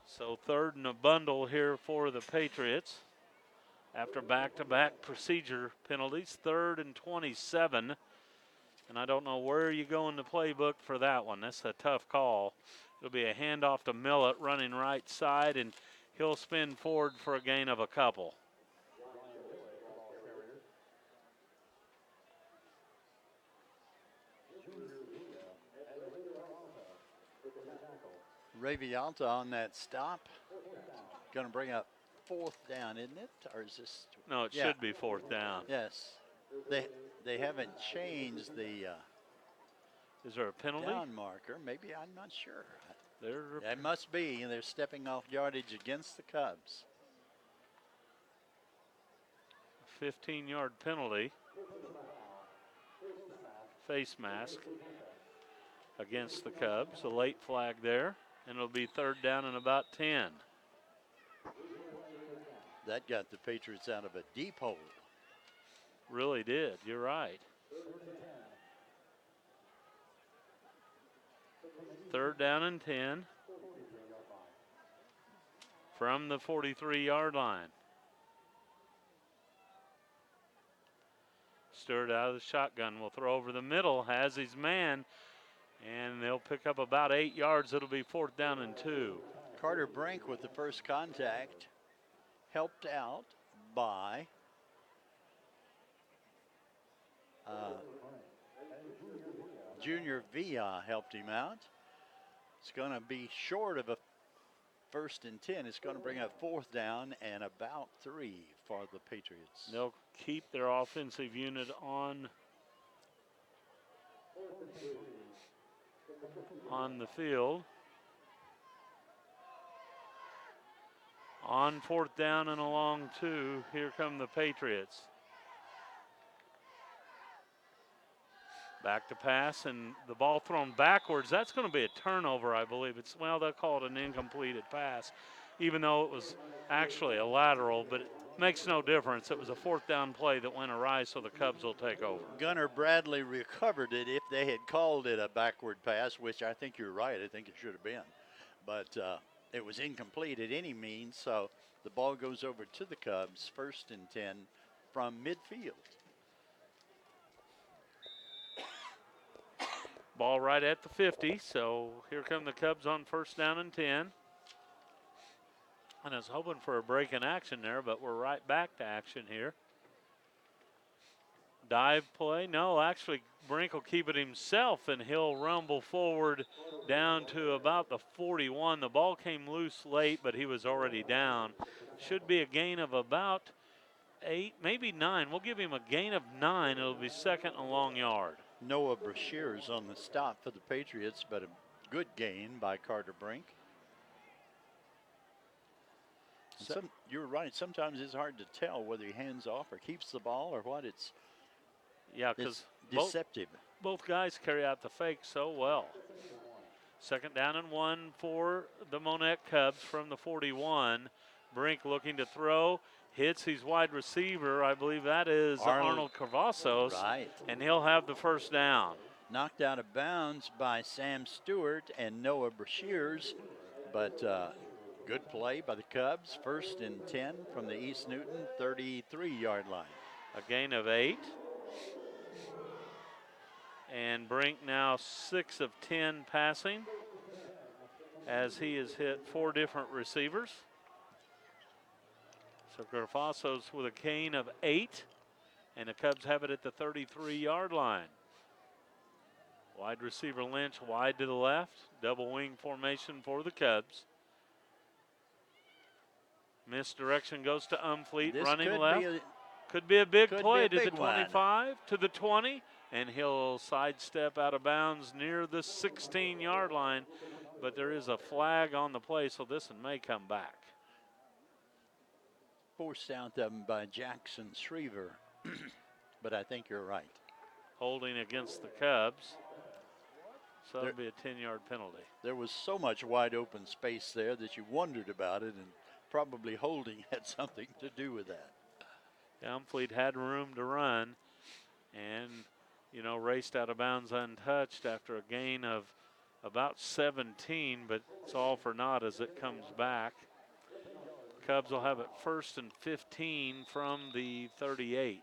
So 3rd and a bundle here for the Patriots. After back-to-back procedure penalties, 3rd and 27. And I don't know where you go in the playbook for that one. That's a tough call. It'll be a handoff to Millett running right side, and he'll spin forward for a gain of a couple. Ray Villalta on that stop. Going to bring up 4th down, isn't it? Or is this? No, it should be 4th down. Yes. They haven't changed the Is there a penalty? down marker. Maybe, I'm not sure. There. It must be. They're stepping off yardage against the Cubs. 15-yard penalty. Face mask against the Cubs. A late flag there, and it'll be 3rd down and about 10. That got the Patriots out of a deep hole. Really did. You're right. 3rd down and 10 from the 43-yard line. Stewart out of the shotgun. Will throw over the middle. Has his man. And they'll pick up about 8 yards. It'll be 4th down and 2. Carter Brink with the first contact. Helped out by Junior Villa helped him out. It's going to be short of a 1st and 10. It's going to bring up 4th down and about 3 for the Patriots. They'll keep their offensive unit on the field. On 4th down and along 2, here come the Patriots. Back to pass, and the ball thrown backwards. That's going to be a turnover, I believe. Well, they'll call it an incompleted pass, even though it was actually a lateral, but it makes no difference. It was a 4th down play that went awry, so the Cubs will take over. Gunnar Bradley recovered it if they had called it a backward pass, which I think you're right. I think it should have been. But it was incomplete at any means, so the ball goes over to the Cubs, 1st and 10 from midfield. Ball right at the 50, so here come the Cubs on 1st down and 10. And I was hoping for a break in action there, but we're right back to action here. Dive play? No, actually, Brink will keep it himself, and he'll rumble forward down to about the 41. The ball came loose late, but he was already down. Should be a gain of about 8, maybe 9. We'll give him a gain of 9. It'll be second and a long yard. Noah Brashears on the stop for the Patriots, but a good gain by Carter Brink. You're right. Sometimes it's hard to tell whether he hands off or keeps the ball or what. It's because deceptive. Both guys carry out the fake so well. Second down and 1 for the Monett Cubs from the 41. Brink looking to throw. Hits his wide receiver. I believe that is Arnold Cavazos. Right. And he'll have the first down. Knocked out of bounds by Sam Stewart and Noah Brashears, but good play by the Cubs. First and 10 from the East Newton 33-yard line. A gain of 8. And Brink now 6 of 10 passing as he has hit 4 different receivers. So Cavazos with a gain of 8, and the Cubs have it at the 33-yard line. Wide receiver Lynch wide to the left. Double wing formation for the Cubs. Misdirection goes to Umfleet, running left. Could be a big play to the 25, to the 20, and he'll sidestep out of bounds near the 16-yard line. But there is a flag on the play, so this one may come back. Forced out of him by Jackson Shriver, but I think you're right. Holding against the Cubs. So that'll be a 10-yard penalty. There was so much wide open space there that you wondered about it, and probably holding had something to do with that. Umfleet had room to run and, raced out of bounds untouched after a gain of about 17, but it's all for naught as it comes back. Cubs will have it first and 15 from the 38.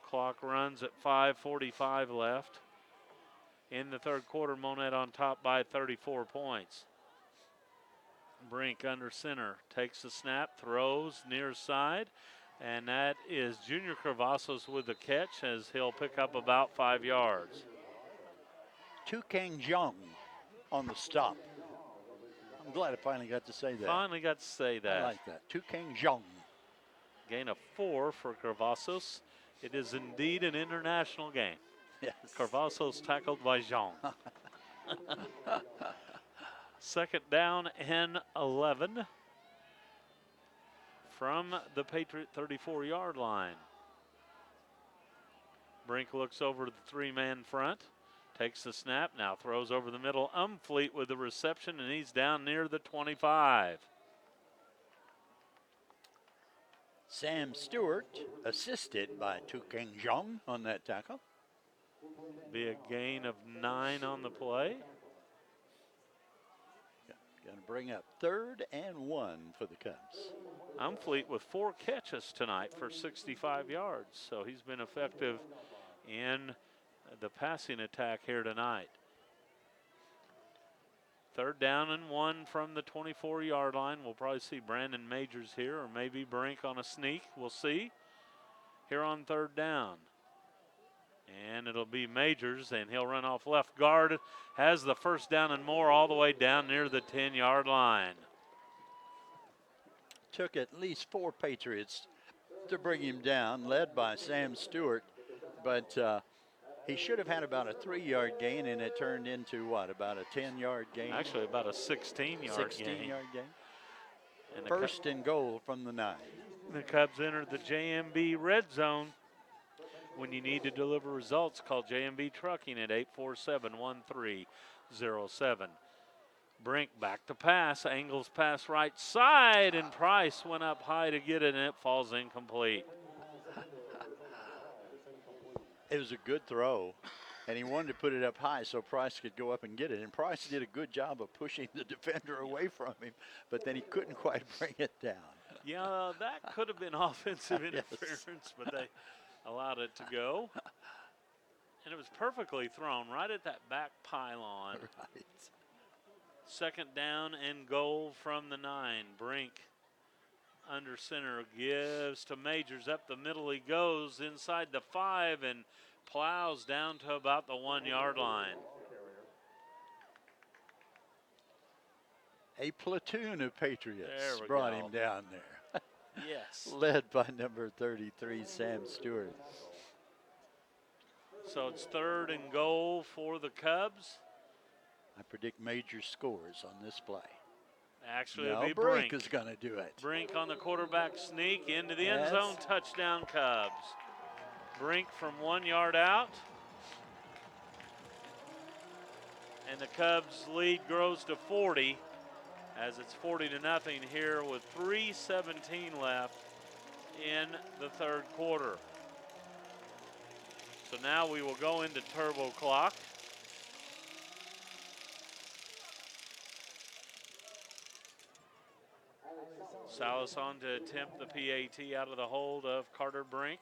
Clock runs at 5:45 left. In the third quarter, Monett on top by 34 points. Brink under center, takes the snap, throws near side, and that is Junior Cavazos with the catch as he'll pick up about 5 yards. Tukang Jung on the stop. I'm glad I finally got to say that. Finally got to say that. I like that. Tukang Jung. Gain of 4 for Cavazos. It is indeed an international game. Yes. Cavazos tackled by Jean. Second down and 11 from the Patriot 34-yard line. Brink looks over the 3-man front, takes the snap, now throws over the middle. Umfleet with the reception, and he's down near the 25. Sam Stewart assisted by Tukang Jung on that tackle. Be a gain of 9 on the play. Going to bring up 3rd and 1 for the Cubs. Umfleet with 4 catches tonight for 65 yards, so he's been effective in the passing attack here tonight. 3rd down and 1 from the 24-yard line. We'll probably see Brandon Majors here, or maybe Brink on a sneak. We'll see. Here on 3rd down. And it'll be Majors, and he'll run off left guard. Has the first down and more all the way down near the 10-yard line. Took at least 4 Patriots to bring him down, led by Sam Stewart. But he should have had about a 3-yard gain, and it turned into what, about a 10-yard gain? Actually, about a 16-yard gain. 16-yard gain. And first and goal from the 9. The Cubs entered the JMB red zone. When you need to deliver results, call JMB Trucking at 847-1307. Brink back to pass, angles pass right side, and Price went up high to get it, and it falls incomplete. It was a good throw, and he wanted to put it up high so Price could go up and get it. And Price did a good job of pushing the defender away from him, but then he couldn't quite bring it down. Yeah, that could have been offensive interference, but they allowed it to go. And it was perfectly thrown right at that back pylon. Right. Second down and goal from the 9. Brink under center, gives to Majors. Up the middle he goes, inside the 5, and plows down to about the 1 yard line. A platoon of Patriots There we brought go. him down there. Yes. Led by number 33, Sam Stewart. So it's 3rd and goal for the Cubs. I predict major scores on this play. Actually, No, it'll be Brink Brink. is going to do it. Brink on the quarterback sneak into the end Yes. zone. Touchdown Cubs. Brink from 1 yard out. And the Cubs lead grows to 40 as it's 40-0 here with 3:17 left in the 3rd quarter. So now we will go into turbo clock. Salas on to attempt the PAT out of the hold of Carter Brink.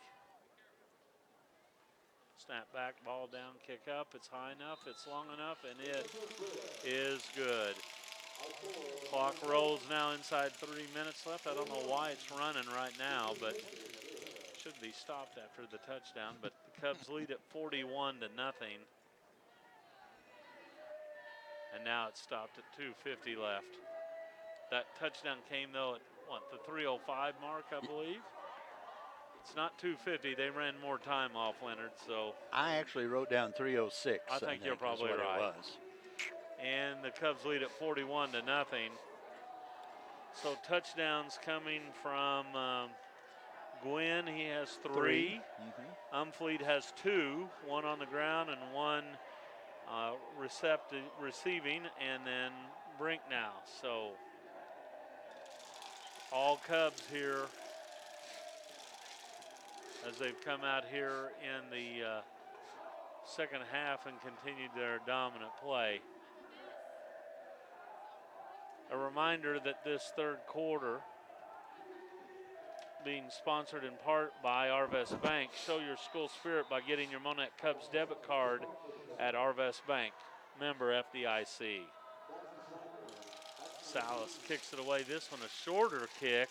Snap back, ball down, kick up. It's high enough, it's long enough, and it is good. Clock rolls now inside 3 minutes left. I don't know why it's running right now, but it should be stopped after the touchdown. But the Cubs lead at 41-0. And now it's stopped at 2:50 left. That touchdown came, though, at the 3:05 mark, I believe. It's not 2:50. They ran more time off, Leonard. So I actually wrote down 3:06. I think you're probably is what right. It was. And the Cubs lead at 41-0. So touchdowns coming from Gwynn. He has 3. Umfleet has 2, 1 on the ground and 1 receiving, and then Brink now. So all Cubs here as they've come out here in the second half and continued their dominant play. A reminder that this 3rd quarter being sponsored in part by Arvest Bank. Show your school spirit by getting your Monett Cubs debit card at Arvest Bank. Member FDIC. Salas kicks it away. This one a shorter kick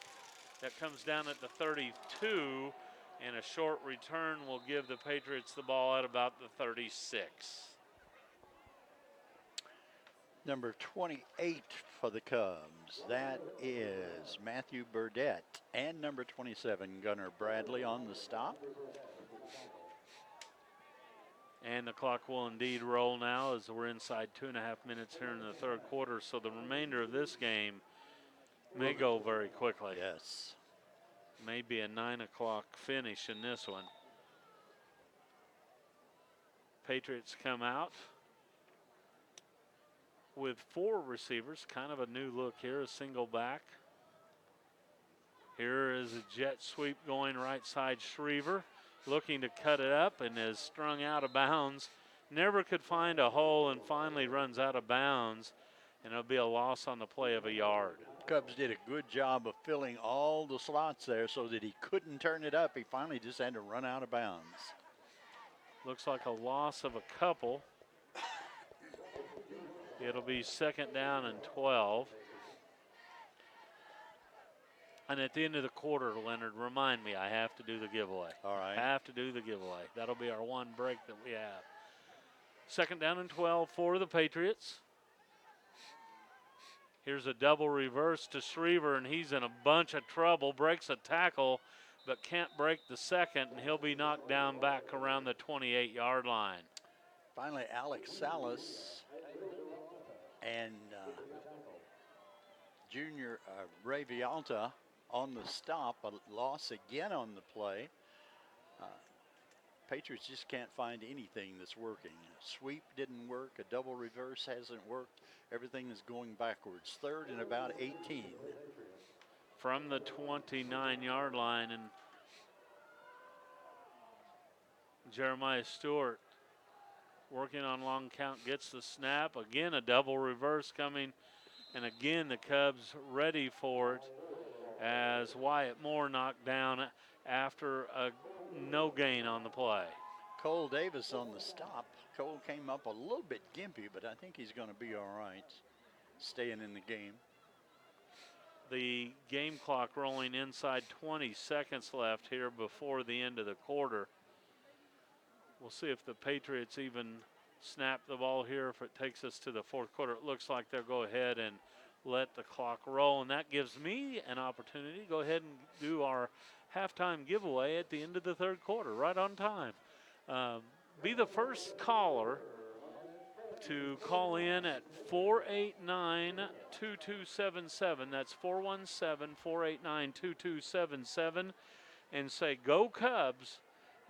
that comes down at the 32, and a short return will give the Patriots the ball at about the 36. Number 28 for the Cubs. That is Matthew Burdett. And number 27, Gunnar Bradley on the stop. And the clock will indeed roll now as we're inside 2.5 minutes here in the 3rd quarter. So the remainder of this game may go very quickly. Yes. Maybe a 9 o'clock finish in this one. Patriots come out with 4 receivers, kind of a new look here, a single back. Here is a jet sweep going right side. Schriever looking to cut it up and is strung out of bounds. Never could find a hole and finally runs out of bounds, and it'll be a loss on the play of a yard. Cubs did a good job of filling all the slots there so that he couldn't turn it up. He finally just had to run out of bounds. Looks like a loss of a couple. It'll be 2nd down and 12. And at the end of the quarter, Leonard, remind me, I have to do the giveaway. All right. I have to do the giveaway. That'll be our one break that we have. 2nd down and 12 for the Patriots. Here's a double reverse to Schriever, and he's in a bunch of trouble. Breaks a tackle, but can't break the second, and he'll be knocked down back around the 28-yard line. Finally, Alex Salas and Junior Ray Vialta on the stop. A loss again on the play. Patriots just can't find anything that's working. A sweep didn't work. A double reverse hasn't worked. Everything is going backwards. 3rd and about 18. From the 29-yard line, and Jeremiah Stewart working on long count, gets the snap. Again, a double reverse coming, and again the Cubs ready for it as Wyatt Moore knocked down after a no gain on the play. Cole Davis on the stop. Cole came up a little bit gimpy, but I think he's going to be all right, staying in the game. the game clock rolling inside 20 seconds left here before the end of the quarter. We'll see if the Patriots even snap the ball here. If it takes us to the fourth quarter, it looks like they'll go ahead and let the clock roll, and that gives me an opportunity to go ahead and do our halftime giveaway at the end of the third quarter, right on time. Be the first caller to call in at 489-2277. That's 417-489-2277, and say, "Go Cubs,"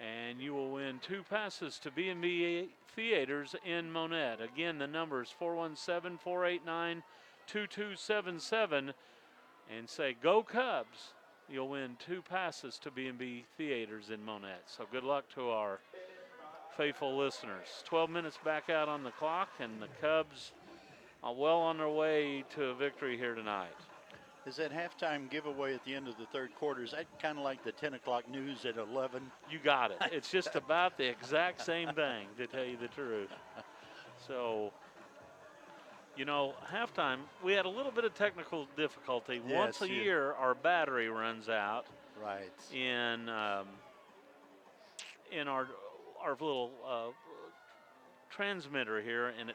and you will win 2 passes to B&B Theaters in Monett. Again, the number is 417-489-2277, and say, "Go Cubs." You'll win 2 passes to B&B Theaters in Monett. So good luck to our faithful listeners. 12 minutes back out on the clock, and the Cubs are well on their way to a victory here tonight. Is that halftime giveaway at the end of the third quarter, is that kind of like the 10 o'clock news at 11? You got it. It's just about the exact same thing, to tell you the truth. So, you know, halftime, we had a little bit of technical difficulty. Yes, Once a year, our battery runs out. Right. In our little transmitter here, and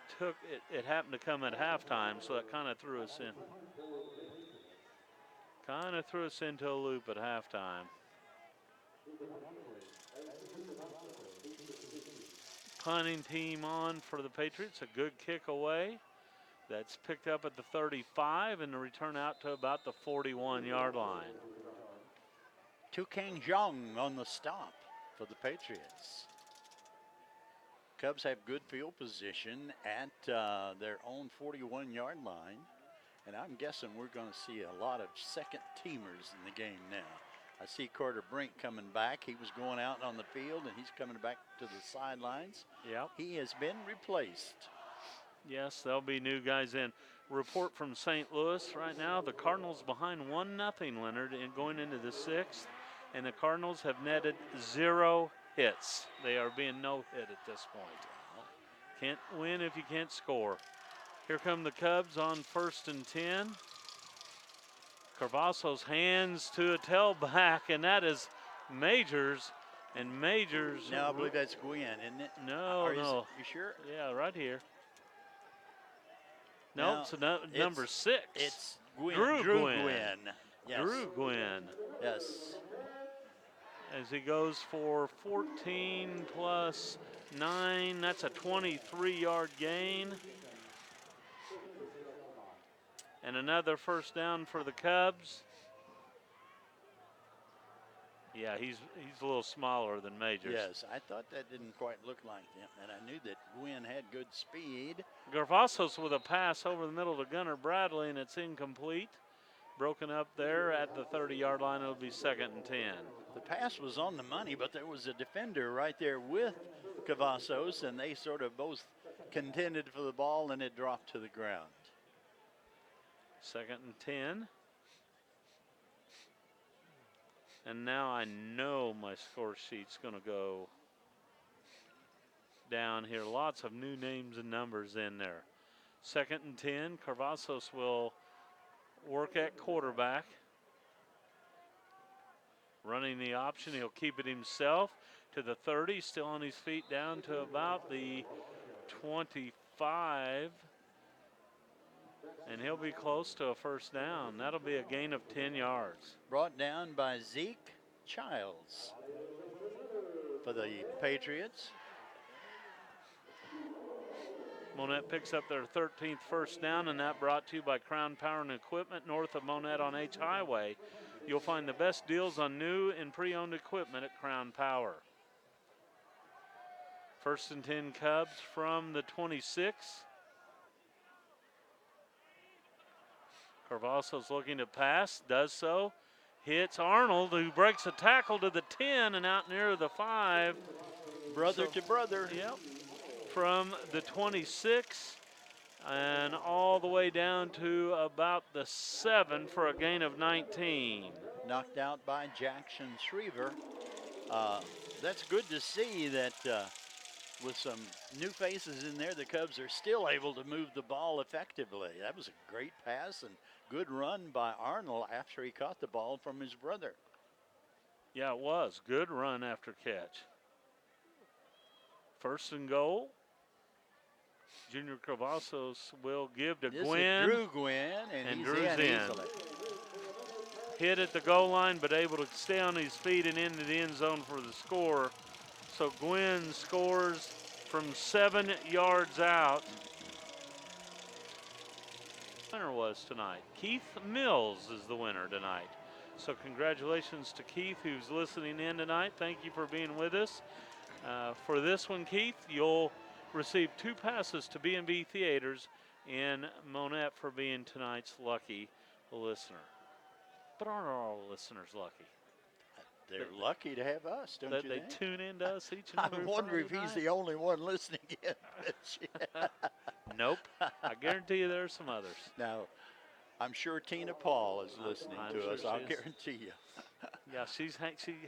it happened to come at halftime, so that kind of threw us in. Kind of threw us into a loop at halftime. Punting team on for the Patriots, a good kick away. That's picked up at the 35 and the return out to about the 41-yard line. Tukang Jong on the stop for the Patriots. Cubs have good field position at their own 41-yard line. And I'm guessing we're going to see a lot of second teamers in the game now. I see Carter Brink coming back. He was going out on the field, and he's coming back to the sidelines. Yep. He has been replaced. Yes, there'll be new guys in. Report from St. Louis right now. The Cardinals behind 1-0, Leonard, and going into the 6th. And the Cardinals have netted 0 hits. They are being no hit at this point. Can't win if you can't score. Here come the Cubs on 1st and 10. Carvasso's hands to a tailback, and that is Majors. And Majors. No, I believe that's Gwen, isn't it? No, no. You sure? Yeah, right here. No, so number 6. It's Gwen. Drew Gwen. Yes. Drew Gwen. Yes. As he goes for 14 plus 9. That's a 23-yard gain. And another first down for the Cubs. Yeah, he's a little smaller than Majors. Yes, I thought that didn't quite look like him, and I knew that Gwen had good speed. Garvassos with a pass over the middle to Gunnar Bradley, and it's incomplete. Broken up there at the 30-yard line. It'll be 2nd and 10. The pass was on the money, but there was a defender right there with Cavazos, and they sort of both contended for the ball, and it dropped to the ground. 2nd and 10. And now I know my score sheet's going to go down here. Lots of new names and numbers in there. 2nd and 10. Carvassos will work at quarterback. Running the option. He'll keep it himself to the 30. Still on his feet down to about the 25. And he'll be close to a first down. That'll be a gain of 10 yards. Brought down by Zeke Childs for the Patriots. Monett picks up their 13th first down, and that brought to you by Crown Power and Equipment north of Monett on H Highway. You'll find the best deals on new and pre-owned equipment at Crown Power. 1st and 10 Cubs from the 26. Carvasso's looking to pass, does so. Hits Arnold, who breaks a tackle to the 10 and out near the 5. Brother to brother. Yep. From the 26 and all the way down to about the 7 for a gain of 19. Knocked out by Jackson Shriver. That's good to see that with some new faces in there, the Cubs are still able to move the ball effectively. That was a great pass and good run by Arnold after he caught the ball from his brother. Yeah, it was. Good run after catch. First and goal. Junior Cavazos will give to This Gwynn. is Drew Gwynn, and he's Drew's in easily. Hit at the goal line, but able to stay on his feet and into the end zone for the score. So Gwynn scores from 7 yards out. Winner was tonight. Keith Mills is the winner tonight. So congratulations to Keith, who's listening in tonight. Thank you for being with us. For this one, Keith, you'll receive 2 passes to B&B Theaters in Monett for being tonight's lucky listener. But aren't all listeners lucky? They're lucky to have us, don't you They think? tune in to us each and every I wonder if Friday he's night. the only one listening in. Nope. I guarantee you there are some others. Now, I'm sure Tina Paul is listening I'm to sure us. she I'll is. guarantee you. Yeah, she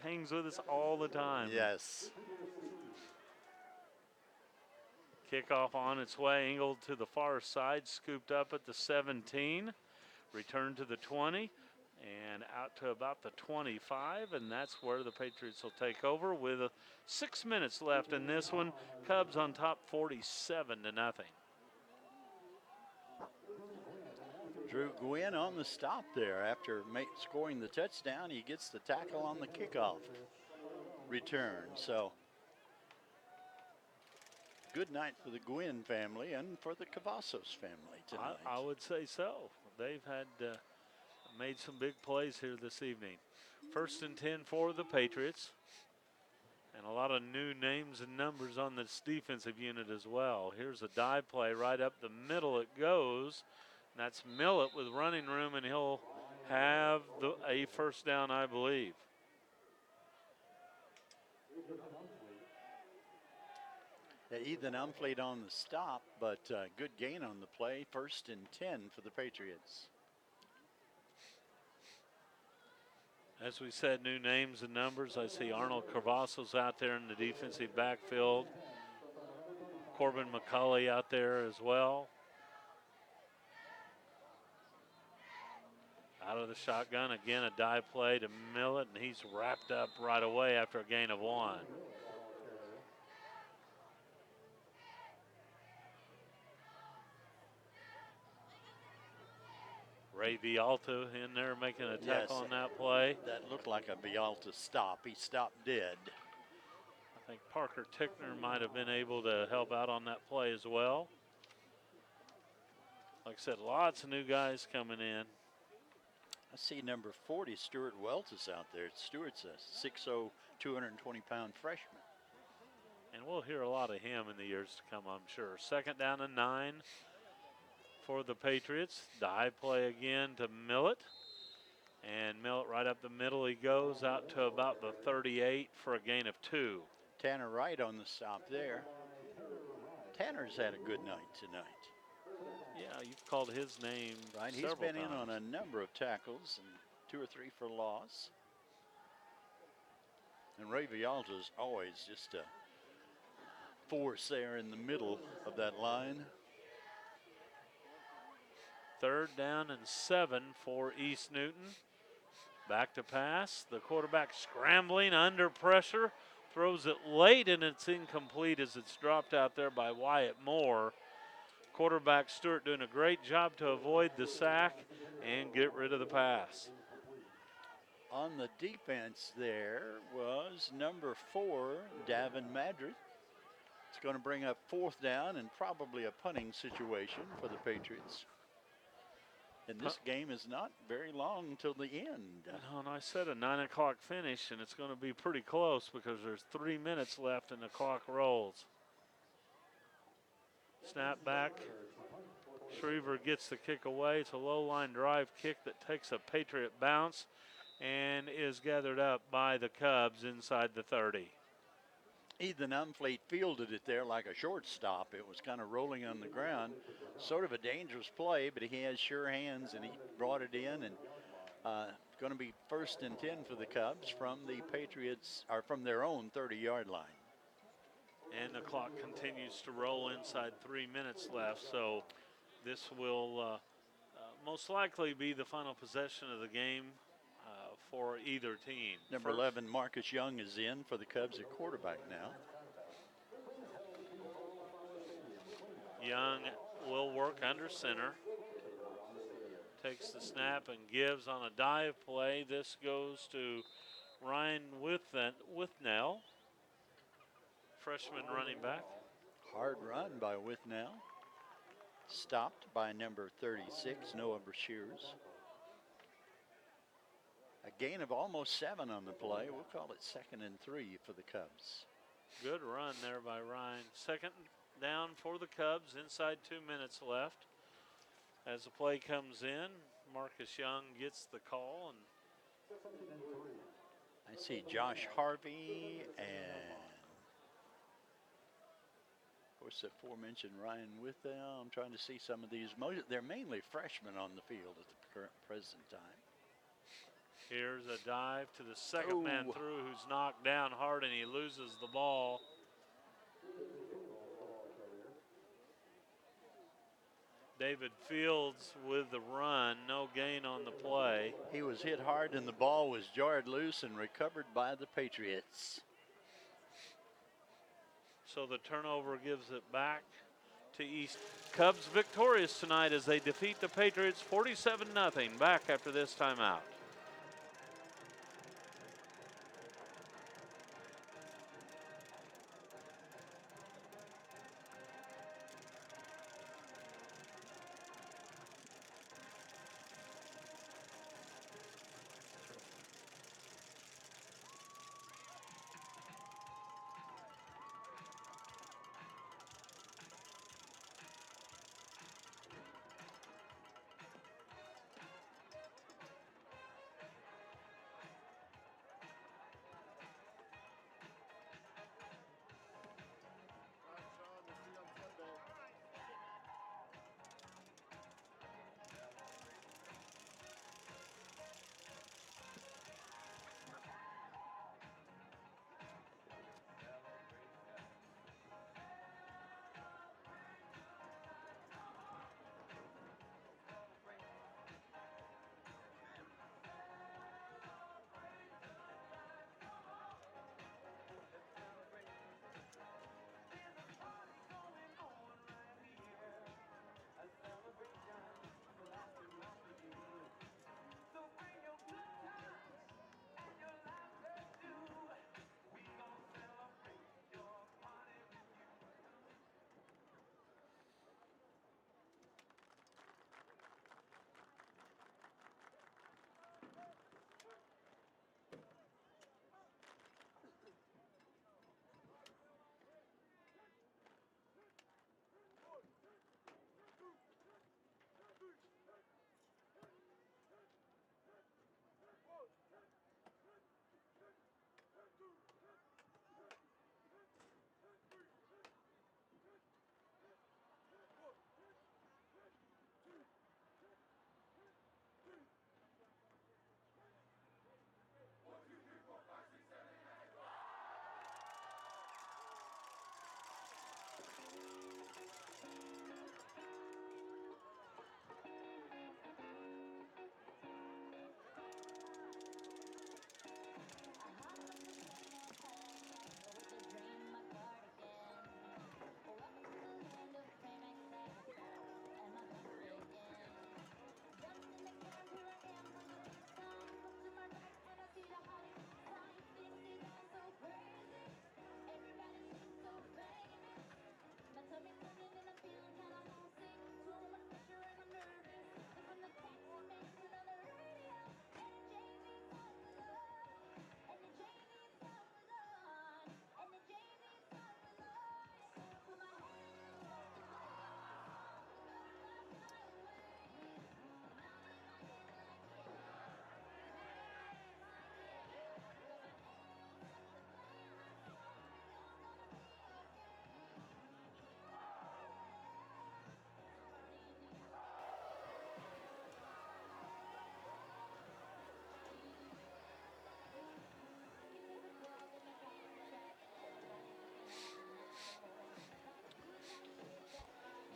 hangs with us all the time. Yes. Kickoff on its way, angled to the far side, scooped up at the 17, returned to the 20, and out to about the 25, and that's where the Patriots will take over with 6 minutes left in this one. Cubs on top 47-0. Drew Gwynn on the stop there after scoring the touchdown. He gets the tackle on the kickoff return. So good night for the Gwynn family and for the Cavazos family tonight. I would say so. They've had made some big plays here this evening. First and 10 for the Patriots. And a lot of new names and numbers on this defensive unit as well. Here's a dive play right up the middle. It goes. And that's Millet with running room, and he'll have a first down, I believe. Ethan Umfleet on the stop, but good gain on the play. First and 10 for the Patriots. As we said, new names and numbers. I see Arnold Cavazos out there in the defensive backfield. Corbin McCulley out there as well. Out of the shotgun, again a dive play to Millet, and he's wrapped up right away after a gain of 1. Ray Vialta in there making a tackle on that play. That looked like a Vialta stop. He stopped dead. I think Parker Tickner might have been able to help out on that play as well. Like I said, lots of new guys coming in. I see number 40, Stuart Welts is out there. Stuart's a 6'0", 220-pound freshman. And we'll hear a lot of him in the years to come, I'm sure. Second down and 9 for the Patriots. Dive play again to Millet. And Millet right up the middle he goes out to about the 38 for a gain of 2. Tanner Wright on the stop there. Tanner's had a good night tonight. Yeah, you've called his name right. He's been in on a number of tackles and 2 or 3 for loss. And Ray Vialta's always just a force there in the middle of that line. Third down and 7 for East Newton. Back to pass. The quarterback scrambling under pressure. Throws it late and it's incomplete as it's dropped out there by Wyatt Moore. Quarterback Stewart doing a great job to avoid the sack and get rid of the pass. On the defense there was number 4, Davin Madrid. It's going to bring up 4th down and probably a punting situation for the Patriots. And this game is not very long until the end. No, and I said a 9 o'clock finish, and it's going to be pretty close because there's 3 minutes left and the clock rolls. Snap back. Shriver gets the kick away. It's a low line drive kick that takes a Patriot bounce and is gathered up by the Cubs inside the 30. Ethan Umfleet fielded it there like a shortstop. It was kind of rolling on the ground. Sort of a dangerous play, but he has sure hands and he brought it in, and going to be first and 10 for the Cubs from the Patriots, or from their own 30-yard line. And the clock continues to roll inside 3 minutes left. So this will most likely be the final possession of the game for either team. Number 11, Marcus Young, is in for the Cubs at quarterback now. Young will work under center. Takes the snap and gives on a dive play. This goes to Ryan Withnell, freshman running back. Hard run by Withnell. Stopped by number 36, Noah Brashears. A gain of almost 7 on the play. We'll call it 2nd and 3 for the Cubs. Good run there by Ryan. 2nd down for the Cubs, inside 2 minutes left. As the play comes in, Marcus Young gets the call. And I see Josh Harvey and, of course, the aforementioned Ryan Withdale. I'm trying to see some of these. They're mainly freshmen on the field at the present time. here's a dive to the second man through, who's knocked down hard, and he loses the ball. David Fields with the run, no gain on the play. He was hit hard and the ball was jarred loose and recovered by the Patriots. So the turnover gives it back to East. Cubs victorious tonight as they defeat the Patriots 47-0. Back after this timeout.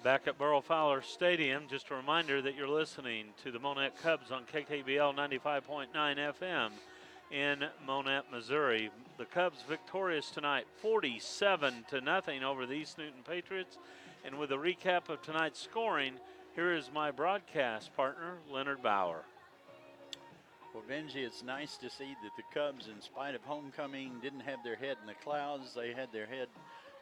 Back at Burrow Fowler Stadium, just a reminder that you're listening to the Monett Cubs on KKBL 95.9 FM in Monett, Missouri. The Cubs victorious tonight, 47-0 over the East Newton Patriots. And with a recap of tonight's scoring, here is my broadcast partner, Leonard Bauer. Well, Benji, it's nice to see that the Cubs, in spite of homecoming, didn't have their head in the clouds. They had their head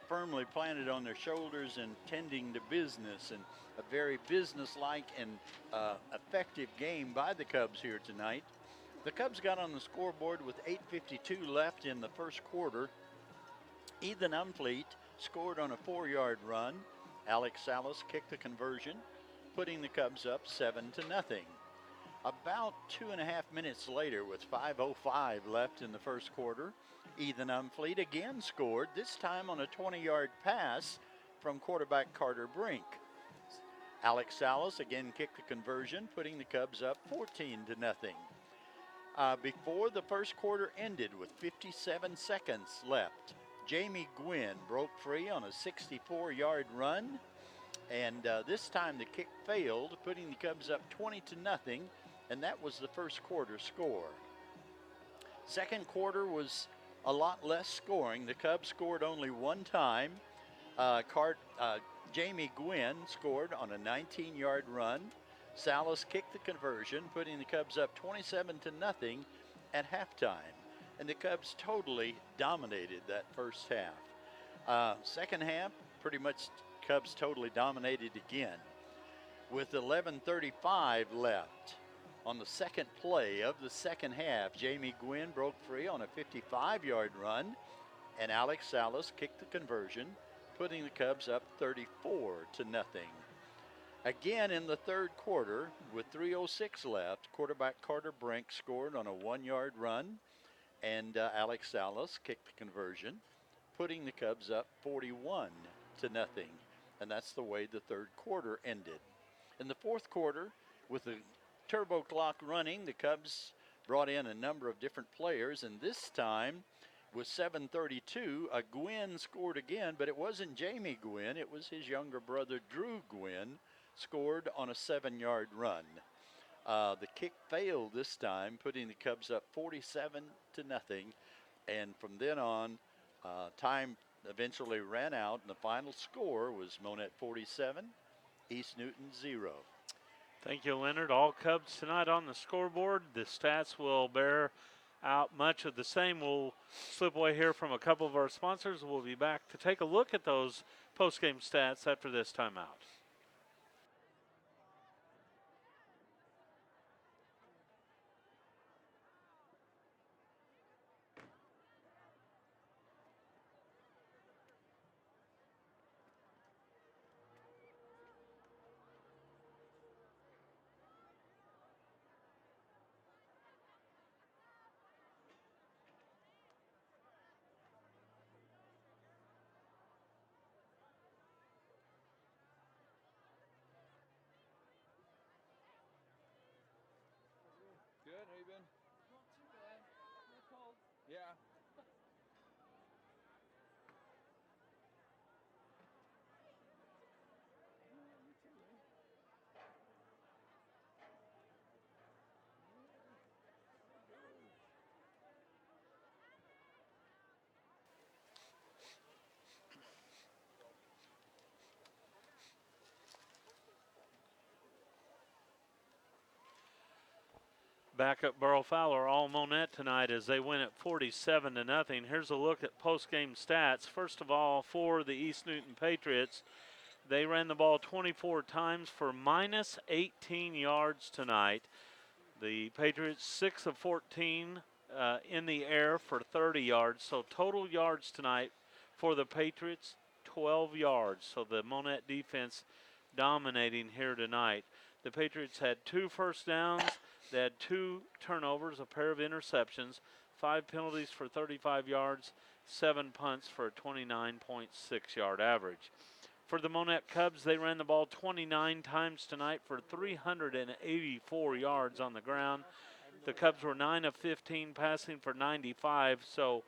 firmly planted on their shoulders and tending to business, and a very business-like and effective game by the Cubs here tonight. The Cubs got on the scoreboard with 8:52 left in the first quarter. Ethan Umfleet scored on a 4-yard run. Alex Salas kicked the conversion, putting the Cubs up 7-0. About 2.5 minutes later, with 5:05 left in the first quarter, Ethan Umfleet again scored, this time on a 20-yard pass from quarterback Carter Brink. Alex Salas again kicked the conversion, putting the Cubs up 14-0. Before the first quarter ended with 57 seconds left, Jamie Gwynn broke free on a 64-yard run, and this time the kick failed, putting the Cubs up 20-0, and that was the first quarter score. Second quarter was a lot less scoring. The Cubs scored only one time. Jamie Gwynn scored on a 19-yard run. Salas kicked the conversion, putting the Cubs up 27-0 at halftime. And the Cubs totally dominated that first half. Second half, pretty much Cubs totally dominated again. With 11:35 left on the second play of the second half, Jamie Gwynn broke free on a 55-yard run, and Alex Salas kicked the conversion, putting the Cubs up 34-0. Again in the third quarter, with 3:06 left, quarterback Carter Brink scored on a 1-yard run, and Alex Salas kicked the conversion, putting the Cubs up 41-0. And that's the way the third quarter ended. In the fourth quarter, with the turbo clock running, the Cubs brought in a number of different players, and this time with 7:32, Gwynn scored again, but it wasn't Jamie Gwynn, it was his younger brother Drew Gwynn, scored on a 7-yard run. The kick failed this time, putting the Cubs up 47-0, and from then on, time eventually ran out, and the final score was Monett 47, East Newton 0. Thank you, Leonard. All Cubs tonight on the scoreboard. The stats will bear out much of the same. We'll slip away here from a couple of our sponsors. We'll be back to take a look at those post-game stats after this timeout. Good, how you been? Not too bad. A little cold. Yeah. You too, man. Back at Burrow Fowler, all Monett tonight as they win at 47-0. Here's a look at post-game stats. First of all, for the East Newton Patriots, they ran the ball 24 times for minus 18 yards tonight. The Patriots 6 of 14 in the air for 30 yards. So total yards tonight for the Patriots, 12 yards. So the Monett defense dominating here tonight. The Patriots had 2 first downs. They had 2 turnovers, a pair of interceptions, 5 penalties for 35 yards, 7 punts for a 29.6-yard average. For the Monett Cubs, they ran the ball 29 times tonight for 384 yards on the ground. The Cubs were 9 of 15 passing for 95, so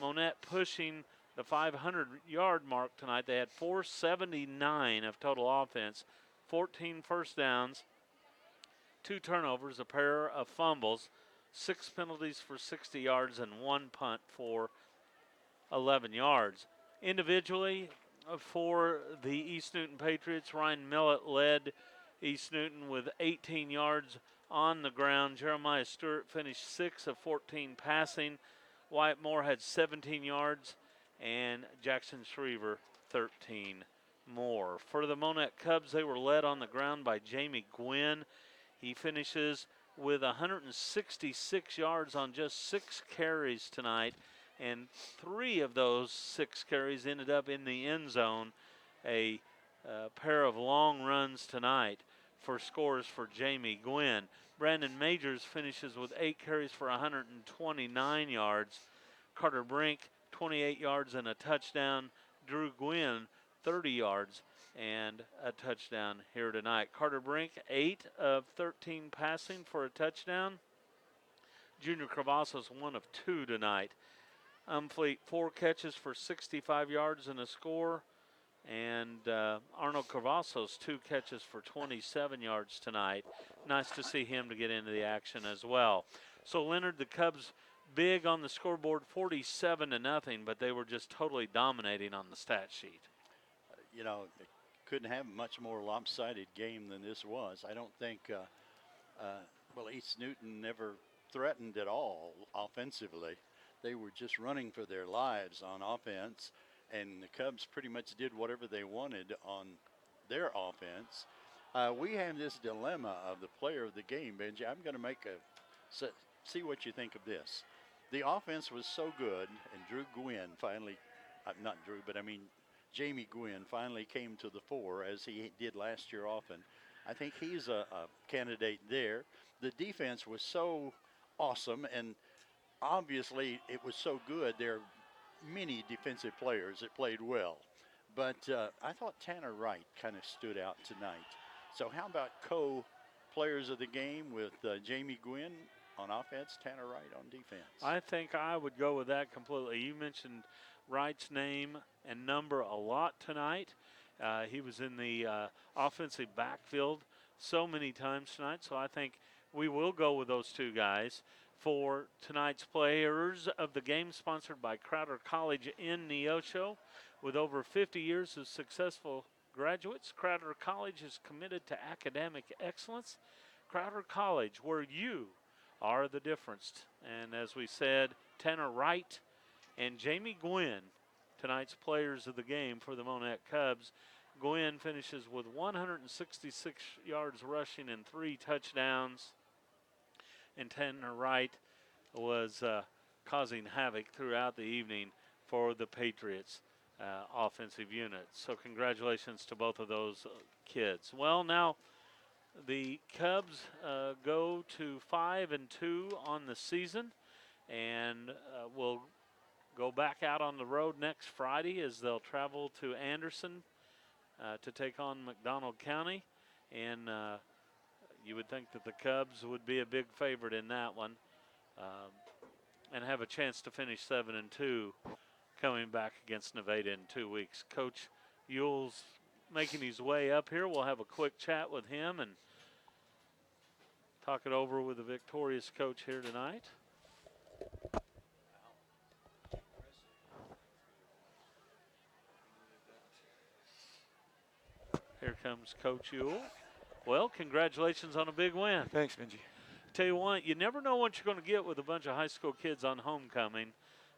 Monett pushing the 500-yard mark tonight. They had 479 of total offense, 14 first downs, 2 turnovers, a pair of fumbles, 6 penalties for 60 yards, and 1 punt for 11 yards. Individually, for the East Newton Patriots, Ryan Millett led East Newton with 18 yards on the ground. Jeremiah Stewart finished 6 of 14 passing. Wyatt Moore had 17 yards, and Jackson Shriver 13 more. For the Monett Cubs, they were led on the ground by Jamie Gwynn. He finishes with 166 yards on just 6 carries tonight, and 3 of those 6 carries ended up in the end zone. A pair of long runs tonight for scores for Jamie Gwynn. Brandon Majors finishes with 8 carries for 129 yards. Carter Brink, 28 yards and a touchdown. Drew Gwynn, 30 yards and a touchdown here tonight. Carter Brink, 8 of 13 passing for a touchdown. Junior Cravassos, 1 of 2 tonight. Umfleet, 4 catches for 65 yards and a score. And Arnold Cravassos, 2 catches for 27 yards tonight. Nice to see him to get into the action as well. So Leonard, the Cubs big on the scoreboard, 47-0, but they were just totally dominating on the stat sheet. You know, they couldn't have a much more lopsided game than this was. I don't think, well, East Newton never threatened at all offensively. They were just running for their lives on offense, and the Cubs pretty much did whatever they wanted on their offense. We have this dilemma of the player of the game, Benji. I'm going to make see what you think of this. The offense was so good, and Drew Gwynn finally, not Drew, but I mean Jamie Gwynn finally came to the fore as he did last year often. I think he's a candidate there. The defense was so awesome, and obviously it was so good. There are many defensive players that played well. But I thought Tanner Wright kind of stood out tonight. So how about co-players of the game with Jamie Gwynn on offense, Tanner Wright on defense? I think I would go with that completely. You mentioned Wright's name and number a lot tonight. He was in the offensive backfield so many times tonight, so I think we will go with those 2 guys. For tonight's players of the game, sponsored by Crowder College in Neosho. With over 50 years of successful graduates, Crowder College is committed to academic excellence. Crowder College, where you are the difference. And as we said, Tanner Wright and Jamie Gwynn, tonight's players of the game for the Monett Cubs. Gwynn finishes with 166 yards rushing and 3 touchdowns. And Tanner Wright was causing havoc throughout the evening for the Patriots offensive unit. So congratulations to both of those kids. Well, now the Cubs go to 5-2 on the season, and will go back out on the road next Friday as they'll travel to Anderson to take on McDonald County. And you would think that the Cubs would be a big favorite in that one and have a chance to finish 7-2 coming back against Nevada in 2 weeks. Coach Yule's making his way up here. We'll have a quick chat with him and talk it over with the victorious coach here tonight. Here comes Coach Yule. Well, congratulations on a big win. Thanks, Benji. Tell you what, you never know what you're going to get with a bunch of high school kids on homecoming,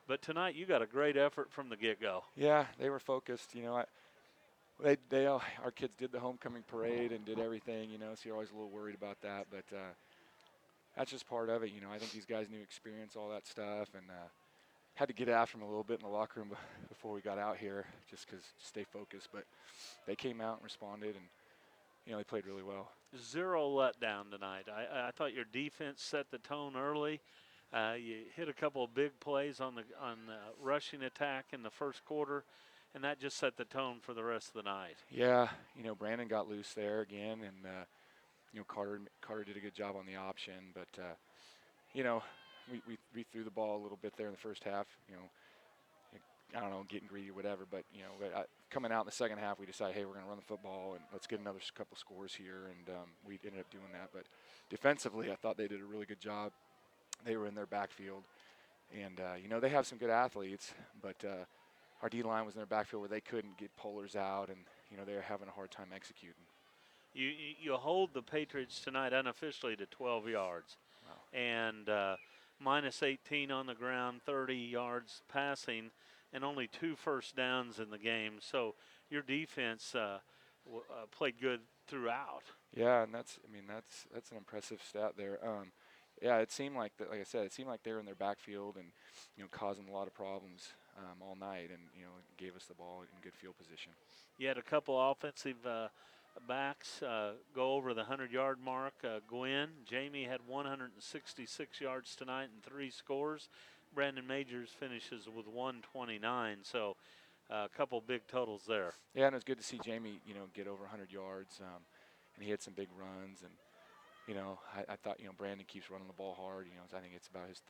but tonight you got a great effort from the get-go. Yeah, they were focused. You know, our kids did the homecoming parade and did everything. You know, so you're always a little worried about that, but that's just part of it. You know, I think these guys knew experience, all that stuff, and had to get after them a little bit in the locker room before we got out here, just because stay focused. But they came out and responded, and you know, they played really well. 0 letdown tonight. I thought your defense set the tone early. You hit a couple of big plays on the rushing attack in the first quarter, and that just set the tone for the rest of the night. Yeah, you know, Brandon got loose there again, and you know, Carter did a good job on the option, but you know, we threw the ball a little bit there in the first half. You know, I don't know, getting greedy or whatever. But coming out in the second half, we decided, hey, we're going to run the football and let's get another couple scores here, and we ended up doing that. But defensively, I thought they did a really good job. They were in their backfield, and they have some good athletes, but our D-line was in their backfield where they couldn't get pullers out, and they were having a hard time executing. You hold the Patriots tonight unofficially to 12 yards, Wow. and minus 18 on the ground, 30 yards passing, and only 2 first downs in the game. So your defense played good throughout. Yeah, and that's an impressive stat there. Yeah, it seemed like that. Like I said, it seemed like they were in their backfield and causing a lot of problems all night, and gave us the ball in good field position. You had a couple offensive backs go over the 100-yard mark. Jamie had 166 yards tonight and 3 scores. Brandon Majors finishes with 129. So a couple big totals there. Yeah, and it was good to see Jamie, get over 100 yards, and he had some big runs. And I thought Brandon keeps running the ball hard. I think it's about his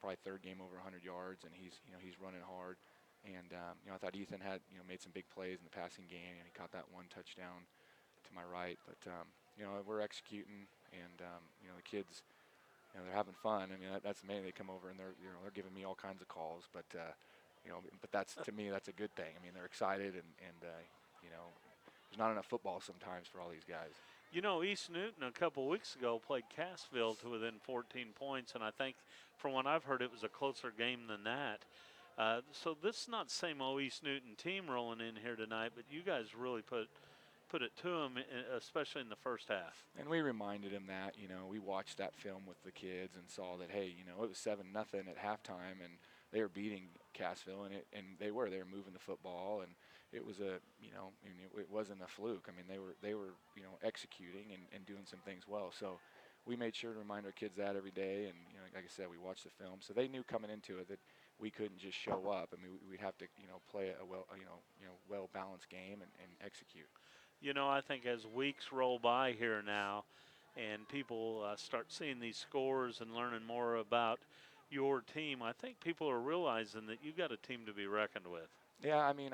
probably third game over 100 yards, and he's running hard. And I thought Ethan had made some big plays in the passing game, and he caught that one touchdown to my right. But we're executing, and the kids, they're having fun. I mean, that's amazing. They come over and they're giving me all kinds of calls, but but that's, to me, that's a good thing. I mean, they're excited, and there's not enough football sometimes for all these guys. East Newton a couple weeks ago played Cassville to within 14 points, and I think from what I've heard it was a closer game than that. So this is not the same old East Newton team rolling in here tonight, but you guys really put it to them, especially in the first half. And we reminded him that, we watched that film with the kids and saw that, hey, it was 7-0 at halftime, and they were beating Cassville, and they were moving the football, and it was it wasn't a fluke. I mean, they were executing and doing some things well. So we made sure to remind our kids that every day, and like I said, we watched the film, so they knew coming into it that we couldn't just show up. I mean, we'd have to play a well balanced game and execute. I think as weeks roll by here now, and people start seeing these scores and learning more about your team, I think people are realizing that you've got a team to be reckoned with. Yeah, I mean,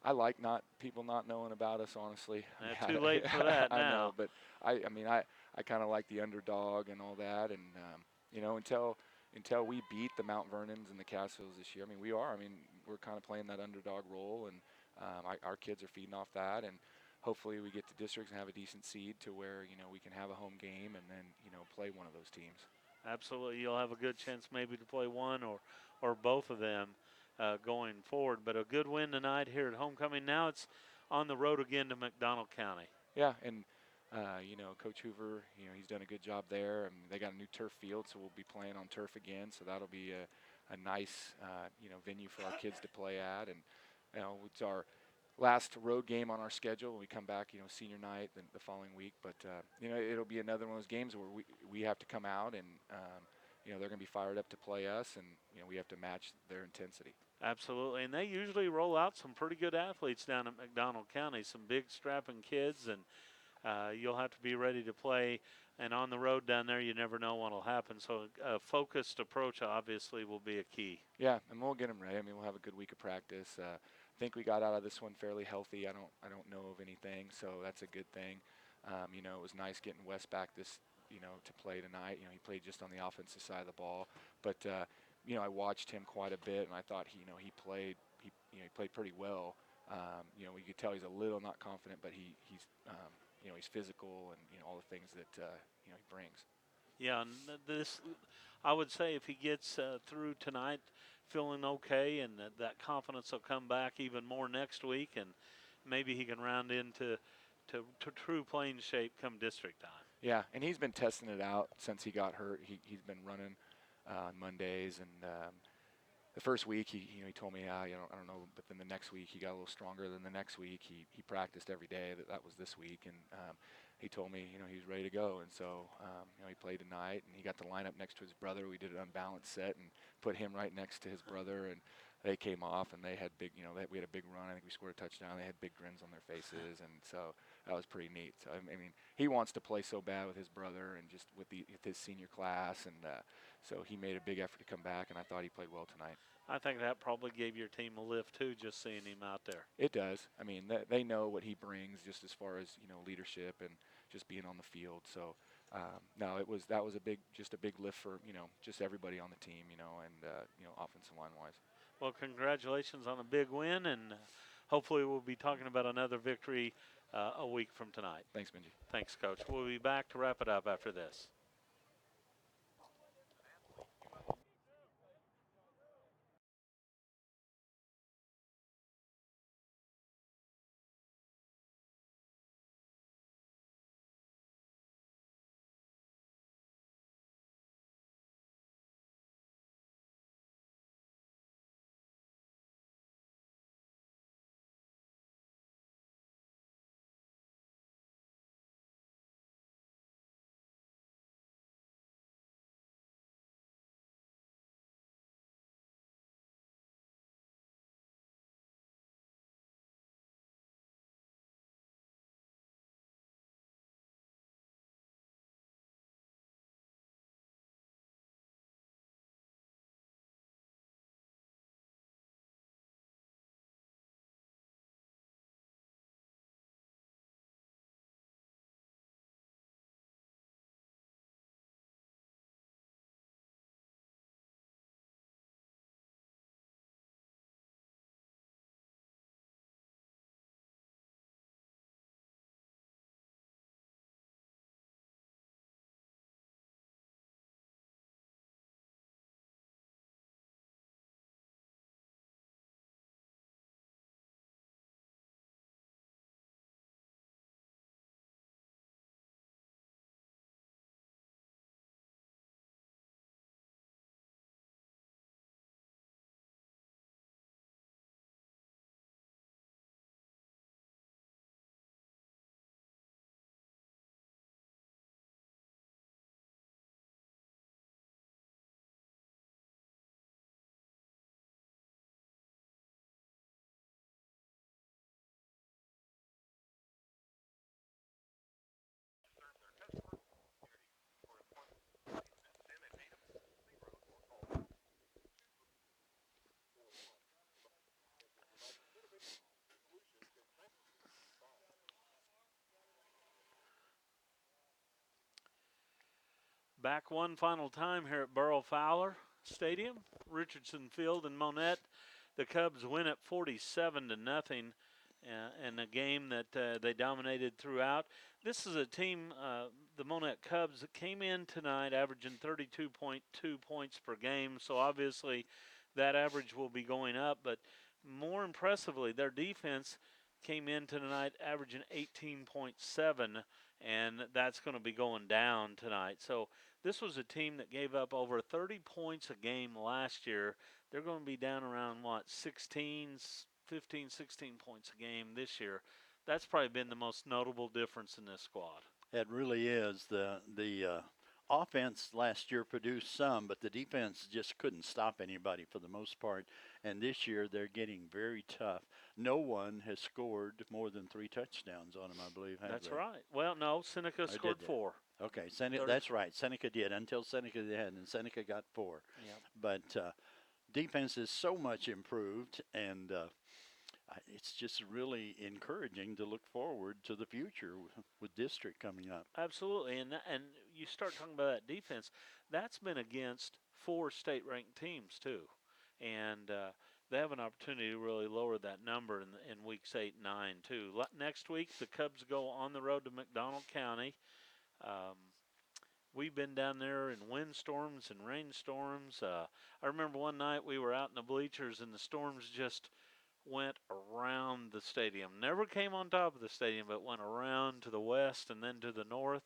I like people not knowing about us, honestly. Too late for that now. I know, but I kind of like the underdog and all that, and until we beat the Mount Vernons and the Cassvilles this year, I mean, we're kind of playing that underdog role, and our kids are feeding off that, and hopefully we get to districts and have a decent seed to where we can have a home game and then play one of those teams. Absolutely, you'll have a good chance maybe to play one or both of them going forward. But a good win tonight here at homecoming. Now it's on the road again to McDonald County. Yeah, and Coach Hoover, he's done a good job there. I mean, they got a new turf field, so we'll be playing on turf again. So that'll be a nice venue for our kids to play at, and it's our last road game on our schedule when we come back, senior night the following week. But it'll be another one of those games where we have to come out, and they're going to be fired up to play us, and we have to match their intensity. Absolutely, and they usually roll out some pretty good athletes down at McDonald County, some big strapping kids, and you'll have to be ready to play. And on the road down there, you never know what will happen. So a focused approach obviously will be a key. Yeah, and we'll get them ready. I mean, we'll have a good week of practice. I think we got out of this one fairly healthy. I don't know of anything, so that's a good thing. It was nice getting Wes back to play tonight. He played just on the offensive side of the ball, but I watched him quite a bit, and I thought he played pretty well. We could tell he's a little not confident, but he's physical and all the things that he brings. Yeah, and this, I would say, if he gets through tonight feeling okay, and that confidence will come back even more next week, and maybe he can round into true playing shape come district time. Yeah, and he's been testing it out since he got hurt. He's been running on Mondays, and the first week he told me, I don't know, but then the next week he got a little stronger. Than the next week he practiced every day. That was this week, and he told me he was ready to go. And so he played tonight, and he got to line up next to his brother. We did an unbalanced set and put him right next to his brother, and they came off, and they had big, we had a big run. I think we scored a touchdown. They had big grins on their faces, and so that was pretty neat. So, I mean, he wants to play so bad with his brother and just with his senior class, and so he made a big effort to come back, and I thought he played well tonight. I think that probably gave your team a lift too, just seeing him out there. It does. I mean, they know what he brings, just as far as leadership and just being on the field. So no, that was a big lift for just everybody on the team, and offensive line wise. Well, congratulations on a big win, and hopefully we'll be talking about another victory a week from tonight. Thanks, Benji. Thanks, Coach. We'll be back to wrap it up after this. Back one final time here at Burrow Fowler Stadium, Richardson Field in Monett. The Cubs win it 47-0 in a game that they dominated throughout. This is a team, the Monett Cubs, that came in tonight averaging 32.2 points per game. So obviously that average will be going up. But more impressively, their defense came in tonight averaging 18.7, and that's going to be going down tonight. So this was a team that gave up over 30 points a game last year. They're going to be down around, 15, 16 points a game this year. That's probably been the most notable difference in this squad. It really is. The offense last year produced some, but the defense just couldn't stop anybody for the most part. And this year they're getting very tough. No one has scored more than 3 touchdowns on them, I believe. That's they? right. Well, no, Seneca scored 4. Okay, that's right. Seneca did until Seneca did, and Seneca got 4. Yep. But defense is so much improved, and it's just really encouraging to look forward to the future with district coming up. Absolutely, and you start talking about that defense. That's been against 4 state-ranked teams too, and they have an opportunity to really lower that number in weeks 8 and 9 too. Next week, the Cubs go on the road to McDonald County. We've been down there in windstorms and rainstorms. I remember one night we were out in the bleachers and the storms just went around the stadium. Never came on top of the stadium, but went around to the west and then to the north.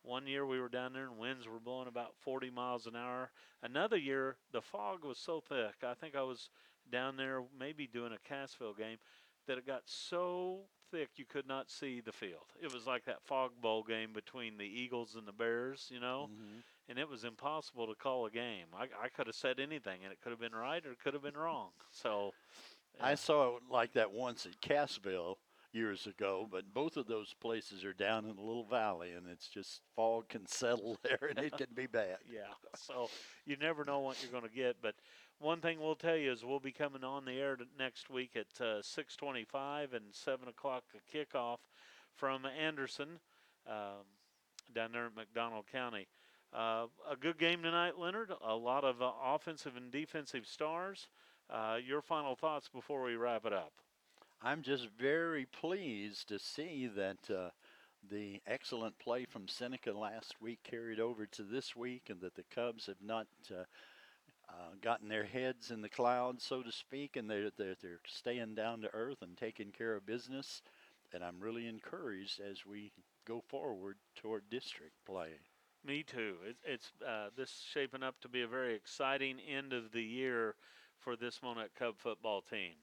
One year we were down there and winds were blowing about 40 miles an hour. Another year, the fog was so thick. I think I was down there maybe doing a Cassville game that it got so thick you could not see the field. It was like that fog bowl game between the Eagles and the Bears, Mm-hmm. and it was impossible to call a game. I could have said anything, and it could have been right or it could have been wrong. So I saw it like that once at Cassville. years ago, but both of those places are down in a little valley, and it's just fog can settle there, and it can be bad. Yeah, so you never know what you're going to get. But one thing we'll tell you is we'll be coming on the air next week at 6:25 and 7 o'clock kickoff from Anderson down there in McDonald County. A good game tonight, Leonard. A lot of offensive and defensive stars. Your final thoughts before we wrap it up? I'm just very pleased to see that the excellent play from Seneca last week carried over to this week, and that the Cubs have not gotten their heads in the clouds, so to speak, and they're staying down to earth and taking care of business. And I'm really encouraged as we go forward toward district play. Me too. It's this shaping up to be a very exciting end of the year for this Monett Cub football team.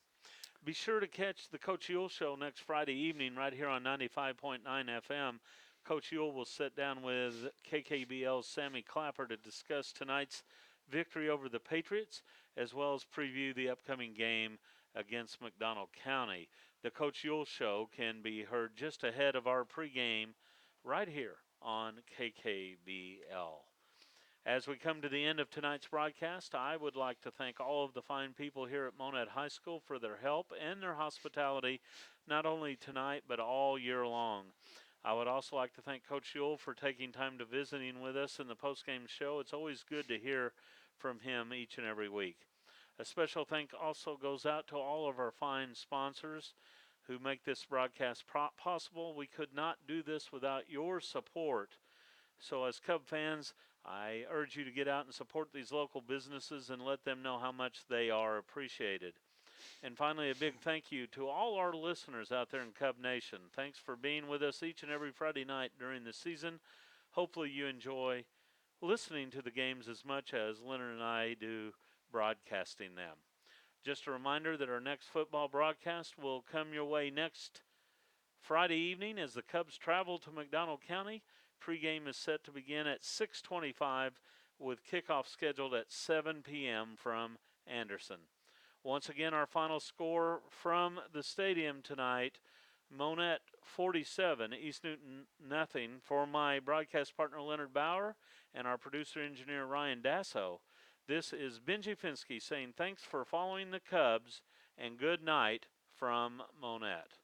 Be sure to catch the Coach Yule Show next Friday evening right here on 95.9 FM. Coach Yule will sit down with KKBL's Sammy Clapper to discuss tonight's victory over the Patriots, as well as preview the upcoming game against McDonald County. The Coach Yule Show can be heard just ahead of our pregame right here on KKBL. As we come to the end of tonight's broadcast, I would like to thank all of the fine people here at Monett High School for their help and their hospitality, not only tonight but all year long. I would also like to thank Coach Yule for taking time to visiting with us in the postgame show. It's always good to hear from him each and every week. A special thank also goes out to all of our fine sponsors who make this broadcast possible. We could not do this without your support. So as Cub fans, I urge you to get out and support these local businesses and let them know how much they are appreciated. And finally, a big thank you to all our listeners out there in Cub Nation. Thanks for being with us each and every Friday night during the season. Hopefully you enjoy listening to the games as much as Leonard and I do broadcasting them. Just a reminder that our next football broadcast will come your way next Friday evening as the Cubs travel to McDonald County. Pregame is set to begin at 6:25 with kickoff scheduled at 7 p.m. from Anderson. Once again, our final score from the stadium tonight, Monett 47, East Newton nothing. For my broadcast partner Leonard Bauer and our producer-engineer Ryan Dasso, this is Benji Finsky saying thanks for following the Cubs and good night from Monett.